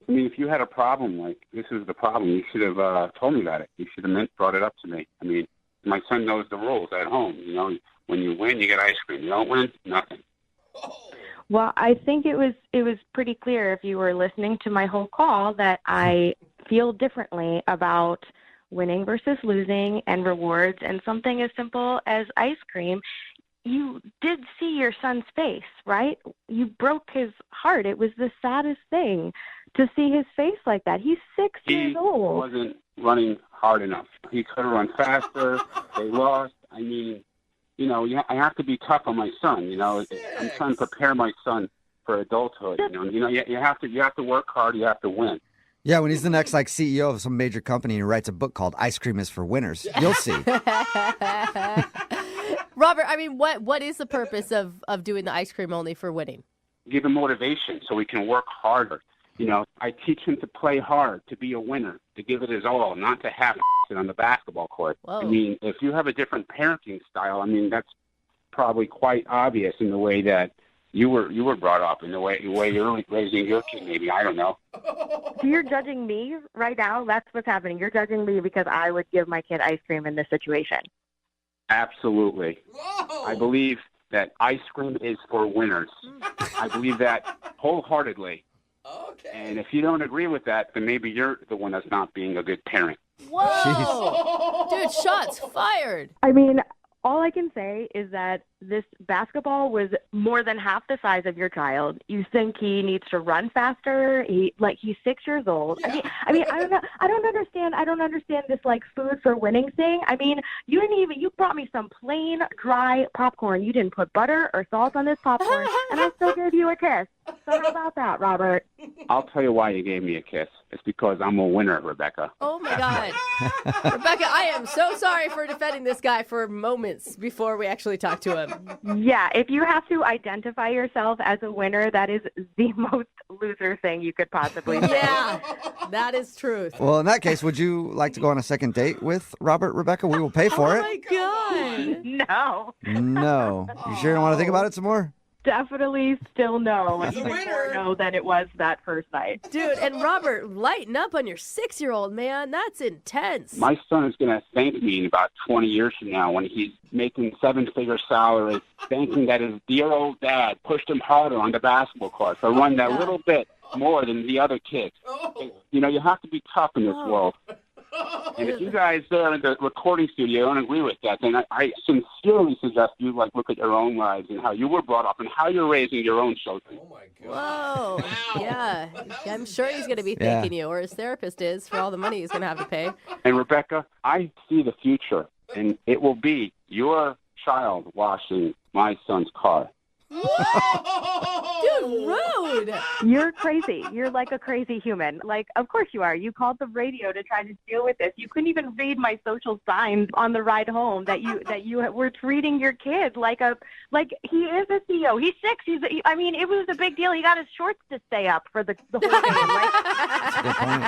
If you had a problem, this is the problem, you should have told me about it. You should have brought it up to me. My son knows the rules at home. When you win, you get ice cream. You don't win, nothing. Well, I think it was pretty clear if you were listening to my whole call that I feel differently about winning versus losing and rewards and something as simple as ice cream. You did see your son's face, right? You broke his heart. It was the saddest thing to see his face like that. He's 6 years old. He wasn't running hard enough. He could have run faster. They lost. I have to be tough on my son. I'm trying to prepare my son for adulthood. You have to work hard. You have to win. Yeah, when he's the next CEO of some major company and he writes a book called "Ice Cream Is for Winners," you'll see. Robert, what is the purpose of doing the ice cream only for winning? Give him motivation so he can work harder. I teach him to play hard, to be a winner, to give it his all, not to have it on the basketball court. Whoa. If you have a different parenting style, that's probably quite obvious in the way that you were brought up, in the way you're raising your kid. Maybe, I don't know. So you're judging me right now? That's what's happening. You're judging me because I would give my kid ice cream in this situation. Absolutely. Whoa. I believe that ice cream is for winners. I believe that wholeheartedly. Okay. And if you don't agree with that, then maybe you're the one that's not being a good parent. Whoa! Dude, shots fired. All I can say is that this basketball was more than half the size of your child. You think he needs to run faster? He's 6 years old. Yeah. I mean, I don't know. I don't understand this like food for winning thing. I mean, you brought me some plain dry popcorn. You didn't put butter or salt on this popcorn, and I still gave you a kiss. So how about that, Robert? I'll tell you why you gave me a kiss. It's because I'm a winner, Rebecca. Oh, my God. Rebecca, I am so sorry for defending this guy for moments before we actually talk to him. Yeah, if you have to identify yourself as a winner, that is the most loser thing you could possibly say. Yeah, that is truth. Well, in that case, would you like to go on a second date with Robert, Rebecca? We will pay for it. Oh, my God. No. No. You sure you don't want to think about it some more? Definitely still no. He's a Even winner. more no than it was that first night. Dude, and Robert, lighten up on your 6-year-old, man. That's intense. My son is going to thank me in about 20 years from now when he's making 7-figure salary, thanking that his dear old dad pushed him harder on the basketball court to run that little bit more than the other kids. Oh. You know, you have to be tough in this world. And if you guys there in the recording studio don't agree with that, then I sincerely suggest you look at your own lives and how you were brought up and how you're raising your own children. Oh, my God. Whoa. Yeah. I'm sure he's going to be thanking you, or his therapist is, for all the money he's going to have to pay. And Rebecca, I see the future, and it will be your child washing my son's car. Dude, rude. You're crazy. You're like a crazy human. Like, of course you are. You called the radio to try to deal with this. You couldn't even read my social signs on the ride home that you were treating your kid like he is a CEO. He's 6. It was a big deal. He got his shorts to stay up for the whole game.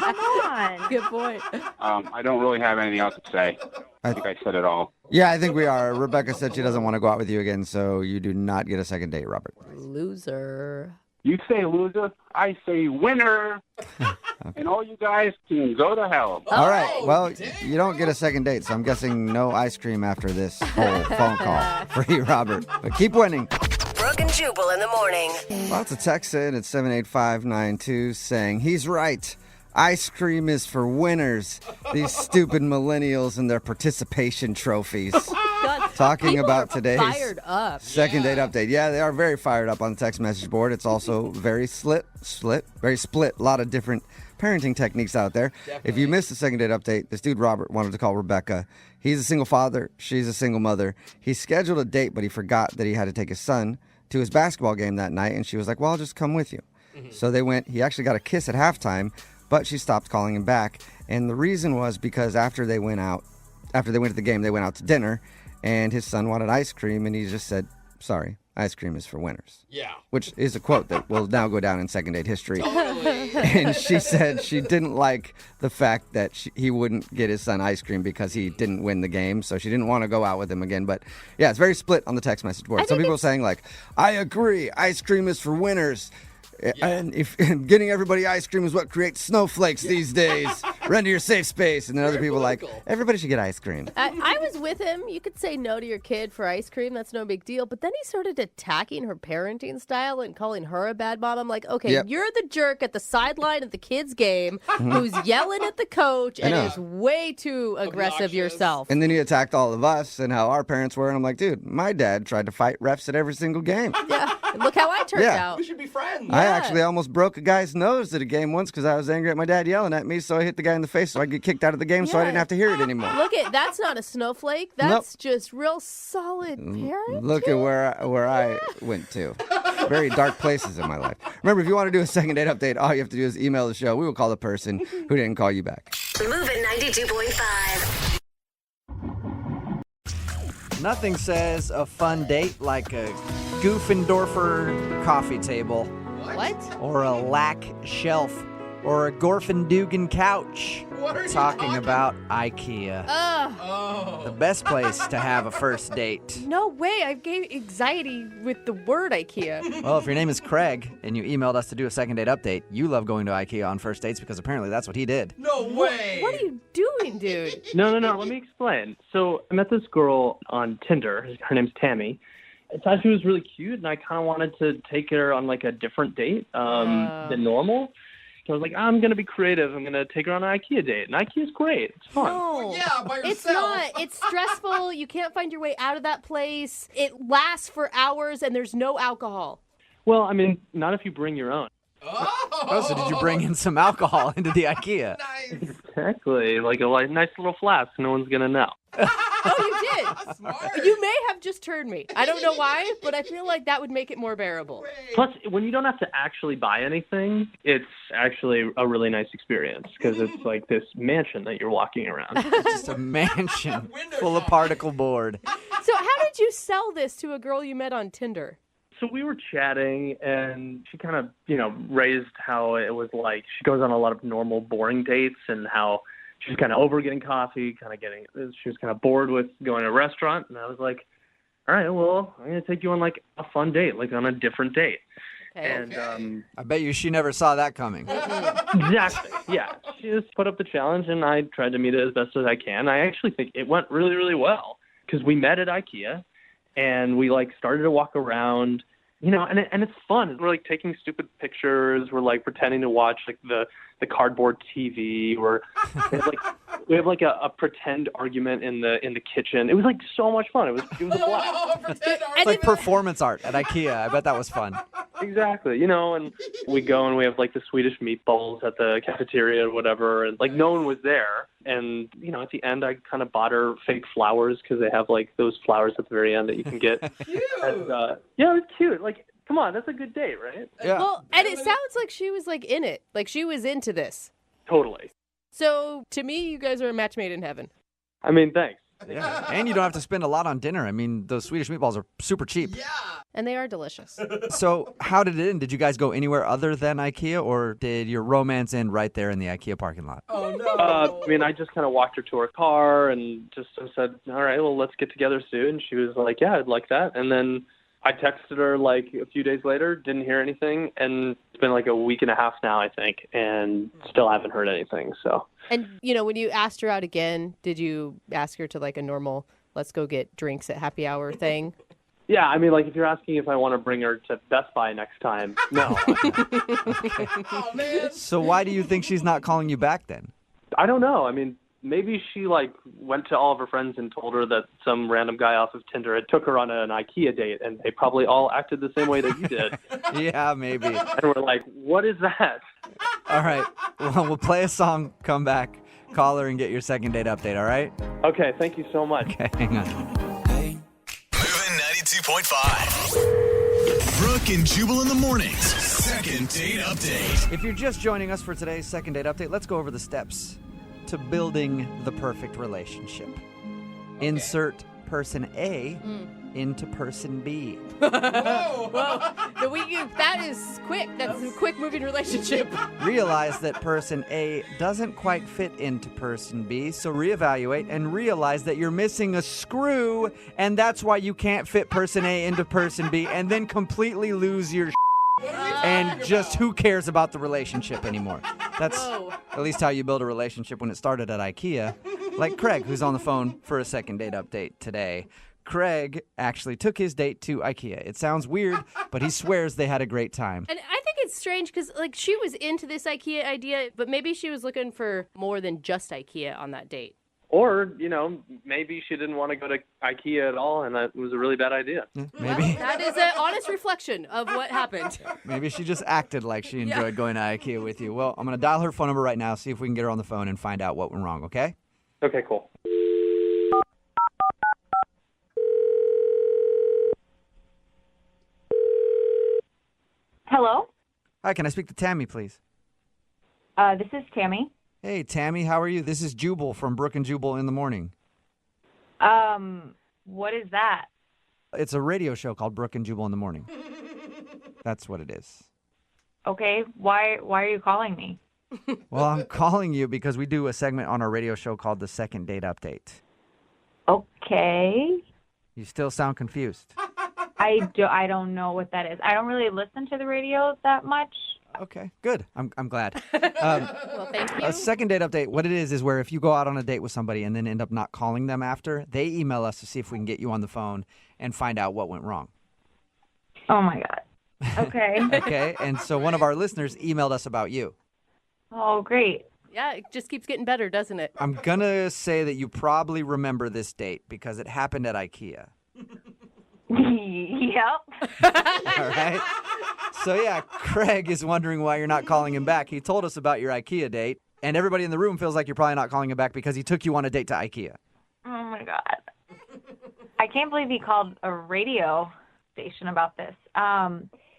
Come on. Good point. I don't really have anything else to say. I think I said it all. Yeah, I think we are. Rebecca said she doesn't want to go out with you again, so you do not get a second date, Robert. Loser. You say loser, I say winner. Okay. And all you guys can go to hell. All right. Well, you don't get a second date, so I'm guessing no ice cream after this whole phone call for you, Robert. But keep winning. Brooke and Jubal in the morning. Lots of text in at 78592 saying, he's right. Ice cream is for winners. These stupid millennials and their participation trophies. God, Talking about today's fired up. second date update. Yeah, they are very fired up on the text message board. It's also very very split. A lot of different parenting techniques out there. Definitely. If you missed the second date update, this dude Robert wanted to call Rebecca. He's a single father. She's a single mother. He scheduled a date, but he forgot that he had to take his son to his basketball game that night. And she was like, well, I'll just come with you. Mm-hmm. So they went. He actually got a kiss at halftime, but she stopped calling him back. And the reason was because after they went to the game, they went out to dinner, and his son wanted ice cream, and he just said, sorry, ice cream is for winners. Yeah. Which is a quote that will now go down in second date history. Totally. And she said she didn't like the fact that he wouldn't get his son ice cream because he didn't win the game, so she didn't want to go out with him again. But yeah, it's very split on the text message board. Some people are saying I agree, ice cream is for winners. Yeah. And if getting everybody ice cream is what creates snowflakes these days, run to your safe space. And then other people everybody should get ice cream. I was with him. You could say no to your kid for ice cream. That's no big deal. But then he started attacking her parenting style and calling her a bad mom. I'm like, okay, You're the jerk at the sideline at the kids' game who's yelling at the coach and is way too aggressive yourself. And then he attacked all of us and how our parents were. And I'm like, dude, my dad tried to fight refs at every single game. Yeah. Look how I turned out. We should be friends. I actually almost broke a guy's nose at a game once because I was angry at my dad yelling at me, so I hit the guy in the face so I get kicked out of the game so I didn't have to hear it anymore. Look that's not a snowflake. That's just real solid parenting. Look at where I went to. Very dark places in my life. Remember, if you want to do a second date update, all you have to do is email the show. We will call the person who didn't call you back. Moving 92.5. Nothing says a fun date like a Goofendorfer coffee table. What? Or a Lack shelf. Or a Gorfendugan couch. What are you talking about IKEA. The best place to have a first date. No way. I gave anxiety with the word IKEA. Well, if your name is Craig and you emailed us to do a second date update, you love going to IKEA on first dates because apparently that's what he did. No way. What are you doing, dude? No. Let me explain. So I met this girl on Tinder. Her name's Tammy. I thought she was really cute, and I kind of wanted to take her on a different date than normal. So I was like, I'm going to be creative. I'm going to take her on an IKEA date. And IKEA's great. It's fun. No, yeah, by yourself. it's not. It's stressful. You can't find your way out of that place. It lasts for hours, and there's no alcohol. Well, I mean, not if you bring your own. Oh, so did you bring in some alcohol into the IKEA? Exactly. Like a nice little flask. No one's going to know. Oh, you did? Smart. You may have just turned me. I don't know why, but I feel like that would make it more bearable. Plus, when you don't have to actually buy anything, it's actually a really nice experience because it's like this mansion that you're walking around. It's just a mansion full of particle board. So how did you sell this to a girl you met on Tinder? So we were chatting, and she kind of, raised how it was like she goes on a lot of normal, boring dates and how she's kind of over getting coffee, she was kind of bored with going to a restaurant. And I was like, all right, well, I'm going to take you on like a fun date, like on a different date. Okay. And I bet you she never saw that coming. Exactly. Yeah. She just put up the challenge, and I tried to meet it as best as I can. I actually think it went really, really well because we met at IKEA, and we like started to walk around. And it's fun. We're like taking stupid pictures. We're like pretending to watch like the cardboard TV. We have like a pretend argument in the kitchen. It was like so much fun. It was a blast. It's like performance art at IKEA. I bet that was fun. Exactly. And we go and we have like the Swedish meatballs at the cafeteria or whatever, and like no one was there. And at the end, I kind of bought her fake flowers because they have like those flowers at the very end that you can get. Cute. And, yeah, it was cute. Like, come on, that's a good date, right? Yeah. Well, and it sounds like she was like in it. Like she was into this. Totally. So to me, you guys are a match made in heaven. I mean, thanks. Yeah. And you don't have to spend a lot on dinner. I mean, those Swedish meatballs are super cheap. Yeah. And they are delicious. So how did it end? Did you guys go anywhere other than IKEA, or did your romance end right there in the IKEA parking lot? Oh, no. I mean, I just kind of walked her to her car and just said, all right, well, let's get together soon. She was like, yeah, I'd like that. And then I texted her like a few days later, didn't hear anything. And it's been like a week and a half now, I think, and still haven't heard anything. So. And, when you asked her out again, did you ask her to like a normal, let's go get drinks at happy hour thing? Yeah, I mean, like if you're asking if I want to bring her to Best Buy next time, no. Oh, man. So why do you think she's not calling you back then? I don't know. I mean, maybe she like went to all of her friends and told her that some random guy off of Tinder had took her on an IKEA date, and they probably all acted the same way that you did. Yeah, maybe. And we're like, what is that? All right. Well, we'll play a song, come back, call her, and get your second date update, all right? Okay, thank you so much. Okay, hang on. Moving 92.5. Brooke and Jubal in the mornings. Second date update. If you're just joining us for today's second date update, let's go over the steps to building the perfect relationship. Okay. Insert person A into person B. Whoa. That is quick. That's a quick moving relationship. Realize that person A doesn't quite fit into person B, so reevaluate and realize that you're missing a screw, and that's why you can't fit person A into person B, and then completely lose your and just who cares about the relationship anymore. That's at least how you build a relationship when it started at IKEA. Like Craig, who's on the phone for a second date update today. Craig actually took his date to IKEA. It sounds weird, but he swears they had a great time. And I think it's strange because, like, she was into this IKEA idea, but maybe she was looking for more than just IKEA on that date. Or, maybe she didn't want to go to IKEA at all, and that was a really bad idea. Maybe. That is an honest reflection of what happened. Maybe she just acted like she enjoyed going to IKEA with you. Well, I'm going to dial her phone number right now, see if we can get her on the phone and find out what went wrong, okay? Okay, cool. Hello? Hi, can I speak to Tammy, please? This is Tammy. Hey, Tammy, how are you? This is Jubal from Brooke and Jubal in the morning. What is that? It's a radio show called Brooke and Jubal in the morning. That's what it is. Okay, why are you calling me? Well, I'm calling you because we do a segment on our radio show called The Second Date Update. Okay. You still sound confused. I don't know what that is. I don't really listen to the radio that much. Okay, good. I'm glad. Well, thank you. A second date update, what it is where if you go out on a date with somebody and then end up not calling them after, they email us to see if we can get you on the phone and find out what went wrong. Oh, my God. Okay. Okay, and so one of our listeners emailed us about you. Oh, great. Yeah, it just keeps getting better, doesn't it? I'm going to say that you probably remember this date because it happened at IKEA. Yep. All right. So, yeah, Craig is wondering why you're not calling him back. He told us about your IKEA date, and everybody in the room feels like you're probably not calling him back because he took you on a date to IKEA. Oh, my God. I can't believe he called a radio station about this.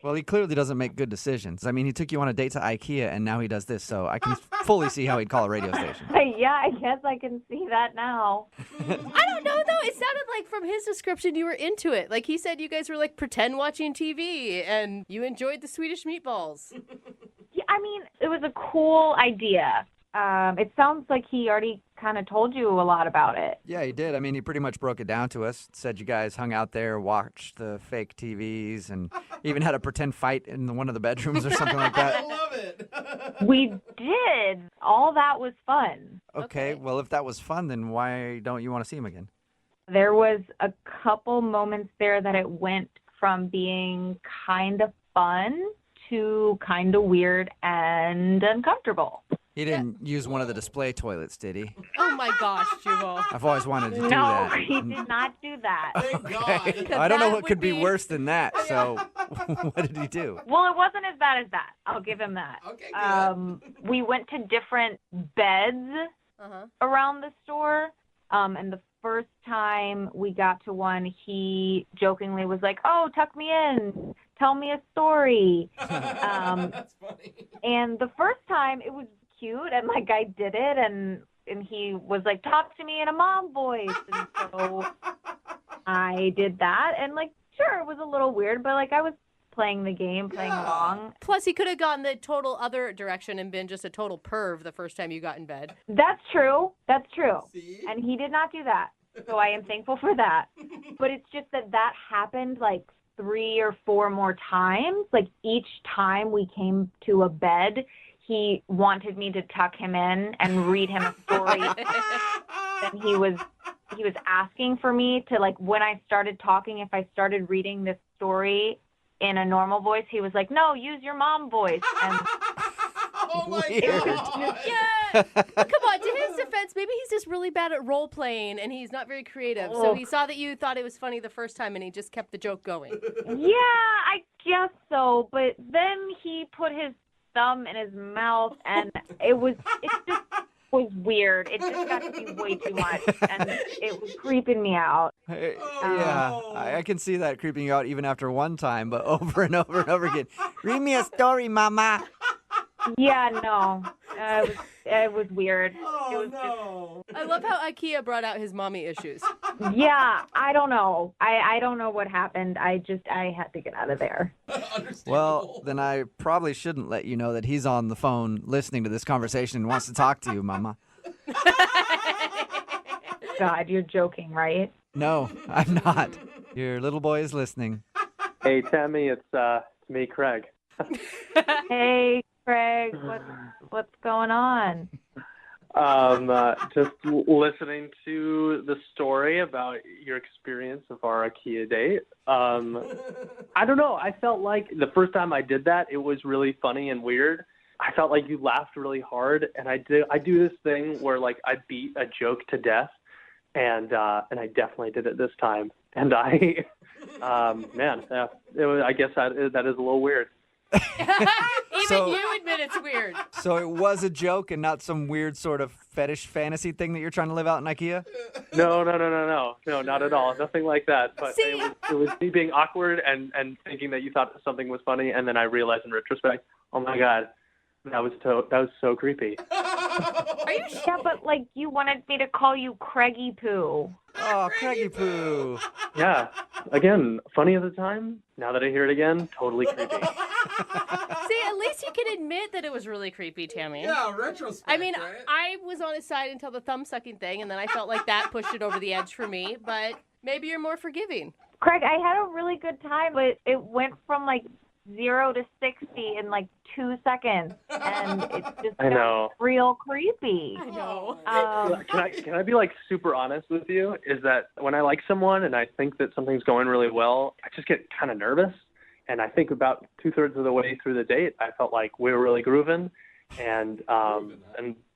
Well, he clearly doesn't make good decisions. I mean, he took you on a date to IKEA, and now he does this, so I can fully see how he'd call a radio station. Yeah, I guess I can see that now. I don't know, though. It sounded like from his description you were into it. Like he said you guys were like pretend watching TV and you enjoyed the Swedish meatballs. Yeah, I mean, it was a cool idea. It sounds like he already kind of told you a lot about it. Yeah, he did. I mean, he pretty much broke it down to us. Said you guys hung out there, watched the fake TVs, and even had a pretend fight in one of the bedrooms or something like that. I love it. We did. All that was fun. Okay, well, if that was fun, then why don't you want to see him again? There was a couple moments there that it went from being kind of fun to kind of weird and uncomfortable. He didn't use one of the display toilets, did he? Oh, my gosh, Jubal. I've always wanted to do No, that. he did not do that. Thank God. I don't know That what would could be be- worse than that, so what did he do? Well, it wasn't as bad as that. I'll give him that. Okay, good. We went to different beds around the store, and the first time we got to one, he jokingly was like, "Oh, tuck me in, tell me a story." That's funny. And the first time, it was cute, and like I did it, and he was like, "Talk to me in a mom voice," and so I did that, and like, sure, it was a little weird, but like I was playing the game, playing along. Plus, he could have gone the total other direction and been just a total perv the first time you got in bed. That's true. That's true. See? And he did not do that. So I am thankful for that. But it's just that happened like 3 or 4 more times. Like each time we came to a bed, he wanted me to tuck him in and read him a story. And he was asking for me to, like, when I started talking, if I started reading this story in a normal voice, he was like, "No, use your mom voice." And Oh, my Weird. God. Yeah. Come on, to his defense, maybe he's just really bad at role playing and he's not very creative. So he saw that you thought it was funny the first time and he just kept the joke going. yeah, I guess so. But then he put his thumb in his mouth, and it just was weird. It just got to be way too much, and it was creeping me out. Yeah, I can see that creeping you out even after one time, but over and over and over again. Read me a story, mama. Yeah, no, it was weird. Oh, It was no. I love how IKEA brought out his mommy issues. Yeah, I don't know. I don't know what happened. I had to get out of there. Well, then I probably shouldn't let you know that he's on the phone listening to this conversation and wants to talk to you, mama. God, you're joking, right? No, I'm not. Your little boy is listening. Hey, Tammy, it's me, Craig. Hey, Craig, what's going on? Just listening to the story about your experience of our IKEA date. I don't know. I felt like the first time I did that, it was really funny and weird. I felt like you laughed really hard, and I do this thing where like I beat a joke to death, and I definitely did it this time. And I, I guess that is a little weird. Even you admit it's weird. So it was a joke and not some weird sort of fetish fantasy thing that you're trying to live out in IKEA? No, not at all. Nothing like that. But it was me being awkward and thinking that you thought something was funny, and then I realized in retrospect, oh my God, that was so creepy. Are you sure? Yeah, but like you wanted me to call you Craigie Poo. Oh, Craigie Poo. Yeah. Again, funny at the time. Now that I hear it again, totally creepy. See, at least he can admit that it was really creepy, Tammy. Yeah, retrospect. I mean, right? I was on his side until the thumb sucking thing, and then I felt like that pushed it over the edge for me. But maybe you're more forgiving. Craig, I had a really good time, but it went from like 0 to 60 in like 2 seconds, and it just I know. got real creepy. I know. Can I be like super honest with you? Is that when I like someone and I think that something's going really well, I just get kind of nervous. And I think about 2/3 of the way through the date, I felt like we were really grooving. And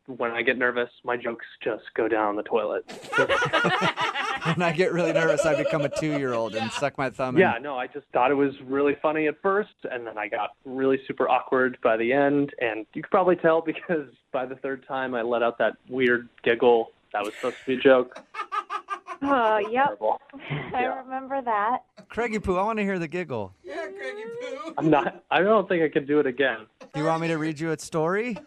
when I get nervous, my jokes just go down the toilet. When I get really nervous, I become a 2-year-old and suck my thumb. Yeah, no, I just thought it was really funny at first, and then I got really super awkward by the end. And you could probably tell because by the third time I let out that weird giggle that was supposed to be a joke. Oh, yep. Terrible. I remember that. Craigie Poo, I want to hear the giggle. Yeah, Craigie Poo. I don't think I can do it again. Do you want me to read you a story?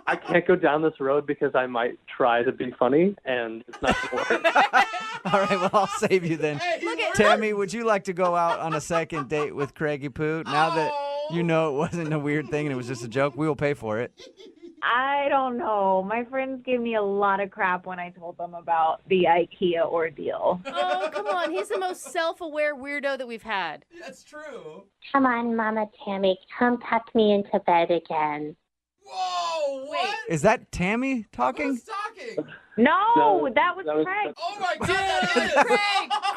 I can't go down this road because I might try to be funny, and it's not going to work. All right, well, I'll save you then. Tammy, would you like to go out on a second date with Craigie Poo? Now that you know it wasn't a weird thing and it was just a joke, we will pay for it. I don't know. My friends gave me a lot of crap when I told them about the IKEA ordeal. Oh, come on. He's the most self-aware weirdo that we've had. That's true. Come on, Mama Tammy, come tuck me into bed again. Whoa, what? Is that Tammy talking? Who's talking? No, that was Craig. Oh my God, that is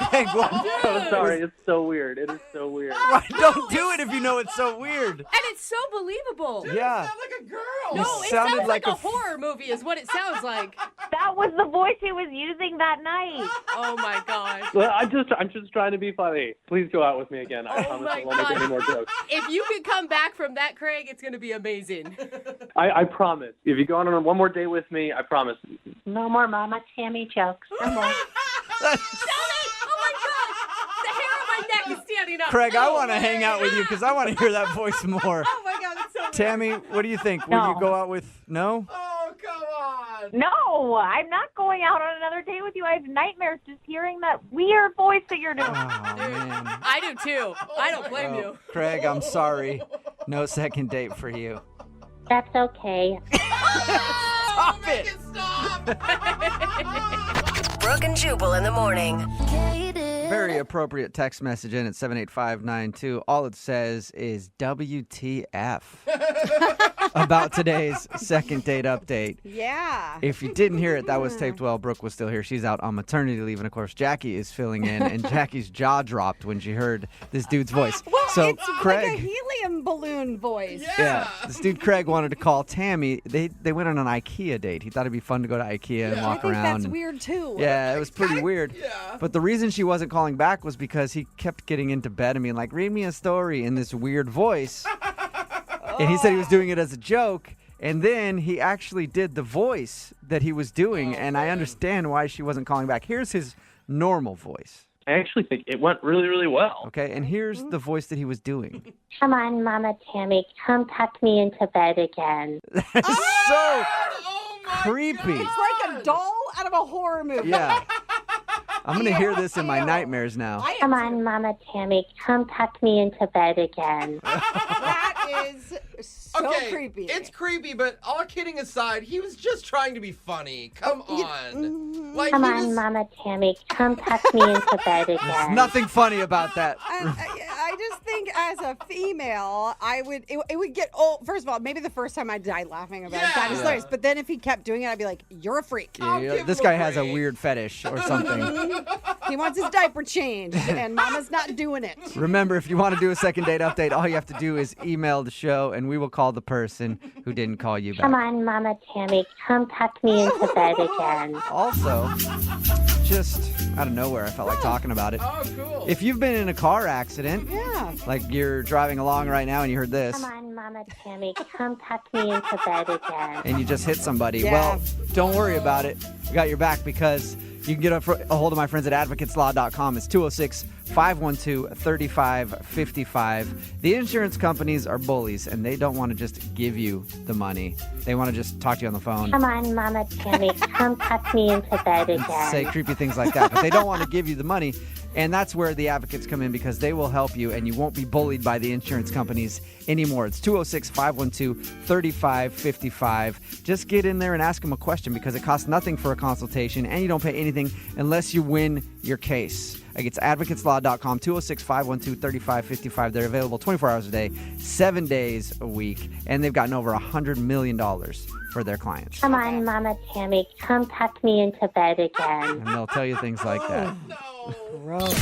Craig, what? I'm sorry, it's so weird. It is so weird. Why don't do it if you know it's so weird. And it's so believable. Yeah. You sound like a girl. No, it sounded sounds like like a horror movie is what it sounds like. That was the voice he was using that night. Oh, my gosh. Well, I'm just trying to be funny. Please go out with me again. I promise I won't make any more jokes. If you could come back from that, Craig, it's going to be amazing. I promise. If you go on one more date with me, I promise. No more Mama Tammy jokes. No more. Oh, my God. The hair on my neck is standing up. Craig, I want to hang out with you because I want to hear that voice more. Oh, my God. It's so weird. Tammy, what do you think? Will you go out with no? Oh, come on. No, I'm not going out on another date with you. I have nightmares just hearing that weird voice that you're doing. Oh, man. I do, too. I don't blame you. Craig, I'm sorry. No second date for you. That's okay. Stop it. Stop. Brooke and Jubal in the morning. Very appropriate text message in at 78592. All it says is WTF about today's second date update. Yeah. If you didn't hear it, that was taped while Brooke was still here. She's out on maternity leave, and of course, Jackie is filling in, and Jackie's jaw dropped when she heard this dude's voice. Well, so it's Craig, like a helium balloon voice. yeah, this dude Craig wanted to call Tammy. They went on an IKEA date. He thought it'd be fun to go to IKEA and walk I think around. that's and, weird, too. Yeah, it was pretty weird. Yeah. But the reason she wasn't calling back was because he kept getting into bed and being like, read me a story in this weird voice. And he said he was doing it as a joke. And then he actually did the voice that he was doing. And I understand why she wasn't calling back. Here's his normal voice. I actually think it went really, really well. Okay, and here's the voice that he was doing. Come on, Mama Tammy, come tuck me into bed again. That is so creepy. It's like a doll out of a horror movie. Yeah. I'm going to hear this in my nightmares now. Come on, Mama Tammy, come tuck me into bed again. That is so creepy. It's creepy, but all kidding aside, he was just trying to be funny. Come on. Like, Come he on, was... Mama Tammy, come tuck me into bed There's again. nothing funny about that. I just think as a female, it would get old. First of all, maybe the first time I died laughing about it. That is hilarious. But then if he kept doing it, I'd be like, you're a freak. Yeah, this guy has a weird fetish or something. He wants his diaper changed, and Mama's not doing it. Remember, if you want to do a second date update, all you have to do is email the show, and we will call the person who didn't call you back. Come on, Mama Tammy, come tuck me into bed again. Also, just out of nowhere, I felt like talking about it. Oh, cool. If you've been in a car accident, like you're driving along right now and you heard this, Come on, Mama Tammy, come tuck me into bed again. and you just hit somebody, well, don't worry about it. We got your back because you can get a hold of my friends at advocateslaw.com. It's 206-512-3555. The insurance companies are bullies, and they don't want to just give you the money. They want to just talk to you on the phone. Come on, Mama Tammy, come tuck me into bed again. Say creepy things like that, but they don't want to give you the money. And that's where the advocates come in because they will help you and you won't be bullied by the insurance companies anymore. It's 206-512-3555. Just get in there and ask them a question because it costs nothing for a consultation and you don't pay anything unless you win your case. Like it's advocateslaw.com, 206-512-3555. They're available 24 hours a day, 7 days a week, and they've gotten over $100 million for their clients. Come on, Mama Tammy, come tuck me into bed again. And they'll tell you things like that. Moving